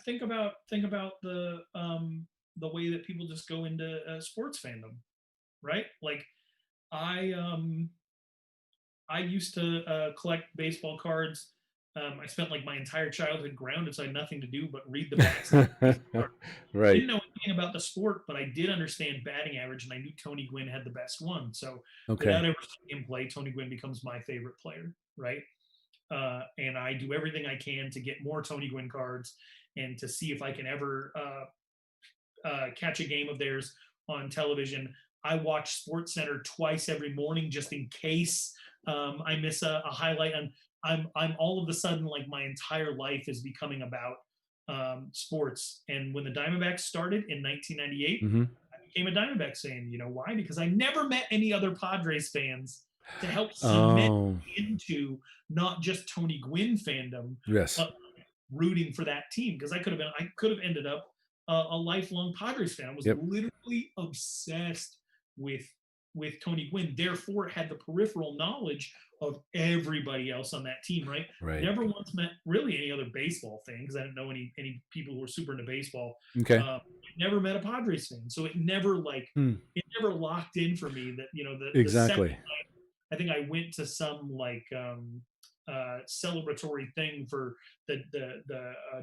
Speaker 2: think about the way that people just go into sports fandom, right? Like I I used to collect baseball cards. I spent like my entire childhood grounded, so I had nothing to do but read the backs of the baseball cards.
Speaker 1: Right.
Speaker 2: Didn't know anything about the sport, but I did understand batting average, and I knew Tony Gwynn had the best one. So
Speaker 1: Okay.
Speaker 2: without ever seeing him play, Tony Gwynn becomes my favorite player, right? And I do everything I can to get more Tony Gwynn cards and to see if I can ever catch a game of theirs on television. I watch Sports Center twice every morning just in case I miss a highlight. And I'm all of a sudden like my entire life is becoming about sports. And when the Diamondbacks started in 1998,
Speaker 1: Hmm.
Speaker 2: I became a Diamondbacks fan. You know why? Because I never met any other Padres fans to help cement
Speaker 1: Oh,
Speaker 2: into not just Tony Gwynn fandom,
Speaker 1: yes.
Speaker 2: but rooting for that team because I could have ended up a lifelong Padres fan. I was
Speaker 1: Yep.
Speaker 2: literally obsessed with Tony Gwynn. Therefore, had the peripheral knowledge of everybody else on that team. Right?
Speaker 1: Right.
Speaker 2: Never once met really any other baseball fan because I didn't know any people who were super into baseball.
Speaker 1: Okay.
Speaker 2: Never met a Padres fan, so
Speaker 1: Hmm.
Speaker 2: it never locked in for me that the second
Speaker 1: Exactly.
Speaker 2: I think I went to some like celebratory thing for the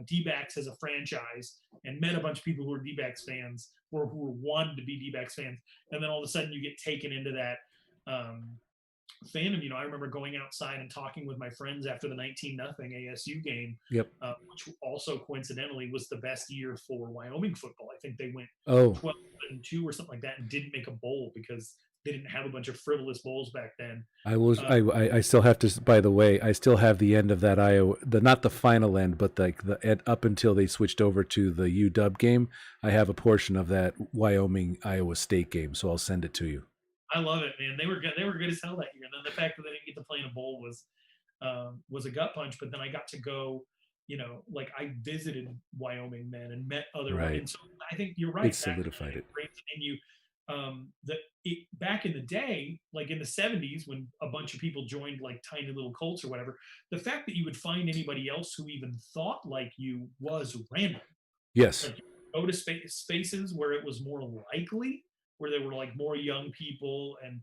Speaker 2: D-backs as a franchise and met a bunch of people who were D-backs fans or who wanted to be D-backs fans, and then all of a sudden you get taken into that fandom. I remember going outside and talking with my friends after the 19-0 ASU game,
Speaker 1: Yep.
Speaker 2: which also coincidentally was the best year for Wyoming football. I think they went
Speaker 1: Oh,
Speaker 2: 12-2 or something like that and didn't make a bowl because they didn't have a bunch of frivolous bowls back then.
Speaker 1: I was.
Speaker 2: Uh,
Speaker 1: I still have to. By the way, I still have the end of that Iowa. The not the final end, but like the end, up until they switched over to the UW game. I have a portion of that Wyoming Iowa State game, so I'll send it to you.
Speaker 2: I love it, man. They were good. They were good as hell that year. And then the fact that they didn't get to play in a bowl was a gut punch. But then I got to go. Like I visited Wyoming then and met other.
Speaker 1: Right.
Speaker 2: And so I think you're
Speaker 1: It
Speaker 2: right. Back
Speaker 1: solidified it.
Speaker 2: and you, back in the day, like in the 70s, when a bunch of people joined like tiny little cults or whatever, the fact that you would find anybody else who even thought like you was random.
Speaker 1: Yes.
Speaker 2: Like go to spaces where it was more likely, where there were like more young people and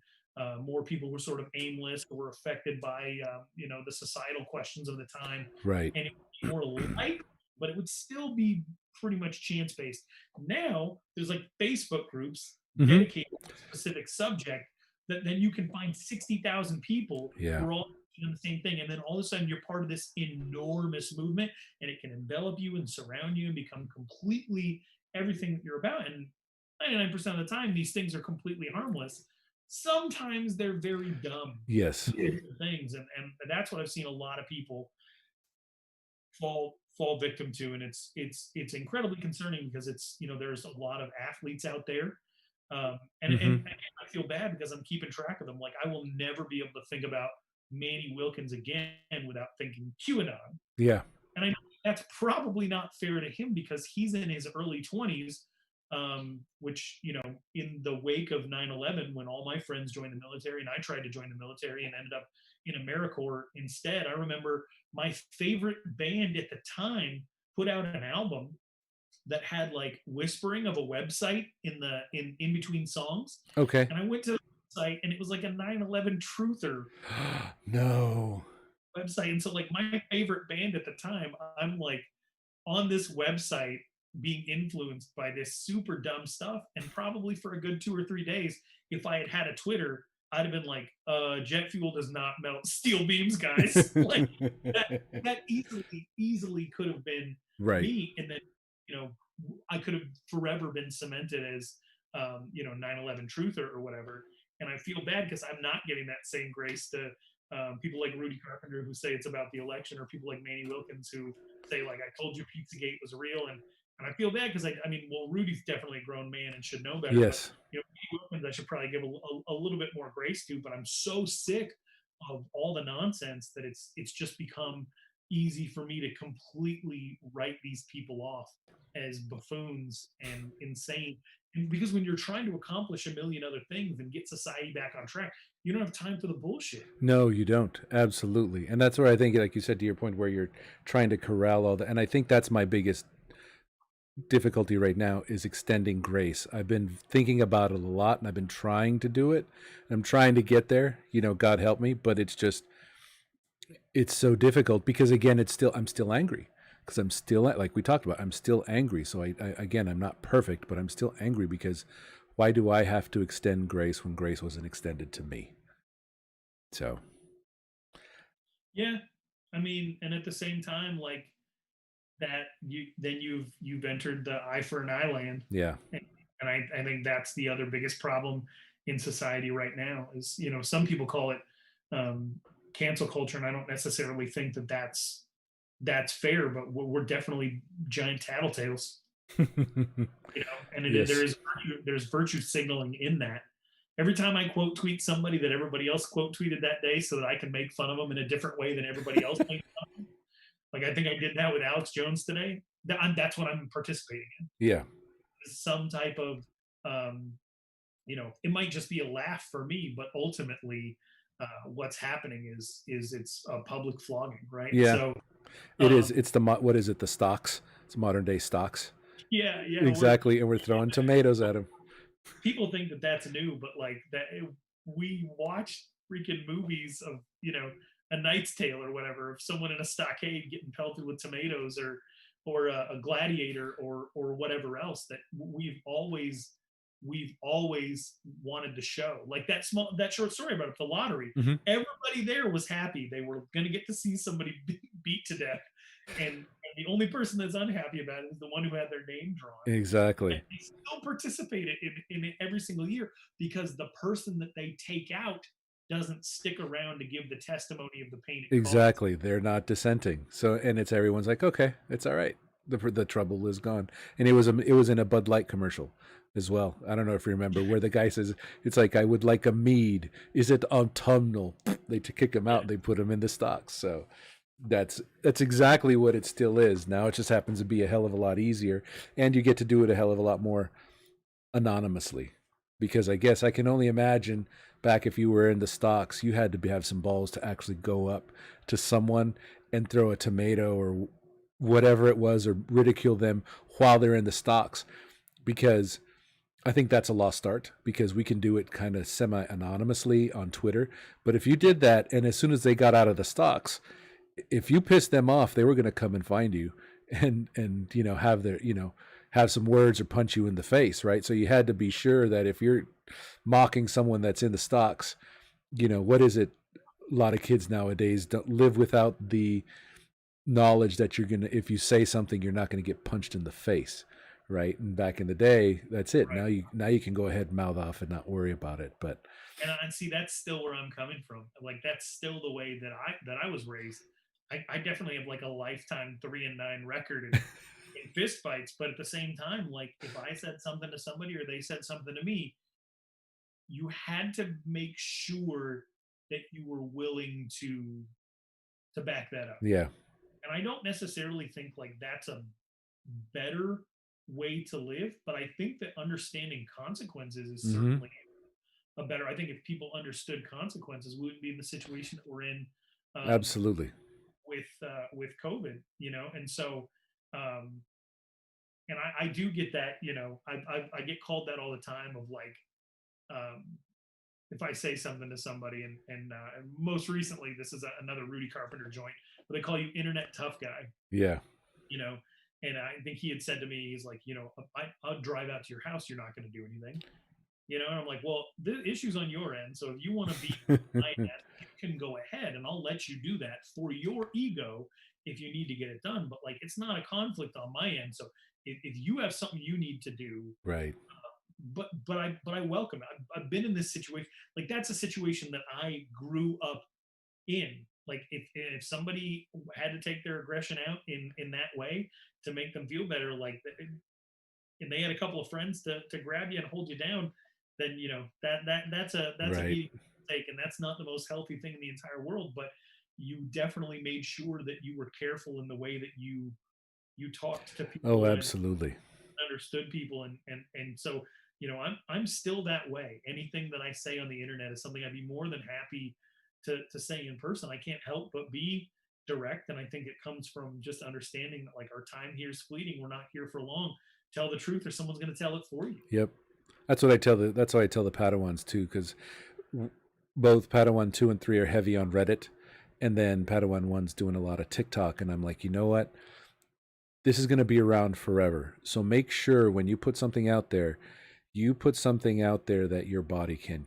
Speaker 2: More people were sort of aimless or were affected by, the societal questions of the time.
Speaker 1: Right.
Speaker 2: And it would be more likely, but it would still be pretty much chance based. Now there's like Facebook groups
Speaker 1: Hmm.
Speaker 2: dedicated to a specific subject that then you can find 60,000 people
Speaker 1: Yeah.
Speaker 2: who are all doing the same thing. And then all of a sudden you're part of this enormous movement, and it can envelop you and surround you and become completely everything that you're about. And 99% of the time, these things are completely harmless. Sometimes they're very dumb
Speaker 1: Yes.
Speaker 2: things. And that's what I've seen a lot of people fall victim to. And it's incredibly concerning because there's a lot of athletes out there. And
Speaker 1: Hmm.
Speaker 2: I feel bad because I'm keeping track of them. Like I will never be able to think about Manny Wilkins again without thinking QAnon.
Speaker 1: Yeah.
Speaker 2: And I know that's probably not fair to him because he's in his early 20s, which, in the wake of 9/11, when all my friends joined the military and I tried to join the military and ended up in AmeriCorps instead, I remember my favorite band at the time put out an album that had like whispering of a website in between songs.
Speaker 1: Okay.
Speaker 2: And I went to the website and it was like a 9/11 truther
Speaker 1: No.
Speaker 2: website. And so like my favorite band at the time, I'm like on this website being influenced by this super dumb stuff. And probably for a good 2 or 3 days, if I had had a Twitter, I'd have been like, jet fuel does not melt steel beams, guys. Like that easily could have been
Speaker 1: Right.
Speaker 2: me. And then, you know, I could have forever been cemented as, 9/11 truther or whatever. And I feel bad because I'm not getting that same grace to people like Rudy Carpenter who say it's about the election, or people like Manny Wilkins who say like, I told you Pizzagate was real. And I feel bad because Rudy's definitely a grown man and should know better. But
Speaker 1: Yes.
Speaker 2: Manny Wilkins, I should probably give a little bit more grace to. But I'm so sick of all the nonsense that it's just become easy for me to completely write these people off as buffoons and insane. And because when you're trying to accomplish a million other things and get society back on track, you don't have time for the bullshit.
Speaker 1: No, you don't. Absolutely. And that's where I think, like you said, to your point, where you're trying to corral all that. And I think that's my biggest difficulty right now is extending grace. I've been thinking about it a lot and I've been trying to do it. I'm trying to get there, God help me, but it's so difficult because again, I'm still angry because I'm still, like we talked about, I'm still angry. So again, I'm not perfect, but I'm still angry because why do I have to extend grace when grace wasn't extended to me? So,
Speaker 2: Yeah. And at the same time, like that you've entered the eye for an eye land.
Speaker 1: yeah.
Speaker 2: And I think that's the other biggest problem in society right now is, some people call it um, cancel culture. And I don't necessarily think that that's fair, but we're definitely giant tattletales, and
Speaker 1: Yes.
Speaker 2: there's virtue signaling in that. Every time I quote tweet somebody that everybody else quote tweeted that day so that I can make fun of them in a different way than everybody else made fun of them. Like I think I did that with Alex Jones today. That's what I'm participating in.
Speaker 1: Yeah.
Speaker 2: Some type of, it might just be a laugh for me, but ultimately, what's happening is it's a public flogging, right?
Speaker 1: Yeah.
Speaker 2: So,
Speaker 1: It is.
Speaker 2: um,
Speaker 1: It's what is it? The stocks. It's modern day stocks.
Speaker 2: yeah, yeah,
Speaker 1: Exactly. And we're throwing tomatoes at them.
Speaker 2: people think that that's new, but like that, we watch freaking movies of a Knight's Tale or whatever, of someone in a stockade getting pelted with tomatoes, or a gladiator, or whatever else that we've always wanted to show. Like that short story about the lottery.
Speaker 1: Hmm.
Speaker 2: Everybody there was happy they were going to get to see somebody beat to death, and the only person that's unhappy about it is the one who had their name drawn. And
Speaker 1: Exactly.
Speaker 2: they still participate in it every single year because the person that they take out doesn't stick around to give the testimony of the pain it caused.
Speaker 1: Exactly. They're not dissenting. So, and it's everyone's like, okay, it's all right. The trouble is gone. And it was in a Bud Light commercial as well. I don't know if you remember where the guy says, it's like, I would like a mead. Is it autumnal? They kick him out and they put him in the stocks. So that's exactly what it still is. Now it just happens to be a hell of a lot easier, and you get to do it a hell of a lot more anonymously. Because I guess I can only imagine back if you were in the stocks, you had to have some balls to actually go up to someone and throw a tomato or whatever it was, or ridicule them while they're in the stocks. Because I think that's a lost art because we can do it kind of semi anonymously on Twitter. But if you did that, and as soon as they got out of the stocks, if you pissed them off, they were going to come and find you and have their have some words or punch you in the face, right? So you had to be sure that if you're mocking someone that's in the stocks, what is it? A lot of kids nowadays don't live without the knowledge that you're gonna if you say something, you're not going to get punched in the face, right? And back in the day, that's it.
Speaker 2: Right.
Speaker 1: Now you can go ahead and mouth off and not worry about it. But
Speaker 2: And see, that's still where I'm coming from. Like that's still the way that I was raised. I definitely have like a lifetime 3-9 record in fist fights, but at the same time, like if I said something to somebody or they said something to me, you had to make sure that you were willing to back that up.
Speaker 1: yeah,
Speaker 2: And I don't necessarily think like that's a better way to live, but I think that understanding consequences is
Speaker 1: hmm,
Speaker 2: certainly a better. I think if people understood consequences, we wouldn't be in the situation that we're in um,
Speaker 1: absolutely,
Speaker 2: with COVID, and so um, and I do get that, I get called that all the time of like um, if I say something to somebody, and most recently this is another Rudy Carpenter joint, but they call you internet tough guy,
Speaker 1: yeah.
Speaker 2: you know. And I think he had said to me, he's like, I'll drive out to your house. You're not going to do anything, And I'm like, well, the issue's on your end. So if you want to be my end, you can go ahead, and I'll let you do that for your ego if you need to get it done. But like, it's not a conflict on my end. So if you have something you need to do,
Speaker 1: Right.
Speaker 2: but I welcome it. I've been in this situation. Like that's a situation that I grew up in. Like if somebody had to take their aggression out in that way to make them feel better, like and they had a couple of friends to grab you and hold you down, then that's a
Speaker 1: Right.
Speaker 2: beating to take, and that's not the most healthy thing in the entire world. But you definitely made sure that you were careful in the way that you talked to
Speaker 1: Oh,
Speaker 2: people and
Speaker 1: absolutely.
Speaker 2: understood people, and so I'm still that way. Anything that I say on the internet is something I'd be more than happy to say in person. I can't help but be direct, and I think it comes from just understanding that like our time here is fleeting. We're not here for long. Tell the truth, or someone's going to tell it for you.
Speaker 1: Yep. That's what I tell the Padawans too, because both Padawan 2 and 3 are heavy on Reddit, and then Padawan 1's doing a lot of TikTok, and I'm like, you know what? This is going to be around forever. So make sure when you put something out there, you put something out there that your body can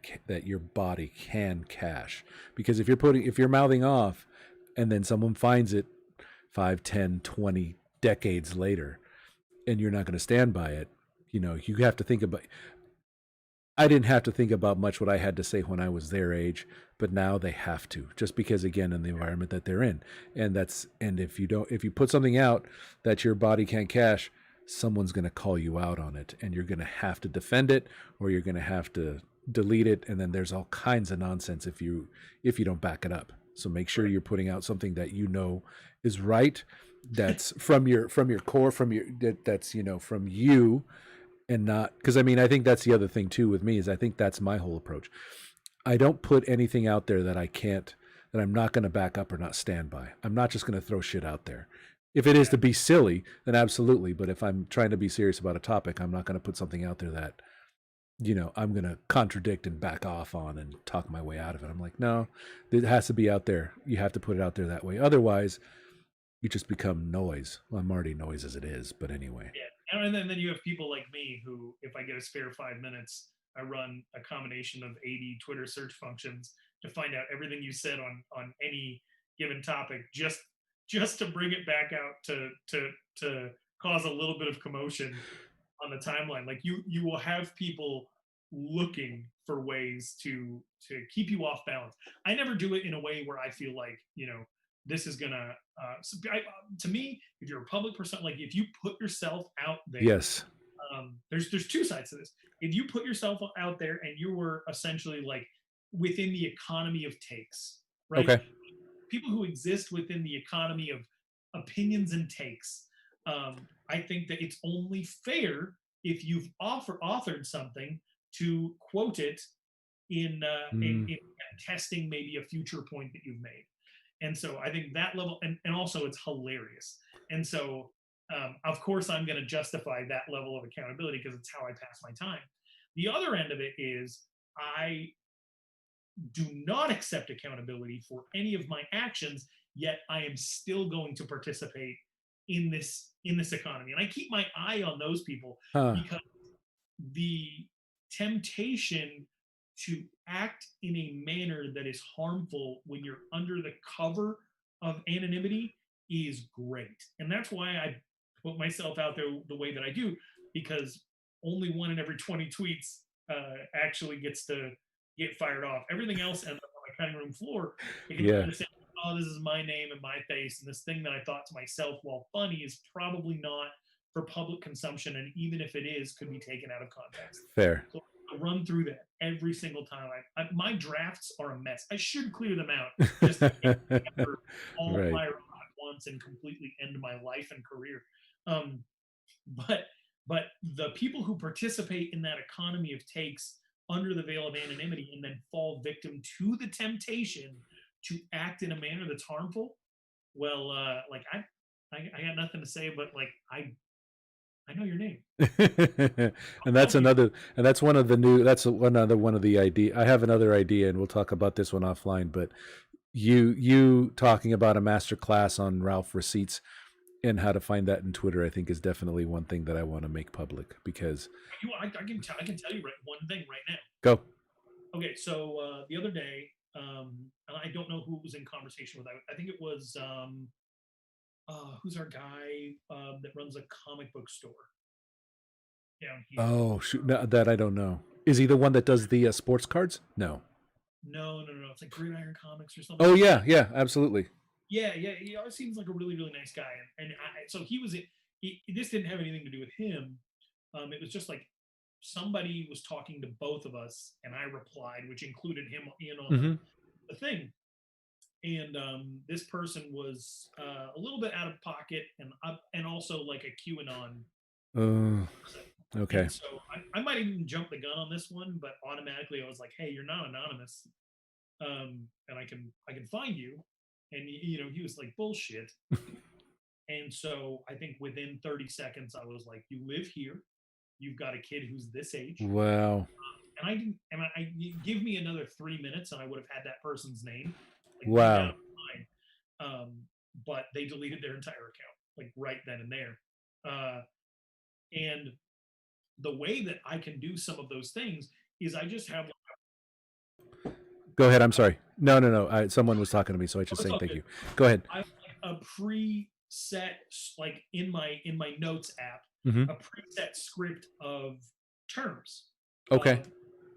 Speaker 1: cache. Because if you're mouthing off, and then someone finds it 5, 10, 20 decades later, and you're not going to stand by it, you have to think about. I didn't have to think about much what I had to say when I was their age, but now they have to, just because again in the environment that they're in. And if you put something out that your body can't cache, someone's going to call you out on it, and you're going to have to defend it, or you're going to have to delete it, and then there's all kinds of nonsense if you don't back it up. So make sure
Speaker 2: Right.
Speaker 1: you're putting out something that is right, that's from your core, that's from you, and not because I mean I think that's the other thing too with me is I think that's my whole approach. I don't put anything out there that I'm not going to back up or not stand by. I'm not just going to throw shit out there. If it is
Speaker 2: Yeah.
Speaker 1: to be silly, then absolutely. But if I'm trying to be serious about a topic, I'm not going to put something out there that I'm going to contradict and back off on and talk my way out of it. I'm like, no, it has to be out there. You have to put it out there that way. Otherwise, you just become noise. Well, I'm already noise as it is, but anyway.
Speaker 2: Yeah. And then you have people like me who, if I get a spare 5 minutes, I run a combination of 80 Twitter search functions to find out everything you said on any given topic, just to bring it back out to cause a little bit of commotion on the timeline. Like you will have people looking for ways to keep you off balance. I never do it in a way where I feel like this is gonna. To me, if you're a public person, like if you put yourself out there,
Speaker 1: Yes.
Speaker 2: there's two sides to this. If you put yourself out there and you were essentially like within the economy of takes, right?
Speaker 1: Okay.
Speaker 2: People who exist within the economy of opinions and takes. I think that it's only fair if you've authored something to quote it
Speaker 1: Mm,
Speaker 2: in testing maybe a future point that you've made. And so I think that level, and also it's hilarious. And so, of course, I'm going to justify that level of accountability because it's how I pass my time. The other end of it is I do not accept accountability for any of my actions, yet I am still going to participate in this economy. And I keep my eye on those people
Speaker 1: Huh.
Speaker 2: because the temptation to act in a manner that is harmful when you're under the cover of anonymity is great. And that's why I put myself out there the way that I do, because only one in every 20 tweets actually gets to get fired off. Everything else ends up on my cutting room floor. It can
Speaker 1: Yeah.
Speaker 2: either say, oh, this is my name and my face, and this thing that I thought to myself, while funny, is probably not for public consumption, and even if it is, could be taken out of context.
Speaker 1: Fair.
Speaker 2: So I run through that every single time. My drafts are a mess. I should clear them out just to never all
Speaker 1: Right.
Speaker 2: fire off at once and completely end my life and career. Um, but but the people who participate in that economy of takes under the veil of anonymity and then fall victim to the temptation to act in a manner that's harmful, well, like I got nothing to say, but like I know your name.
Speaker 1: And
Speaker 2: I'll
Speaker 1: that's
Speaker 2: help you.
Speaker 1: another, and that's one of the new, that's another one of the idea. I have another idea and we'll talk about this one offline, but you talking about a master class on Ralph receipts and how to find that in Twitter, I think is definitely one thing that I want to make public because
Speaker 2: I can tell you one thing right now.
Speaker 1: go.
Speaker 2: Okay, so the other day, and I don't know who was in conversation with. I think it was who's our guy that runs a comic book store down here.
Speaker 1: Oh shoot, no, that I don't know. Is he the one that does the sports cards? No.
Speaker 2: No. It's like Gridiron Comics or something
Speaker 1: Oh
Speaker 2: like
Speaker 1: yeah,
Speaker 2: that.
Speaker 1: yeah, absolutely.
Speaker 2: Yeah. He always seems like a really, really nice guy. So he was. This didn't have anything to do with him. It was just like somebody was talking to both of us, and I replied, which included him in on
Speaker 1: Mm-hmm.
Speaker 2: the thing. And this person was a little bit out of pocket and also like a QAnon person.
Speaker 1: Okay.
Speaker 2: And so I might even jump the gun on this one, but automatically I was like, "Hey, you're not anonymous, and I can find you." And he was like, "Bullshit." And so I think within 30 seconds, I was like, "You live here. You've got a kid who's this age."
Speaker 1: Wow.
Speaker 2: And I didn't. And give me another 3 minutes, and I would have had that person's name, like written down
Speaker 1: Wow.
Speaker 2: in my mind. But they deleted their entire account, like right then and there. And the way that I can do some of those things is I just have.
Speaker 1: Go ahead. I'm sorry. No. Someone was talking to me, so I just
Speaker 2: It's
Speaker 1: saying
Speaker 2: all
Speaker 1: thank
Speaker 2: good.
Speaker 1: you. Go ahead.
Speaker 2: I have like a preset, like in my notes app,
Speaker 1: Mm-hmm.
Speaker 2: a preset script of terms.
Speaker 1: Okay.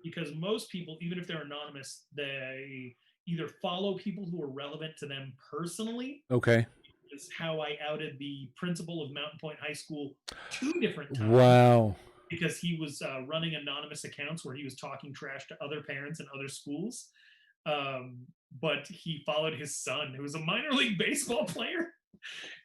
Speaker 2: Because most people, even if they're anonymous, they either follow people who are relevant to them personally.
Speaker 1: Okay.
Speaker 2: Is how I outed the principal of Mountain Point High School 2 different times
Speaker 1: Wow.
Speaker 2: because he was running anonymous accounts where he was talking trash to other parents and other schools. But he followed his son, who was a minor league baseball player.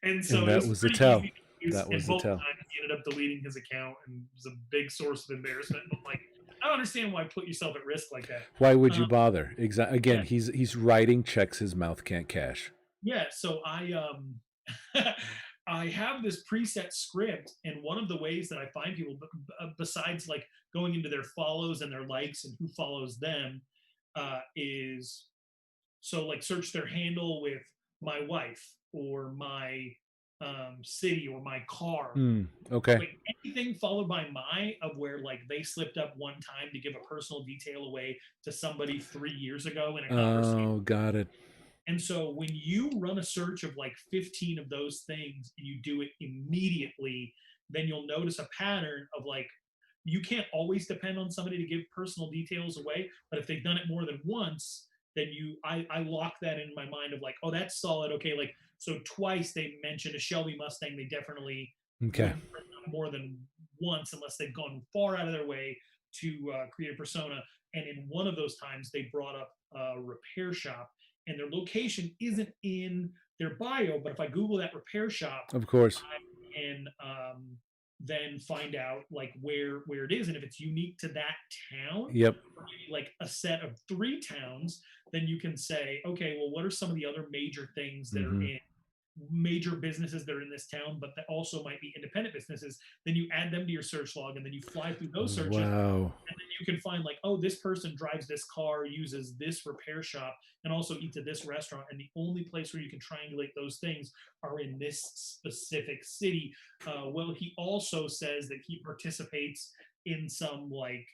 Speaker 2: And
Speaker 1: And
Speaker 2: so it
Speaker 1: that
Speaker 2: was
Speaker 1: was the
Speaker 2: pretty
Speaker 1: tell.
Speaker 2: easy to use.
Speaker 1: That
Speaker 2: And
Speaker 1: was the
Speaker 2: both
Speaker 1: tell.
Speaker 2: times he ended up deleting his account, and it was a big source of embarrassment. But like, I don't understand why put yourself at risk like that.
Speaker 1: Why would you bother? Exactly. Again,
Speaker 2: Yeah,
Speaker 1: he's writing checks his mouth can't cash.
Speaker 2: yeah. So I have this preset script, and one of the ways that I find people, besides like going into their follows and their likes and who follows them, is so like search their handle with my wife or my city or my car.
Speaker 1: Okay.
Speaker 2: Like anything followed by my of where like they slipped up one time to give a personal detail away to somebody 3 years ago in a conversation.
Speaker 1: Oh, got it.
Speaker 2: And so when you run a search of like 15 of those things and you do it immediately, then you'll notice a pattern of like you can't always depend on somebody to give personal details away, but if they've done it more than once, then I lock that in my mind of like, oh, that's solid. Okay, like so twice they mentioned a Shelby Mustang, they definitely
Speaker 1: Okay.
Speaker 2: wouldn't bring up more than once unless they've gone far out of their way to create a persona. And in one of those times, they brought up a repair shop, and their location isn't in their bio. But if I Google that repair shop,
Speaker 1: Of course.
Speaker 2: I can then find out like where it is, and if it's unique to that town,
Speaker 1: Yep.
Speaker 2: or maybe like a set of 3 towns, then you can say, okay, well, what are some of the other major things that are
Speaker 1: Mm-hmm.
Speaker 2: in major businesses that are in this town, but that also might be independent businesses. Then you add them to your search log, and then you fly through those searches,
Speaker 1: Wow.
Speaker 2: and then you can find like, oh, this person drives this car, uses this repair shop, and also eats at this restaurant. And the only place where you can triangulate those things are in this specific city. Well, he also says that he participates in some like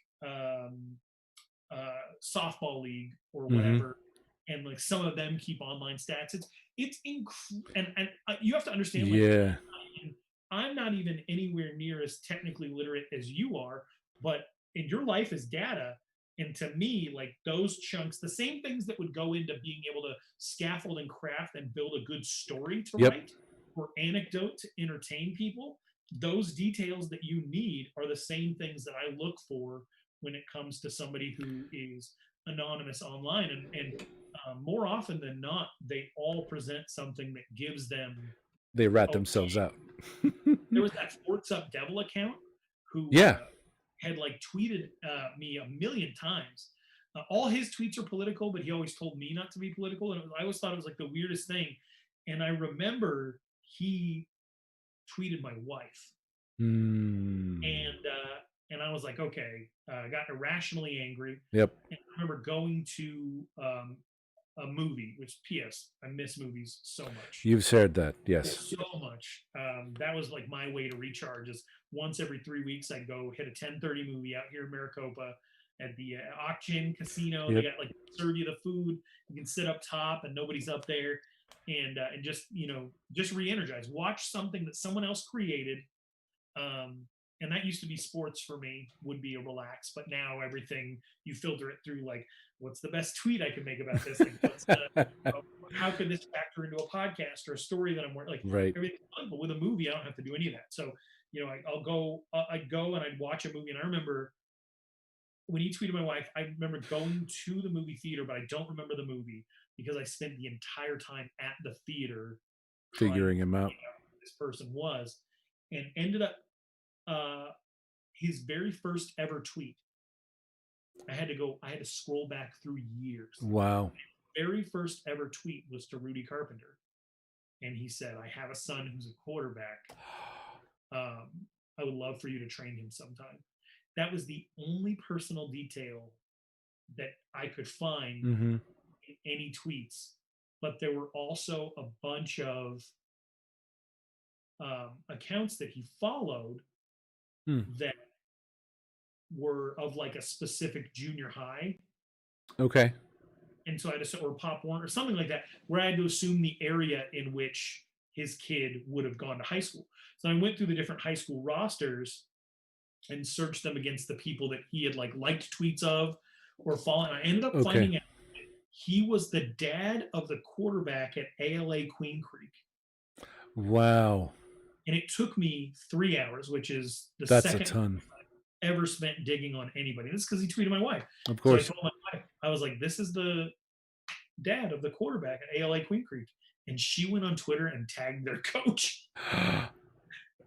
Speaker 2: softball league or
Speaker 1: Hmm.
Speaker 2: whatever, and like some of them keep online stats. And you have to understand, like,
Speaker 1: Yeah.
Speaker 2: I'm not even anywhere near as technically literate as you are, but in your life is data. And to me, like those chunks, the same things that would go into being able to scaffold and craft and build a good story to
Speaker 1: Yep.
Speaker 2: write or anecdote to entertain people, those details that you need are the same things that I look for when it comes to somebody who is anonymous online. And more often than not, they all present something that gives them,
Speaker 1: They rat
Speaker 2: oh,
Speaker 1: themselves out.
Speaker 2: there was that Forts Up Devil account who
Speaker 1: Yeah.
Speaker 2: had like tweeted me a million times. All his tweets are political, but he always told me not to be political, and I always thought it was like the weirdest thing. And I remember he tweeted my wife,
Speaker 1: Mm.
Speaker 2: and I was like, okay, I got irrationally angry.
Speaker 1: Yep.
Speaker 2: And I remember going to a movie, which P.S. I miss movies so much.
Speaker 1: You've shared that. Yes.
Speaker 2: So much. That was like my way to recharge. Is once every 3 weeks I'd go hit a 10:30 movie out here in Maricopa at the Auction Casino. They
Speaker 1: Yep.
Speaker 2: got like serve you the food. You can sit up top and nobody's up there, and just just re-energize. Watch something that someone else created. Um, and that used to be sports for me, would be a relax, but now everything you filter it through like, what's the best tweet I can make about this thing? How could this factor into a podcast or a story that I'm working, like,
Speaker 1: Right.
Speaker 2: everything's fun, but with a movie I don't have to do any of that. So I'd go and I'd watch a movie, and I remember when he tweeted my wife, I remember going to the movie theater, but I don't remember the movie because I spent the entire time at the theater trying
Speaker 1: Figuring
Speaker 2: to
Speaker 1: him out.
Speaker 2: figure out who this person was, and ended up uh, his very first ever tweet. I had to scroll back through years.
Speaker 1: Wow.
Speaker 2: Very first ever tweet was to Rudy Carpenter. And he said, I have a son who's a quarterback. I would love for you to train him sometime. That was the only personal detail that I could find
Speaker 1: Mm-hmm.
Speaker 2: in any tweets. But there were also a bunch of accounts that he followed that were of like a specific junior high.
Speaker 1: Okay.
Speaker 2: And so I had to, or Pop Warner or something like that, where I had to assume the area in which his kid would have gone to high school. So I went through the different high school rosters and searched them against the people that he had like liked tweets of or following. I ended up finding out he was the dad of the quarterback at ALA Queen Creek.
Speaker 1: Wow.
Speaker 2: And it took me 3 hours, which is the
Speaker 1: That's
Speaker 2: second
Speaker 1: a ton.
Speaker 2: I've ever spent digging on anybody. This is because he tweeted my wife.
Speaker 1: Of course.
Speaker 2: So I told my wife, I was like, this is the dad of the quarterback at ALA Queen Creek. And she went on Twitter and tagged their coach.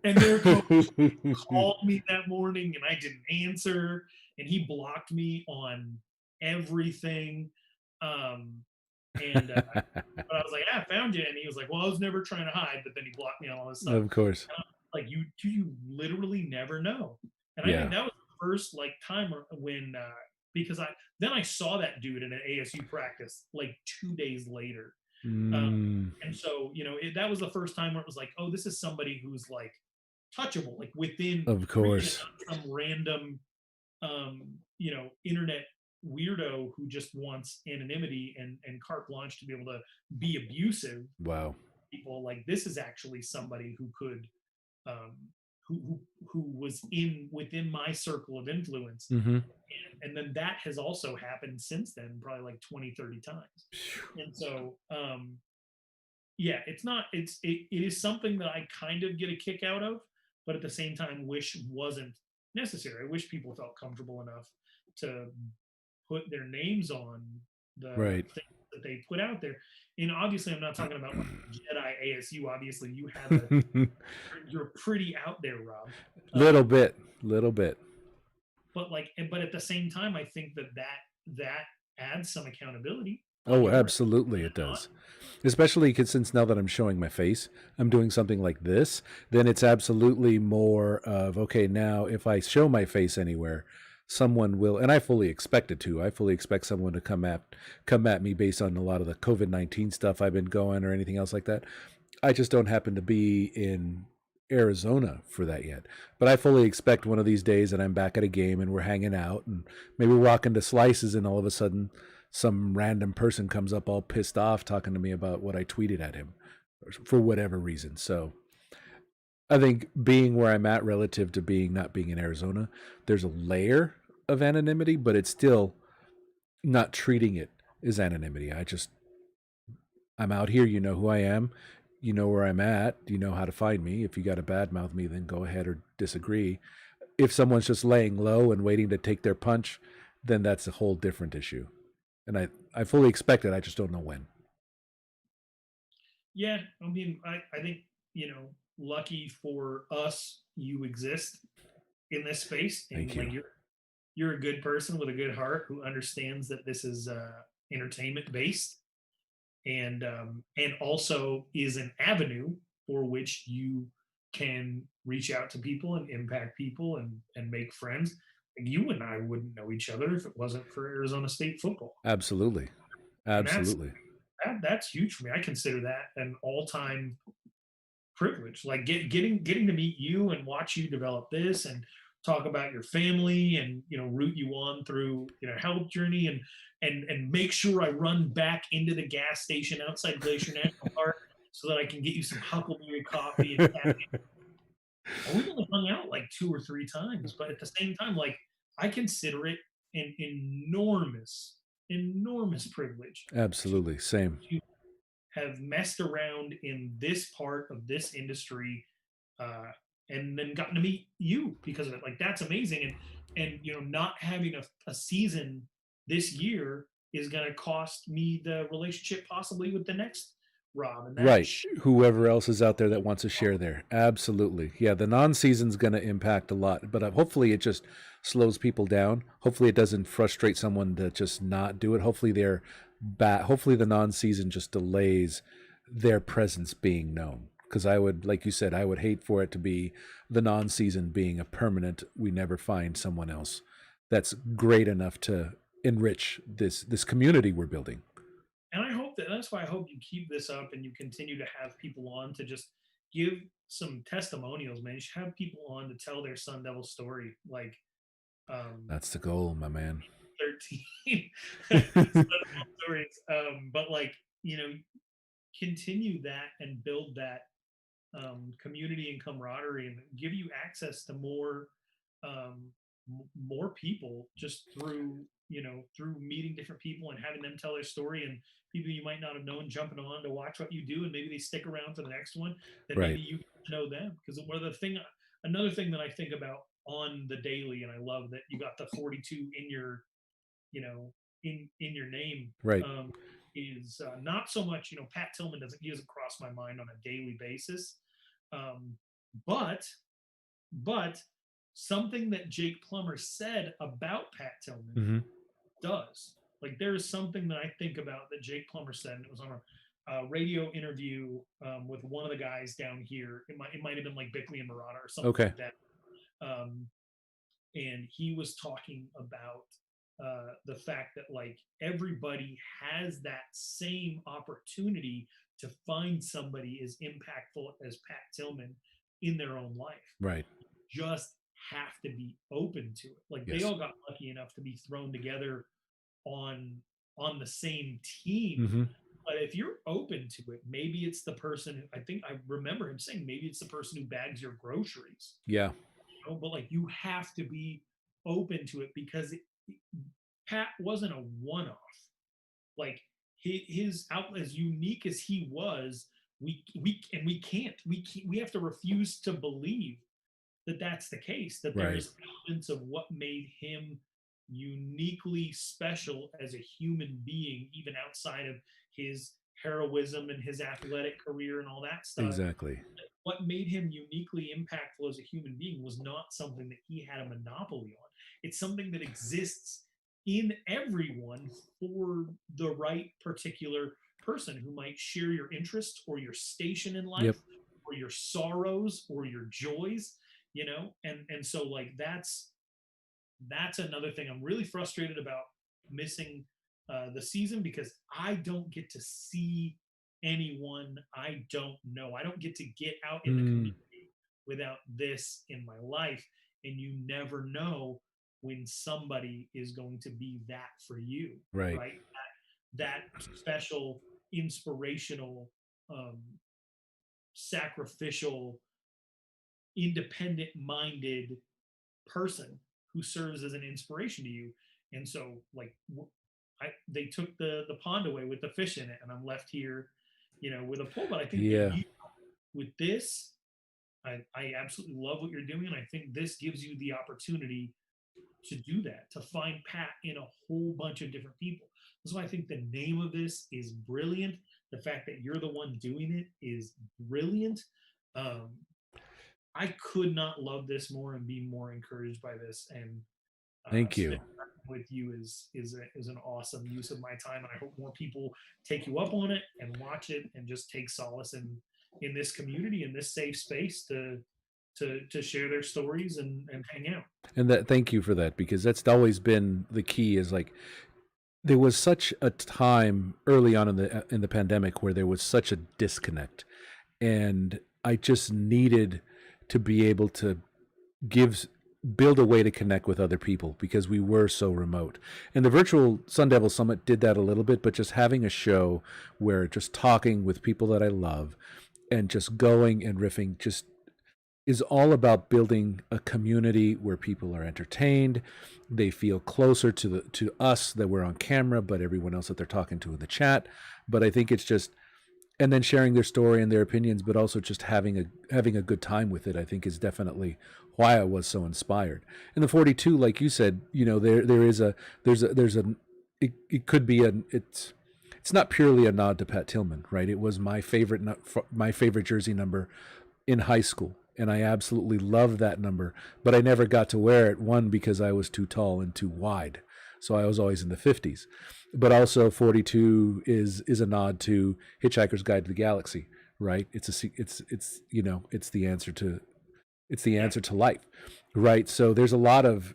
Speaker 2: And their coach called me that morning and I didn't answer. And he blocked me on everything. But I was like, I found you. And he was like, well, I was never trying to hide. But then he blocked me on all this stuff.
Speaker 1: Of course.
Speaker 2: Like, you literally never know. And I think that was the first like time when because I saw that dude in an ASU practice like 2 days later. And so that was the first time where it was like, oh, this is somebody who's like touchable, like within,
Speaker 1: of course,
Speaker 2: some random internet weirdo who just wants anonymity and carte blanche to be able to be abusive.
Speaker 1: Wow.
Speaker 2: People like this is actually somebody who could who was within my circle of influence. And then that has also happened since then, probably like 20-30 times. And so it is something that I kind of get a kick out of, but at the same time wish wasn't necessary. I wish people felt comfortable enough to put their names on the things that they put out there. And obviously I'm not talking about like Jedi ASU. Obviously you have you're pretty out there, Rob.
Speaker 1: Little bit.
Speaker 2: But at the same time, I think that adds some accountability. on
Speaker 1: Oh,
Speaker 2: your end.
Speaker 1: absolutely, it does. Especially 'cause since now that I'm showing my face, I'm doing something like this, then it's absolutely more of, okay, now if I show my face anywhere, someone will, and I fully expect it to. I fully expect someone to come at me based on a lot of the COVID-19 stuff I've been going or anything else like that. I just don't happen to be in Arizona for that yet. But I fully expect one of these days that I'm back at a game and we're hanging out and maybe walking to Slices and all of a sudden some random person comes up all pissed off talking to me about what I tweeted at him for whatever reason. So I think being where I'm at relative to being not being in Arizona, there's a layer of anonymity, but it's still not treating it as anonymity. I'm out here, you know who I am, you know where I'm at, you know how to find me. If you got to badmouth me, then go ahead or disagree. If someone's just laying low and waiting to take their punch, then that's a whole different issue. And I fully expect it. I just don't know when.
Speaker 2: Yeah, I mean, I think, lucky for us, you exist in this space, and
Speaker 1: Thank you.
Speaker 2: like you're a good person with a good heart who understands that this is entertainment based, and also is an avenue for which you can reach out to people and impact people and make friends. Like, you and I wouldn't know each other if it wasn't for Arizona State football,
Speaker 1: Absolutely.
Speaker 2: and
Speaker 1: Absolutely.
Speaker 2: that's huge for me. I consider that an all time privilege. Like, getting to meet you and watch you develop this and talk about your family, and root you on through health journey, and make sure I run back into the gas station outside Glacier National Park so that I can get you some Huckleberry coffee and we've only hung out like 2 or 3 times, but at the same time, like, I consider it an enormous privilege to
Speaker 1: Absolutely. Same.
Speaker 2: have messed around in this part of this industry, uh, and then gotten to meet you because of it. Like, that's amazing. And not having a season this year is going to cost me the relationship possibly with the next Rob, and that
Speaker 1: Right. Whoever else is out there that wants to share there. Absolutely. Yeah, the non-season's going to impact a lot, but hopefully it just slows people down. Hopefully it doesn't frustrate someone to just not do it. Hopefully they're back. Hopefully the non-season just delays their presence being known. Because I would, like you said, I would hate for it to be the non-season being a permanent. We never find someone else that's great enough to enrich this community we're building.
Speaker 2: and I hope that's why I hope you keep this up and you continue to have people on to just give some testimonials, man. You should have people on to tell their Sun Devil story, like, um
Speaker 1: That's the goal, my man.
Speaker 2: 13 stories. But, like, you know, continue that and build that community and camaraderie, and give you access to um, more people, just through through meeting different people and having them tell their story, and people you might not have known jumping on to watch what you do, and maybe they stick around for the next one. Then maybe
Speaker 1: Right.
Speaker 2: you get to know them, because another thing that I think about on the daily, and I love that you got the 42 in your in your name,
Speaker 1: Right.
Speaker 2: um, is not so much, Pat Tillman doesn't cross my mind on a daily basis, um, but but something that Jake Plummer said about Pat Tillman
Speaker 1: Hmm.
Speaker 2: does. Like, there is something that I think about that Jake Plummer said, and it was on a radio interview, with one of the guys down here. It might have been like Bickley and Murata or something
Speaker 1: Okay.
Speaker 2: like that. Um, and he was talking about the fact that, like, everybody has that same opportunity to find somebody as impactful as Pat Tillman in their own life.
Speaker 1: Right.
Speaker 2: Just have to be open to it. Like, they
Speaker 1: Yes.
Speaker 2: all got lucky enough to be thrown together on on the same team.
Speaker 1: Hmm.
Speaker 2: But if you're open to it, maybe it's the person. I think I remember him saying maybe it's the person who bags your groceries.
Speaker 1: Yeah.
Speaker 2: But, like, you have to be open to it, because Pat wasn't a one-off. Like, his out, as unique as he was, we have to refuse to believe that that's the case. That there
Speaker 1: Right.
Speaker 2: is elements of what made him uniquely special as a human being, even outside of his heroism and his athletic career and all that stuff.
Speaker 1: Exactly.
Speaker 2: What made him uniquely impactful as a human being was not something that he had a monopoly on. It's something that exists in everyone for the right particular person who might share your interests or your station in
Speaker 1: Yep.
Speaker 2: life or your sorrows or your joys, and so like that's another thing I'm really frustrated about missing the season, because I don't get to see anyone I don't know. I don't get to get out in the
Speaker 1: Mm,
Speaker 2: community without this in my life. And you never know when somebody is going to be that for you,
Speaker 1: right.
Speaker 2: right? That special, inspirational, um, sacrificial, independent minded person who serves as an inspiration to you. And so, like, they took the pond away with the fish in it, and I'm left here, with a pole. But I think that
Speaker 1: Yeah.
Speaker 2: you, with this, I absolutely love what you're doing, and I think this gives you the opportunity to do that, to find Pat in a whole bunch of different people. That's why I think the name of this is brilliant. The fact that you're the one doing it is brilliant. Um, I could not love this more and be more encouraged by this. And
Speaker 1: Thank you.
Speaker 2: spending time with you is an awesome use of my time. And I hope more people take you up on it and watch it and just take solace in this community, in this safe space to share their stories and hang out.
Speaker 1: And that, thank you for that, because that's always been the key is like, there was such a time early on in the pandemic where there was such a disconnect, and I just needed to be able to give build a way to connect with other people because we were so remote. And the virtual Sun Devil Summit did that a little bit, but just having a show where just talking with people that I love and just going and riffing just is all about building a community where people are entertained, they feel closer to us that we're on camera, but everyone else that they're talking to in the chat. But I think it's just, and then sharing their story and their opinions, but also just having a good time with it, I think is definitely why I was so inspired. And the 42, like you said, there is a there's a it could be it's not purely a nod to Pat Tillman, right? It was my favorite jersey number in high school, and I absolutely loved that number, but I never got to wear it, one because I was too tall and too wide. So I was always in the 50s. But also 42 is a nod to Hitchhiker's Guide to the Galaxy, right? It's the answer to
Speaker 2: Yeah.
Speaker 1: life, right? So there's a lot of,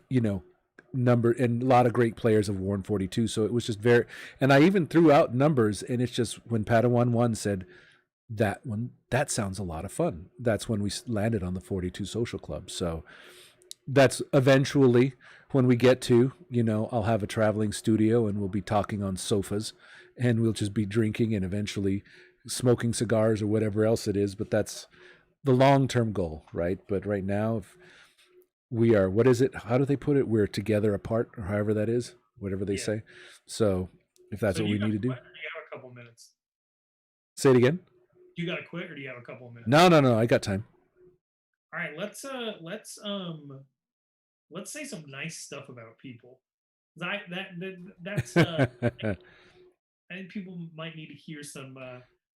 Speaker 1: number, and a lot of great players have worn 42. So it was just very, and I even threw out numbers, and it's just when Padawan 1 said that one, that sounds a lot of fun. That's when we landed on the 42 Social Club. So that's eventually when we get to, I'll have a traveling studio and we'll be talking on sofas and we'll just be drinking and eventually smoking cigars or whatever else it is. But that's the long term goal, right? But right now, if we are, what is it? How do they put it? We're together apart, or however that is, whatever they
Speaker 2: Yeah.
Speaker 1: say. So if that's
Speaker 2: So
Speaker 1: what
Speaker 2: do you
Speaker 1: we
Speaker 2: got
Speaker 1: need
Speaker 2: to
Speaker 1: to do,
Speaker 2: quit, or do you have a couple minutes?
Speaker 1: say it again.
Speaker 2: Do you got to quit, or do you have a couple of minutes?
Speaker 1: No, no, no. I got time.
Speaker 2: All right, let's say some nice stuff about people. 'Cause that's I think people might need to hear some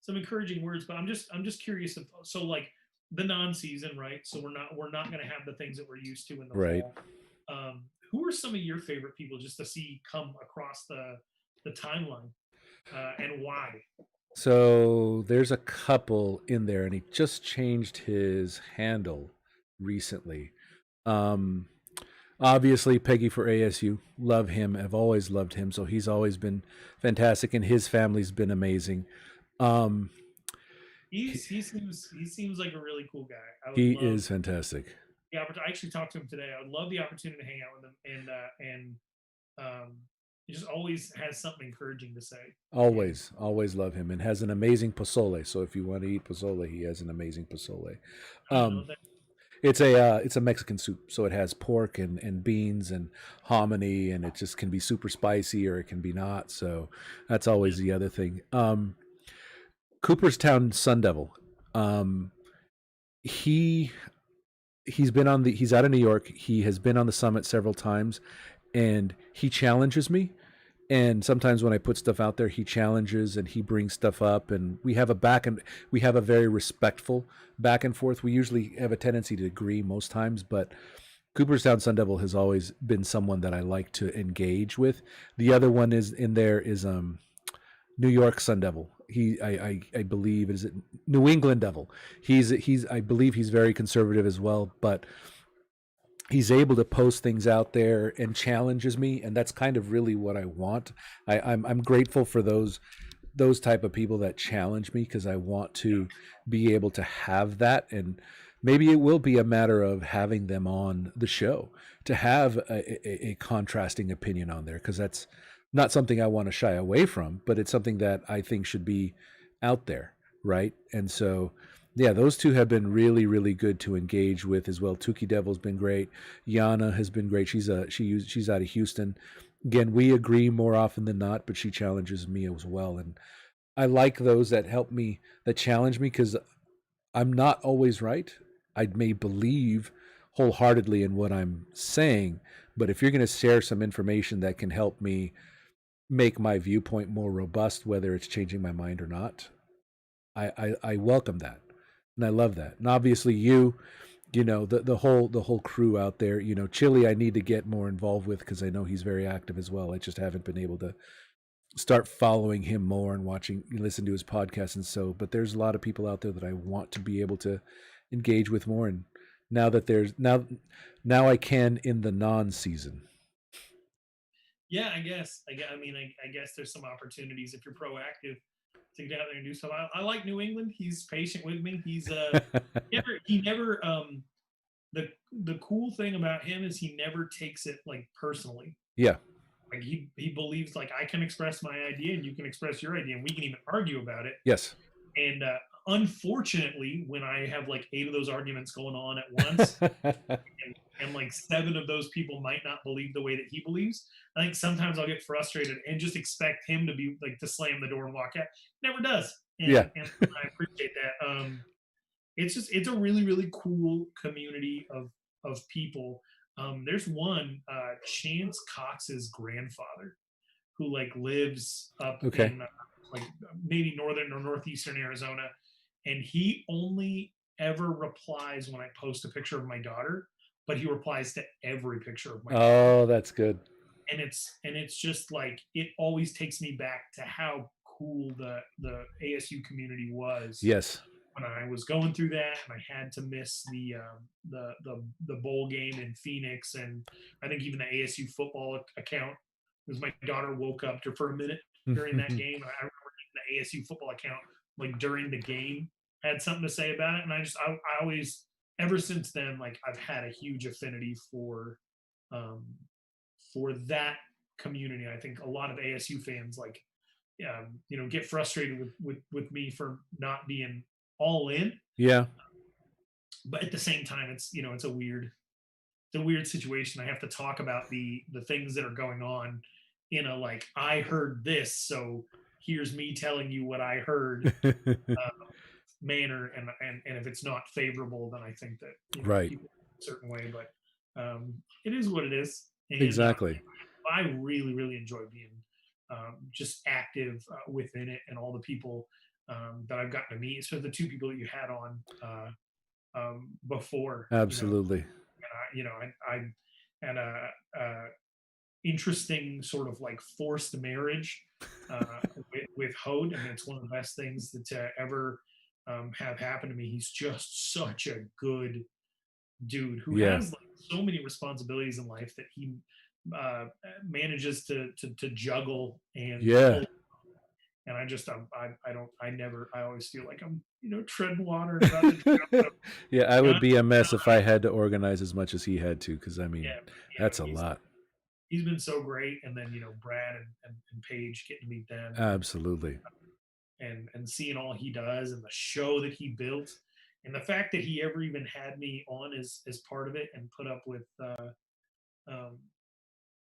Speaker 2: encouraging words. But I'm just curious if, so like, the non-season, right? So we're not going to have the things that we're used to in the
Speaker 1: Right.
Speaker 2: fall. Who are some of your favorite people just to see come across the timeline, and why?
Speaker 1: So there's a couple in there, and he just changed his handle recently. Um, Obviously, Peggy for ASU, love him. I've always loved him, so he's always been fantastic, and his family's been amazing. Um, he,
Speaker 2: He seems like a really cool guy. I would
Speaker 1: he
Speaker 2: love
Speaker 1: is fantastic.
Speaker 2: the opportunity. I actually talked to him today. I would love the opportunity to hang out with him, and he just always has something encouraging to say. And
Speaker 1: Always, always love him, and has an amazing pozole. So if you want to eat pozole, he has an amazing pozole.
Speaker 2: I don't know
Speaker 1: Um,
Speaker 2: that.
Speaker 1: it's a Mexican soup, so it has pork and beans and hominy, and it just can be super spicy or it can be not. So that's
Speaker 2: Yeah.
Speaker 1: always the other thing. Cooperstown Sun Devil. Um, he he's out of New York. He has been on the summit several times, and he challenges me. And sometimes when I put stuff out there, he challenges and he brings stuff up, and we have a very respectful back and forth. We usually have a tendency to agree most times, but Cooperstown Sun Devil has always been someone that I like to engage with. The other one is in there is New York Sun Devil. I believe is it New England Devil. He's I believe he's very conservative as well, but he's able to post things out there and challenges me, and that's kind of really what I want. I'm grateful for those type of people that challenge me, because I want to be able to have that. And maybe it will be a matter of having them on the show to have a contrasting opinion on there, because that's not something I want to shy away from, but it's something that I think should be out there, right? And so yeah, those two have been really, really good to engage with as well. Tuki Devil's been great. Yana has been great. She's out of Houston. Again, we agree more often than not, but she challenges me as well. And I like those that help me, that challenge me, because I'm not always right. I may believe wholeheartedly in what I'm saying, but if you're going to share some information that can help me make my viewpoint more robust, whether it's changing my mind or not, I welcome that. And I love that. And obviously you know, the whole crew out there, you know, Chili I need to get more involved with, because I know he's very active as well. I just haven't been able to start following him more and listen to his podcast. And so, but there's a lot of people out there that I want to be able to engage with more. And now that now I can in the non-season.
Speaker 2: Yeah, I guess there's some opportunities if you're proactive to get out there and do stuff. I like New England. He's patient with me. He's he never the cool thing about him is he never takes it like personally.
Speaker 1: Yeah.
Speaker 2: Like he believes like I can express my idea and you can express your idea and we can even argue about it.
Speaker 1: Yes.
Speaker 2: And unfortunately, when I have like 8 of those arguments going on at once, and like 7 of those people might not believe the way that he believes, I think sometimes I'll get frustrated and just expect him to be like to slam the door and walk out. Never does. And,
Speaker 1: Yeah.
Speaker 2: and I appreciate that. It's a really, really cool community of people. There's one, Chance Cox's grandfather, who like lives up
Speaker 1: Okay.
Speaker 2: in like maybe northern or northeastern Arizona, and he only ever replies when I post a picture of my daughter, but he replies to every picture of my daughter.
Speaker 1: Oh, that's good.
Speaker 2: And it's just like it always takes me back to how cool the ASU community was.
Speaker 1: Yes.
Speaker 2: When I was going through that, and I had to miss the bowl game in Phoenix, and I think even the ASU football account, because my daughter woke up for a minute during that game. I remember the ASU football account like during the game had something to say about it, and I always ever since then like I've had a huge affinity um, for that community. I think a lot of ASU fans like you know get frustrated with me for not being all in.
Speaker 1: Yeah.
Speaker 2: But at the same time, it's you know it's a weird situation. I have to talk about the things that are going on in a like I heard this, so here's me telling you what I heard manner, and if it's not favorable, then I think that you know
Speaker 1: Right.
Speaker 2: people a certain way. But it is what it is. And
Speaker 1: Exactly.
Speaker 2: I really really enjoy being just active within it, and all the people that I've gotten to meet. So the 2 people that you had on before,
Speaker 1: Absolutely.
Speaker 2: you know, I had a interesting sort of like forced marriage with Hode, and it's one of the best things that to ever have happened to me. He's just such a good dude who
Speaker 1: Yeah.
Speaker 2: has like so many responsibilities in life that he manages to juggle and
Speaker 1: Yeah.
Speaker 2: and I always feel like I'm you know treading water.
Speaker 1: Yeah, I would be a mess if I had to organize as much as he had to, because I mean,
Speaker 2: Yeah,
Speaker 1: that's a lot.
Speaker 2: he's been so great. And then you know Brad and Paige, getting to meet them,
Speaker 1: Absolutely.
Speaker 2: and seeing all he does and the show that he built, and the fact that he ever even had me on as part of it and put up with um,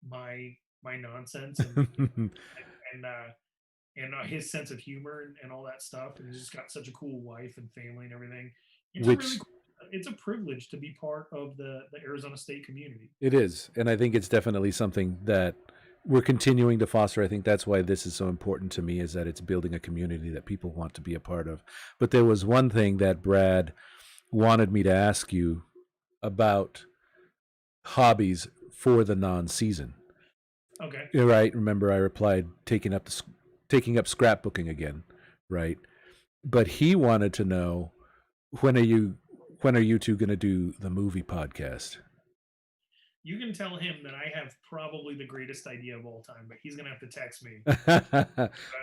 Speaker 2: my nonsense and his sense of humor and all that stuff. And he's just got such a cool wife and family and everything. It's a really
Speaker 1: Which
Speaker 2: cool, it's a privilege to be part of the Arizona State community.
Speaker 1: it is. And I think it's definitely something that we're continuing to foster. I think that's why this is so important to me, is that it's building a community that people want to be a part of. But there was one thing that Brad wanted me to ask you about hobbies for the non-season.
Speaker 2: Okay.
Speaker 1: Right? Remember, I replied taking up scrapbooking again, right? But he wanted to know when are you when are you two going to do the movie podcast?
Speaker 2: You can tell him that I have probably the greatest idea of all time, but he's gonna have to text me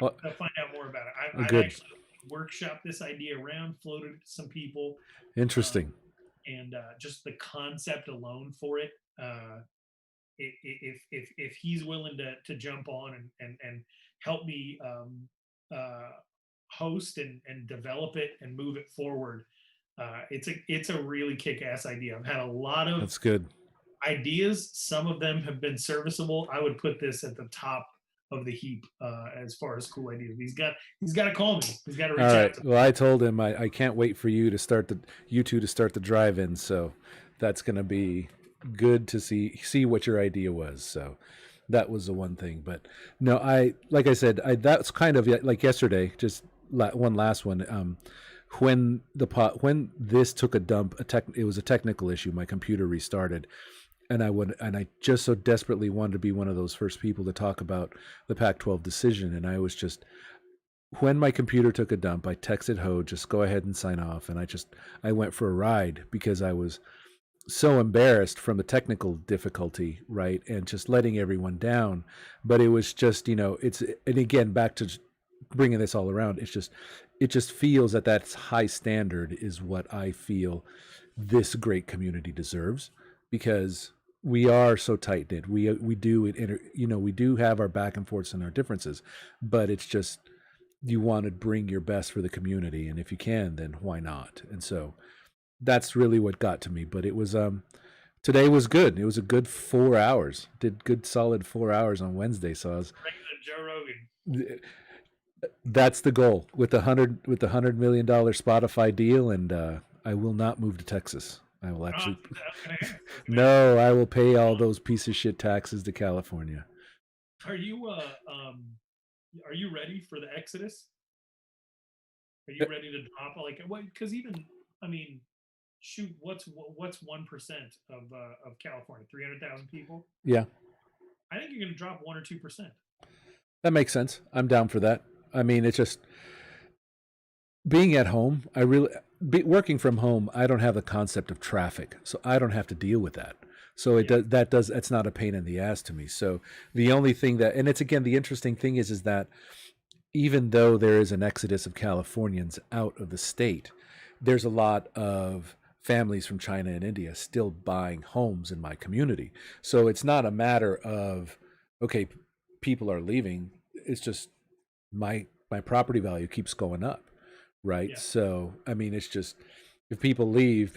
Speaker 1: Well,
Speaker 2: to find out more about it. I've
Speaker 1: good,
Speaker 2: actually workshopped this idea around, floated it to some people, um,
Speaker 1: interesting.
Speaker 2: and just the concept alone for it. If he's willing to jump on and help me uh, host and develop it and move it forward, it's a really kick ass idea. I've had a lot of
Speaker 1: That's good.
Speaker 2: ideas. Some of them have been serviceable. I would put this at the top of the heap as far as cool ideas. He's got to call me. He's got to
Speaker 1: All
Speaker 2: reach
Speaker 1: right.
Speaker 2: out to me.
Speaker 1: Well, I told him I can't wait for you two to start the drive-in. So that's going to be good to see what your idea was. So that was the one thing. But no, like I said, that's kind of like yesterday. Just one last one. When this took a dump, it was a technical issue. My computer restarted, and I just so desperately wanted to be one of those first people to talk about the Pac-12 decision, and I was just when my computer took a dump, I texted Ho, just go ahead and sign off. And I went for a ride because I was so embarrassed from the technical difficulty, right? And just letting everyone down. But it was just, and again, back to bringing this all around, it just feels that that high standard is what I feel this great community deserves because we are so tight knit. We do it, we do have our back and forths and our differences, but it's just you want to bring your best for the community, and if you can, then why not? And so that's really what got to me. But it was today was good. It was a good 4 hours. Did good solid 4 hours on Wednesday. So I was
Speaker 2: Joe Rogan.
Speaker 1: that's the goal with the $100 million Spotify deal, and I will not move to Texas. I will actually no. I will pay all those piece of shit taxes to California.
Speaker 2: Are you ready for the Exodus? Are you ready to drop like what? Because even I mean, shoot, what's 1% of California? 300,000 people.
Speaker 1: Yeah,
Speaker 2: I think you're going to drop 1 or 2%.
Speaker 1: that makes sense. I'm down for that. I mean, it's just being at home. Working from home. I don't have the concept of traffic, so I don't have to deal with that. So that's not a pain in the ass to me. So the only thing and it's again the interesting thing is that even though there is an exodus of Californians out of the state, there's a lot of families from China and India still buying homes in my community. So it's not a matter of, okay, people are leaving. It's just my property value keeps going up, right?
Speaker 2: Yeah.
Speaker 1: So I mean, it's just if people leave,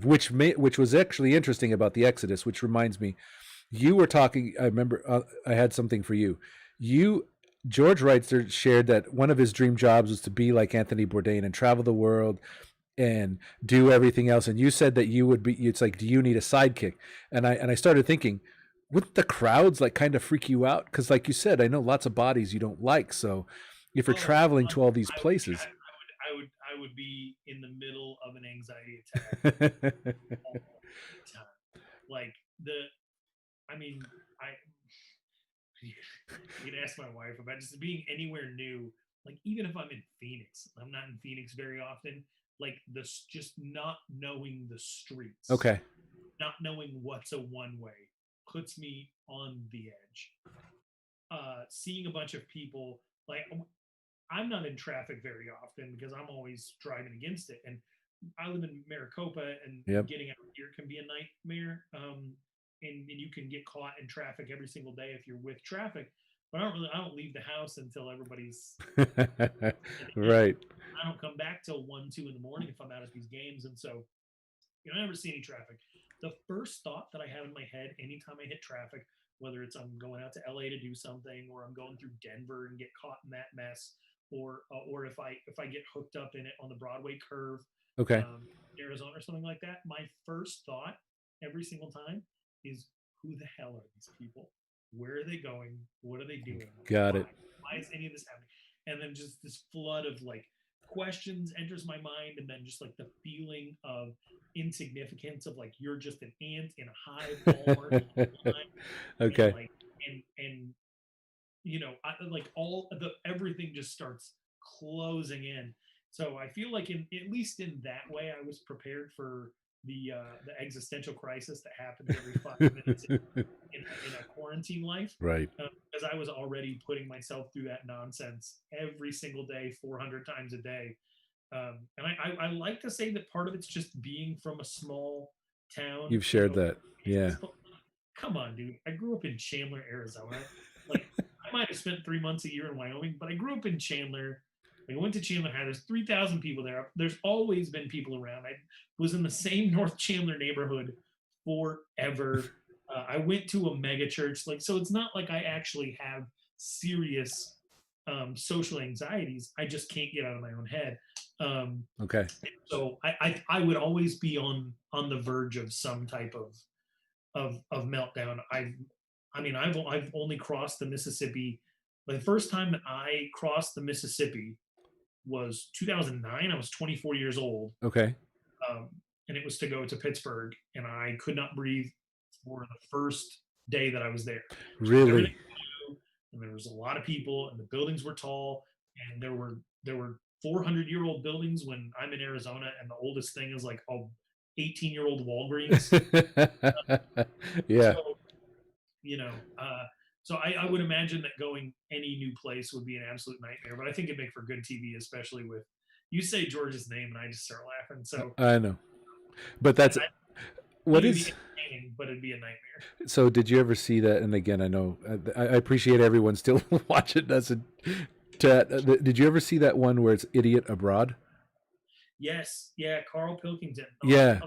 Speaker 1: which was actually interesting about the exodus. Which reminds me, you were talking. I remember I had something for you. George Reitzer shared that one of his dream jobs was to be like Anthony Bourdain and travel the world and do everything else. And you said that you would be. It's like, do you need a sidekick? And I started thinking, wouldn't the crowds like kind of freak you out? Because like you said, I know lots of bodies you don't like. So if you're traveling to all these places,
Speaker 2: I would be in the middle of an anxiety attack all the time. Like I mean, I you can ask my wife about just being anywhere new. Like even if I'm in Phoenix, I'm not in Phoenix very often. Like this, just not knowing the streets,
Speaker 1: okay,
Speaker 2: not knowing what's a one way, puts me on the edge. Seeing a bunch of people like I'm not in traffic very often because I'm always driving against it. And I live in Maricopa, and
Speaker 1: yep.
Speaker 2: getting out here can be a nightmare. And you can get caught in traffic every single day if you're with traffic. But I don't leave the house until everybody's
Speaker 1: Right.
Speaker 2: I don't come back till 1, 2 in the morning if I'm out at these games. And so, I never see any traffic. The first thought that I have in my head anytime I hit traffic, whether it's I'm going out to LA to do something, or I'm going through Denver and get caught in that mess, or if I get hooked up in it on the Broadway curve,
Speaker 1: Okay.
Speaker 2: Arizona or something like that, my first thought every single time is, who the hell are these people? Where are they going? What are they doing?
Speaker 1: Got it.
Speaker 2: Why is any of this happening? And then just this flood of like questions enters my mind, and then just like the feeling of insignificance of like you're just an ant in a hive all marching line, and
Speaker 1: Okay.
Speaker 2: like and like all the everything just starts closing in. So I feel like in at least in that way, I was prepared for the existential crisis that happens every 5 minutes in a quarantine life,
Speaker 1: Right.
Speaker 2: because I was already putting myself through that nonsense every single day, 400 times a day. And I like to say that part of it's just being from a small town.
Speaker 1: You've shared that. Yeah.
Speaker 2: But come on, dude. I grew up in Chandler, Arizona. Like, I might have spent 3 months a year in Wyoming, but I grew up in Chandler. Like, I went to Chandler High. There's 3,000 people there. There's always been people around. I was in the same North Chandler neighborhood forever. I went to a mega church. Like, so it's not like I actually have serious social anxieties. I just can't get out of my own head. Um,
Speaker 1: Okay.
Speaker 2: so I would always be on the verge of some type of meltdown. I've only crossed the Mississippi. The first time that I crossed the Mississippi was 2009. I was 24 years old,
Speaker 1: Okay.
Speaker 2: um, and it was to go to Pittsburgh, and I could not breathe for the first day that I was there. Everything
Speaker 1: Really?
Speaker 2: was new, and there was a lot of people, and the buildings were tall, and there were 400-year-old buildings when I'm in Arizona, and the oldest thing is like a 18-year-old Walgreens.
Speaker 1: Yeah.
Speaker 2: So you know, so I would imagine that going any new place would be an absolute nightmare. But I think it'd make for good TV, especially with you say George's name, and I just start laughing. So
Speaker 1: I know. But
Speaker 2: I
Speaker 1: that's what
Speaker 2: think it'd be
Speaker 1: is
Speaker 2: entertaining, but it'd be a nightmare.
Speaker 1: so did you ever see that? And again, I know I appreciate everyone still watching doesn't did you ever see that one where it's Idiot Abroad?
Speaker 2: Yes, yeah, Carl Pilkington. Oh,
Speaker 1: Yeah.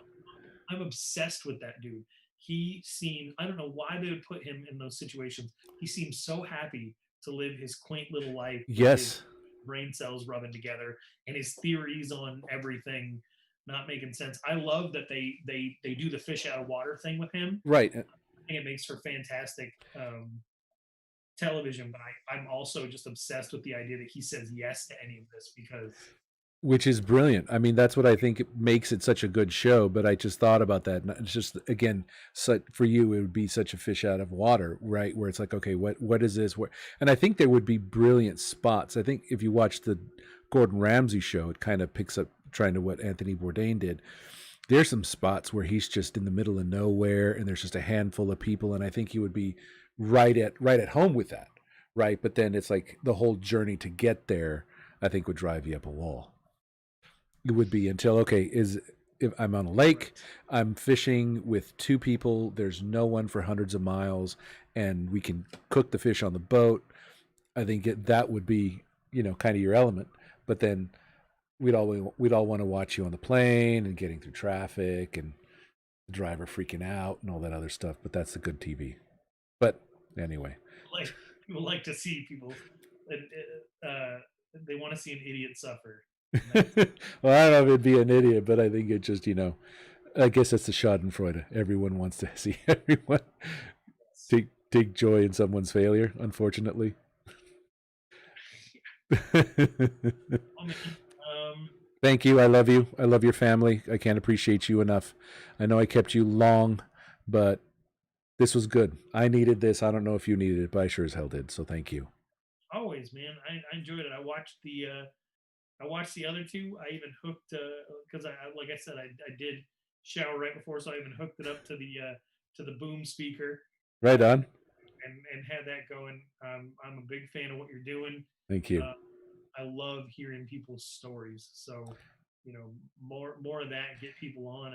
Speaker 2: I'm obsessed with that dude. He seemed, I don't know why they would put him in those situations. He seems so happy to live his quaint little life with his
Speaker 1: Yes.
Speaker 2: brain cells rubbing together and his theories on everything not making sense. I love that they do the fish out of water thing with him.
Speaker 1: Right.
Speaker 2: I think it makes for fantastic television, but I'm also just obsessed with the idea that he says yes to any of this because
Speaker 1: Which is brilliant. I mean, that's what I think makes it such a good show. But I just thought about that. And it's just, again, for you, it would be such a fish out of water, right? Where it's like, okay, what is this? And I think there would be brilliant spots. I think if you watch the Gordon Ramsay show, it kind of picks up trying to what Anthony Bourdain did. There's some spots where he's just in the middle of nowhere, and there's just a handful of people, and I think he would be right at home with that, right? But then it's like the whole journey to get there, I think, would drive you up a wall. It would be until okay, is if I'm on a lake, I'm fishing with two people, there's no one for hundreds of miles, and we can cook the fish on the boat. I think that would be kind of your element. But then we'd all want to watch you on the plane and getting through traffic and the driver freaking out and all that other stuff. But that's the good TV. But anyway,
Speaker 2: like people like to see people uh, they want to see an idiot suffer.
Speaker 1: well, I don't know if it'd be an idiot, but I think it just I guess that's the Schadenfreude. Everyone wants to see everyone take joy in someone's failure, unfortunately.
Speaker 2: Oh, man.
Speaker 1: Thank you. I love you. I love your family. I can't appreciate you enough. I know I kept you long, but this was good. I needed this. I don't know if you needed it, but I sure as hell did. So thank you.
Speaker 2: Always, man. I enjoyed it. I watched the other two. I even hooked because like I said, I did shower right before, so I even hooked it up to the boom speaker,
Speaker 1: Right
Speaker 2: uh,
Speaker 1: on.
Speaker 2: and had that going. I'm a big fan of what you're doing.
Speaker 1: Thank you.
Speaker 2: Uh, I love hearing people's stories. So, more of that. Get people on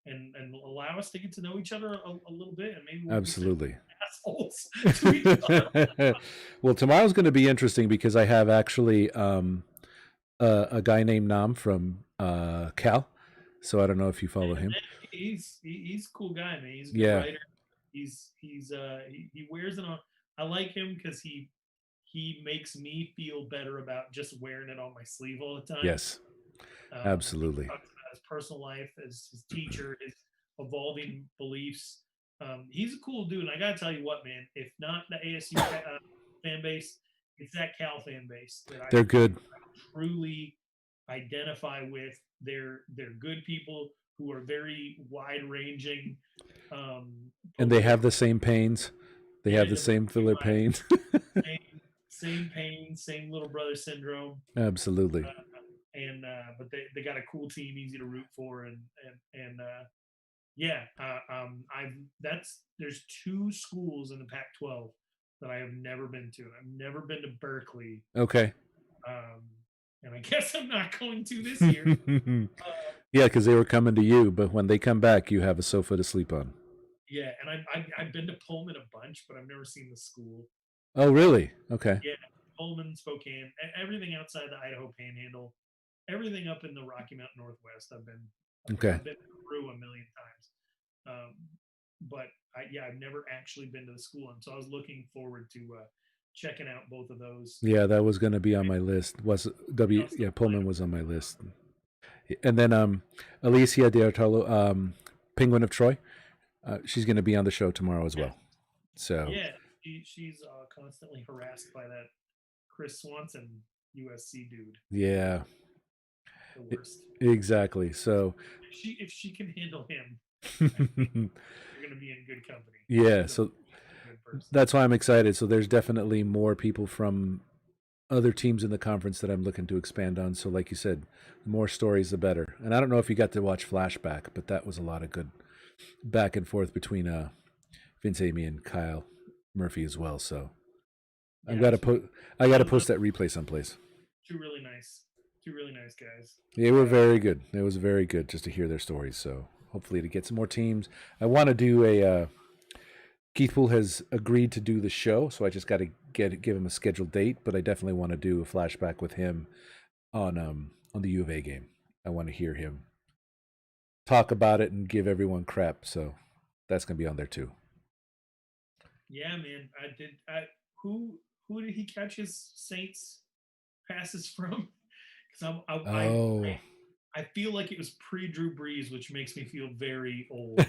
Speaker 2: and allow us to get to know each other a little bit, and maybe we'll be such
Speaker 1: Absolutely.
Speaker 2: assholes to each other.
Speaker 1: Well, tomorrow's going to be interesting because I have actually a guy named Nam from Cal. So I don't know if you follow him.
Speaker 2: He's a cool guy, man. He's a good
Speaker 1: Yeah.
Speaker 2: writer. He wears it on. I like him because he makes me feel better about just wearing it on my sleeve all the time.
Speaker 1: Yes. Absolutely.
Speaker 2: He talks about his personal life, as his teacher, his evolving beliefs. He's a cool dude, and I gotta tell you what, man. If not the ASU fan base, it's that Cal fan base that
Speaker 1: They're good.
Speaker 2: truly identify with. They're good people who are very wide ranging. Um,
Speaker 1: And they
Speaker 2: folks
Speaker 1: have
Speaker 2: like
Speaker 1: the same pains. They
Speaker 2: yeah,
Speaker 1: have the same filler
Speaker 2: like
Speaker 1: pains.
Speaker 2: same pain, same little brother syndrome.
Speaker 1: Absolutely.
Speaker 2: And But they got a cool team, easy to root for, and yeah, I've that's there's two schools in the Pac-12 that I have never been to. I've never been to Berkeley,
Speaker 1: Okay.
Speaker 2: um, and I guess I'm not going to this year. Uh,
Speaker 1: Yeah, because they were coming to you, but when they come back, you have a sofa to sleep on.
Speaker 2: yeah, and I've been to Pullman a bunch, but I've never seen the school.
Speaker 1: Oh, really? Okay.
Speaker 2: Yeah, Pullman, Spokane, everything outside the Idaho Panhandle, everything up in the Rocky Mountain Northwest.
Speaker 1: Okay.
Speaker 2: I've been through a million times. But yeah, I've never actually been to the school, and so I was looking forward to checking out both of those.
Speaker 1: Yeah, that was going to be on my list. Was W? Yeah, Pullman was on my list. And then Alicia Diartolo, Penguin of Troy. She's going to be on the show tomorrow as
Speaker 2: Yeah,
Speaker 1: well. So
Speaker 2: yeah, she's constantly harassed by that Chris Swanson USC dude,
Speaker 1: yeah,
Speaker 2: the worst.
Speaker 1: exactly. So
Speaker 2: If she can handle him, I think you're going to be in good company.
Speaker 1: yeah,
Speaker 2: He's a
Speaker 1: so
Speaker 2: good person.
Speaker 1: that's why I'm excited. So there's definitely more people from other teams in the conference that I'm looking to expand on. So like you said, the more stories, the better. And I don't know if you got to watch Flashback, but that was a lot of good back and forth between Vince Amy and Kyle Murphy as well. So I've
Speaker 2: Yeah,
Speaker 1: got to put I got to post that replay someplace.
Speaker 2: two really nice, two really nice guys.
Speaker 1: They were very good. It was very good just to hear their stories. So hopefully to get some more teams. I want to do a. Keith Poole has agreed to do the show, so I just got to give him a scheduled date. But I definitely want to do a flashback with him on the U of A game. I want to hear him talk about it and give everyone crap. So that's gonna be on there too.
Speaker 2: Yeah, man. I did. Who did he catch his Saints passes from? Because
Speaker 1: Oh,
Speaker 2: I feel like it was pre Drew Brees, which makes me feel very old.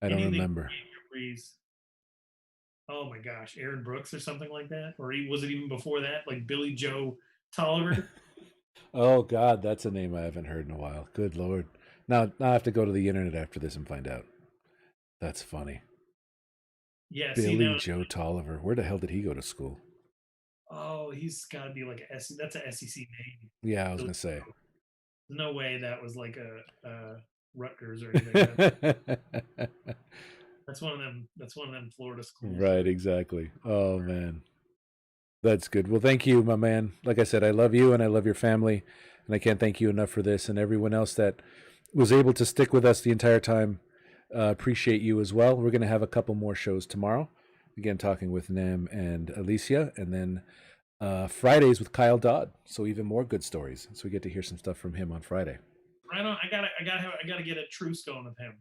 Speaker 1: I don't
Speaker 2: Anything
Speaker 1: remember.
Speaker 2: pre Drew Brees. Oh my gosh, Aaron Brooks or something like that, or was it even before that, like Billy Joe Tolliver?
Speaker 1: Oh God, that's a name I haven't heard in a while. Good Lord. Now I have to go to the internet after this and find out. That's funny.
Speaker 2: Yeah. See
Speaker 1: Billy
Speaker 2: now,
Speaker 1: Joe Tolliver. Where the hell did he go to school?
Speaker 2: oh, he's got to be like a S. That's a SEC name.
Speaker 1: Yeah, I was
Speaker 2: Billy
Speaker 1: gonna say.
Speaker 2: Joe. There's no way that was like a Rutgers or anything. That's one of them. That's one of them Florida schools.
Speaker 1: Right, exactly. Oh man. That's good. Well, thank you, my man. Like I said, I love you and I love your family, and I can't thank you enough for this. And everyone else that was able to stick with us the entire time, appreciate you as well. We're going to have a couple more shows tomorrow. Again, talking with Nem and Alicia, and then Fridays with Kyle Dodd. So even more good stories. So we get to hear some stuff from him on Friday.
Speaker 2: Right on. I gotta get a truce going with him.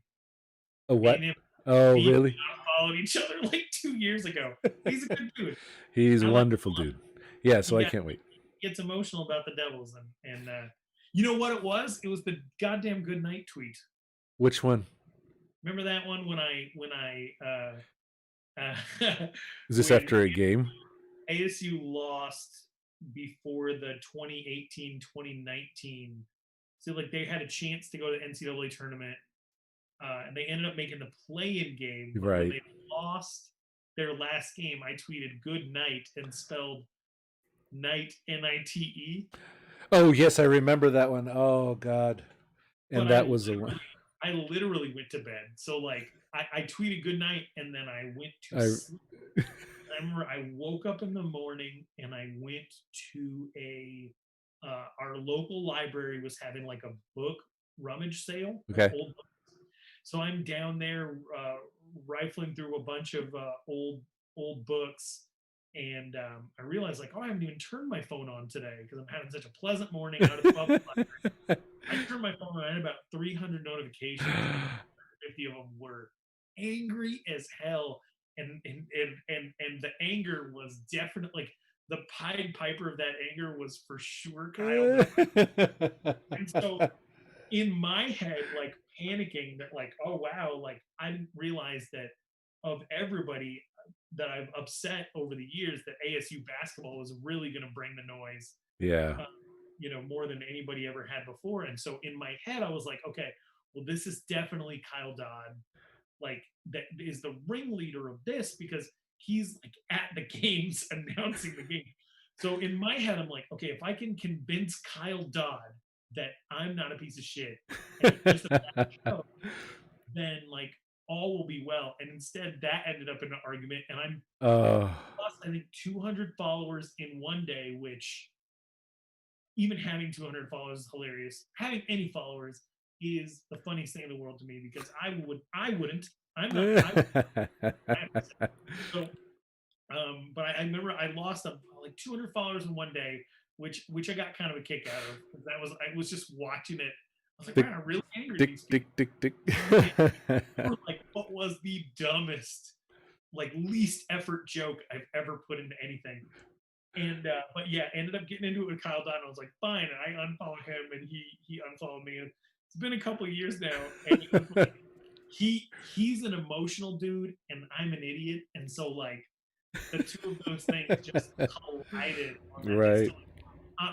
Speaker 1: Oh,
Speaker 2: Me and
Speaker 1: what?
Speaker 2: him,
Speaker 1: Oh,
Speaker 2: me and him
Speaker 1: really?
Speaker 2: followed each other like 2 years ago. He's a good dude.
Speaker 1: He's
Speaker 2: I
Speaker 1: a
Speaker 2: like
Speaker 1: wonderful dude. Yeah,
Speaker 2: he
Speaker 1: so I
Speaker 2: got
Speaker 1: can't wait.
Speaker 2: gets emotional about the Devils and you know what it was? It was the goddamn good night tweet.
Speaker 1: Which one?
Speaker 2: Remember that one
Speaker 1: Is this
Speaker 2: when
Speaker 1: after a game?
Speaker 2: ASU lost before the 2018-2019. So like they had a chance to go to the NCAA tournament, and they ended up making the play-in game. But when
Speaker 1: Right.
Speaker 2: they lost their last game, I tweeted "good night" and spelled night NITE.
Speaker 1: Oh, yes, I remember that one. Oh, God.
Speaker 2: But
Speaker 1: And that was the one.
Speaker 2: I literally went to bed. So like I tweeted good night and then I went to
Speaker 1: I
Speaker 2: sleep. I remember I woke up in the morning and I went to our local library was having like a book rummage sale, like
Speaker 1: okay.
Speaker 2: old books. So I'm down there rifling through a bunch of old books, and I realized like, oh, I haven't even turned my phone on today because I'm having such a pleasant morning out of the public library. I turned my phone on. I had about 300 notifications, and 50 of them were angry as hell. And the anger was definitely like the Pied Piper of that anger was for sure Kyle. And so in my head, like panicking that like, oh wow, like I didn't realize that of everybody that I've upset over the years that ASU basketball was really going to bring the noise.
Speaker 1: Yeah.
Speaker 2: more than anybody ever had before. And so in my head, I was like, okay, well, this is definitely Kyle Dodd, like that is the ringleader of this because he's like at the games announcing the game. So in my head, I'm like, okay, if I can convince Kyle Dodd that I'm not a piece of shit, and just a bad show, then like all will be well. And instead, that ended up in an argument, and I'm lost, I think, 200 followers in one day, which even having 200 followers is hilarious. Having any followers is the funniest thing in the world to me because I wouldn't. I'm not. So, but I remember I lost like 200 followers in one day, which I got kind of a kick out of because I was just watching it. I was like, man, I'm really angry at these people. Like, what was the dumbest, like least effort joke I've ever put into anything? And but yeah, ended up getting into it with Kyle Dodd. I was like, fine. And I unfollowed him, and he unfollowed me. And it's been a couple of years now, and it was like, he's an emotional dude, and I'm an idiot, and so like the two of those things just collided. On that.
Speaker 1: Right.
Speaker 2: So,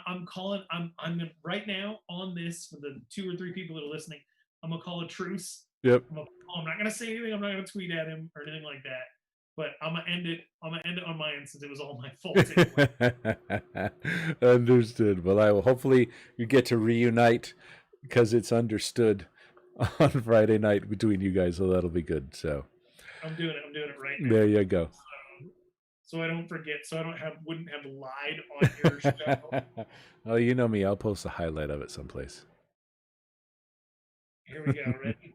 Speaker 2: I'm calling. I'm gonna, right now on this for the 2 or 3 people that are listening. I'm gonna call a truce.
Speaker 1: Yep.
Speaker 2: I'm not gonna say anything. I'm not gonna tweet at him or anything like that. But I'm gonna end it on my end since it was all my fault anyway.
Speaker 1: Understood. Well, I will hopefully you get to reunite because it's understood on Friday night between you guys, so that'll be good. So
Speaker 2: I'm doing it right now.
Speaker 1: There you go.
Speaker 2: So I don't forget. So I wouldn't have lied on your show.
Speaker 1: Oh, you know me. I'll post a highlight of it someplace.
Speaker 2: Here we go. Ready?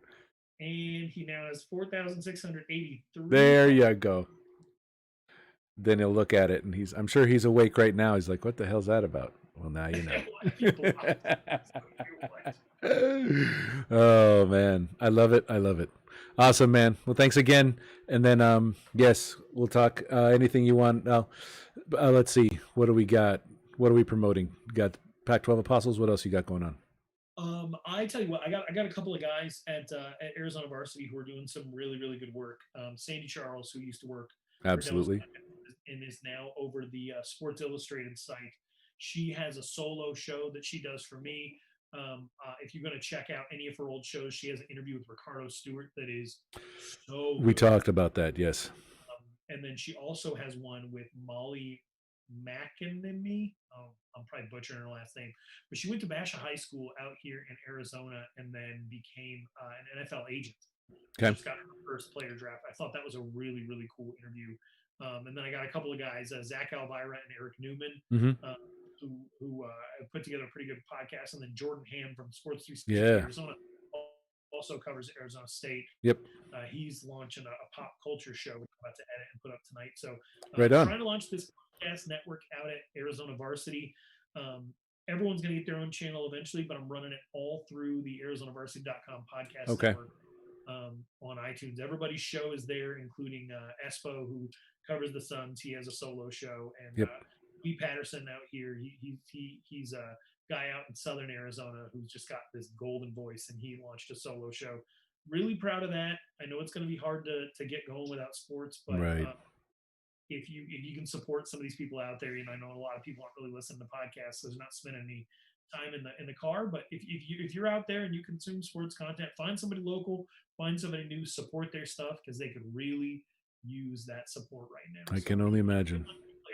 Speaker 2: And he now has 4,683.
Speaker 1: There you go. Then he'll look at it, and I'm sure he's awake right now. He's like, "What the hell's that about?" Well, now you know. Oh man, I love it. Awesome, man. Well, thanks again. And then, yes, we'll talk anything you want. Let's see. What do we got? What are we promoting? You got Pac-12 Apostles. What else you got going on?
Speaker 2: I tell you what, I got a couple of guys at Arizona Varsity who are doing some really, really good work. Sandy Charles, who used to work
Speaker 1: absolutely
Speaker 2: and is now over the Sports Illustrated site. She has a solo show that she does for me. If you're going to check out any of her old shows, she has an interview with Ricardo Stewart that is so good.
Speaker 1: We talked about that, yes.
Speaker 2: And then she also has one with Molly McEnemy. Oh, I'm probably butchering her last name, but she went to Basha High School out here in Arizona and then became an NFL agent.
Speaker 1: Okay.
Speaker 2: She's got her first player draft. I thought that was a really, really cool interview. And then I got a couple of guys, Zach Elvira and Eric Newman, who put together a pretty good podcast. And then Jordan Ham from Sports 360 Arizona also covers Arizona State.
Speaker 1: Yep.
Speaker 2: He's launching a pop culture show we're about to edit and put up tonight. So
Speaker 1: right on.
Speaker 2: Trying to launch this podcast network out at Arizona Varsity. Everyone's going to get their own channel eventually, but I'm running it all through the ArizonaVarsity.com podcast network on iTunes. Everybody's show is there, including Espo, who covers the Suns. He has a solo show, and Lee Patterson out here. He's a guy out in Southern Arizona who's just got this golden voice, and he launched a solo show. Really proud of that. I know it's going to be hard to get going without sports, but if you can support some of these people out there, I know a lot of people aren't really listening to podcasts, so they're not spending any time in the car. But if you're out there and you consume sports content, find somebody local, find somebody new, support their stuff because they could really use that support right now.
Speaker 1: I can only imagine.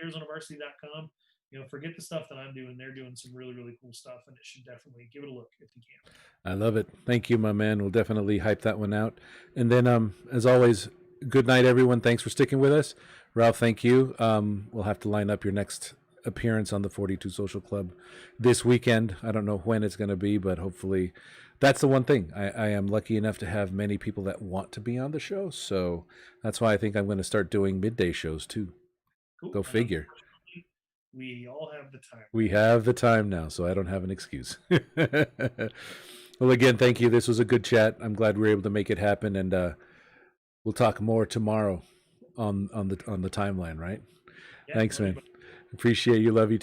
Speaker 2: ArizonaVarsity.com. Forget the stuff that I'm doing. They're doing some really, really cool stuff, and it should definitely give it a look if you can.
Speaker 1: I love it. Thank you, my man. We'll definitely hype that one out. And then, as always, good night, everyone. Thanks for sticking with us. Ralph, thank you. We'll have to line up your next appearance on the 42 Social Club this weekend. I don't know when it's going to be, but hopefully that's the one thing. I am lucky enough to have many people that want to be on the show. So that's why I think I'm going to start doing midday shows too.
Speaker 2: Cool.
Speaker 1: Go figure.
Speaker 2: We all have the time.
Speaker 1: We have the time now, so I don't have an excuse. Well, again, thank you. This was a good chat. I'm glad we were able to make it happen, and we'll talk more tomorrow on the timeline, right? Yeah, thanks, man. Appreciate you. Love you too.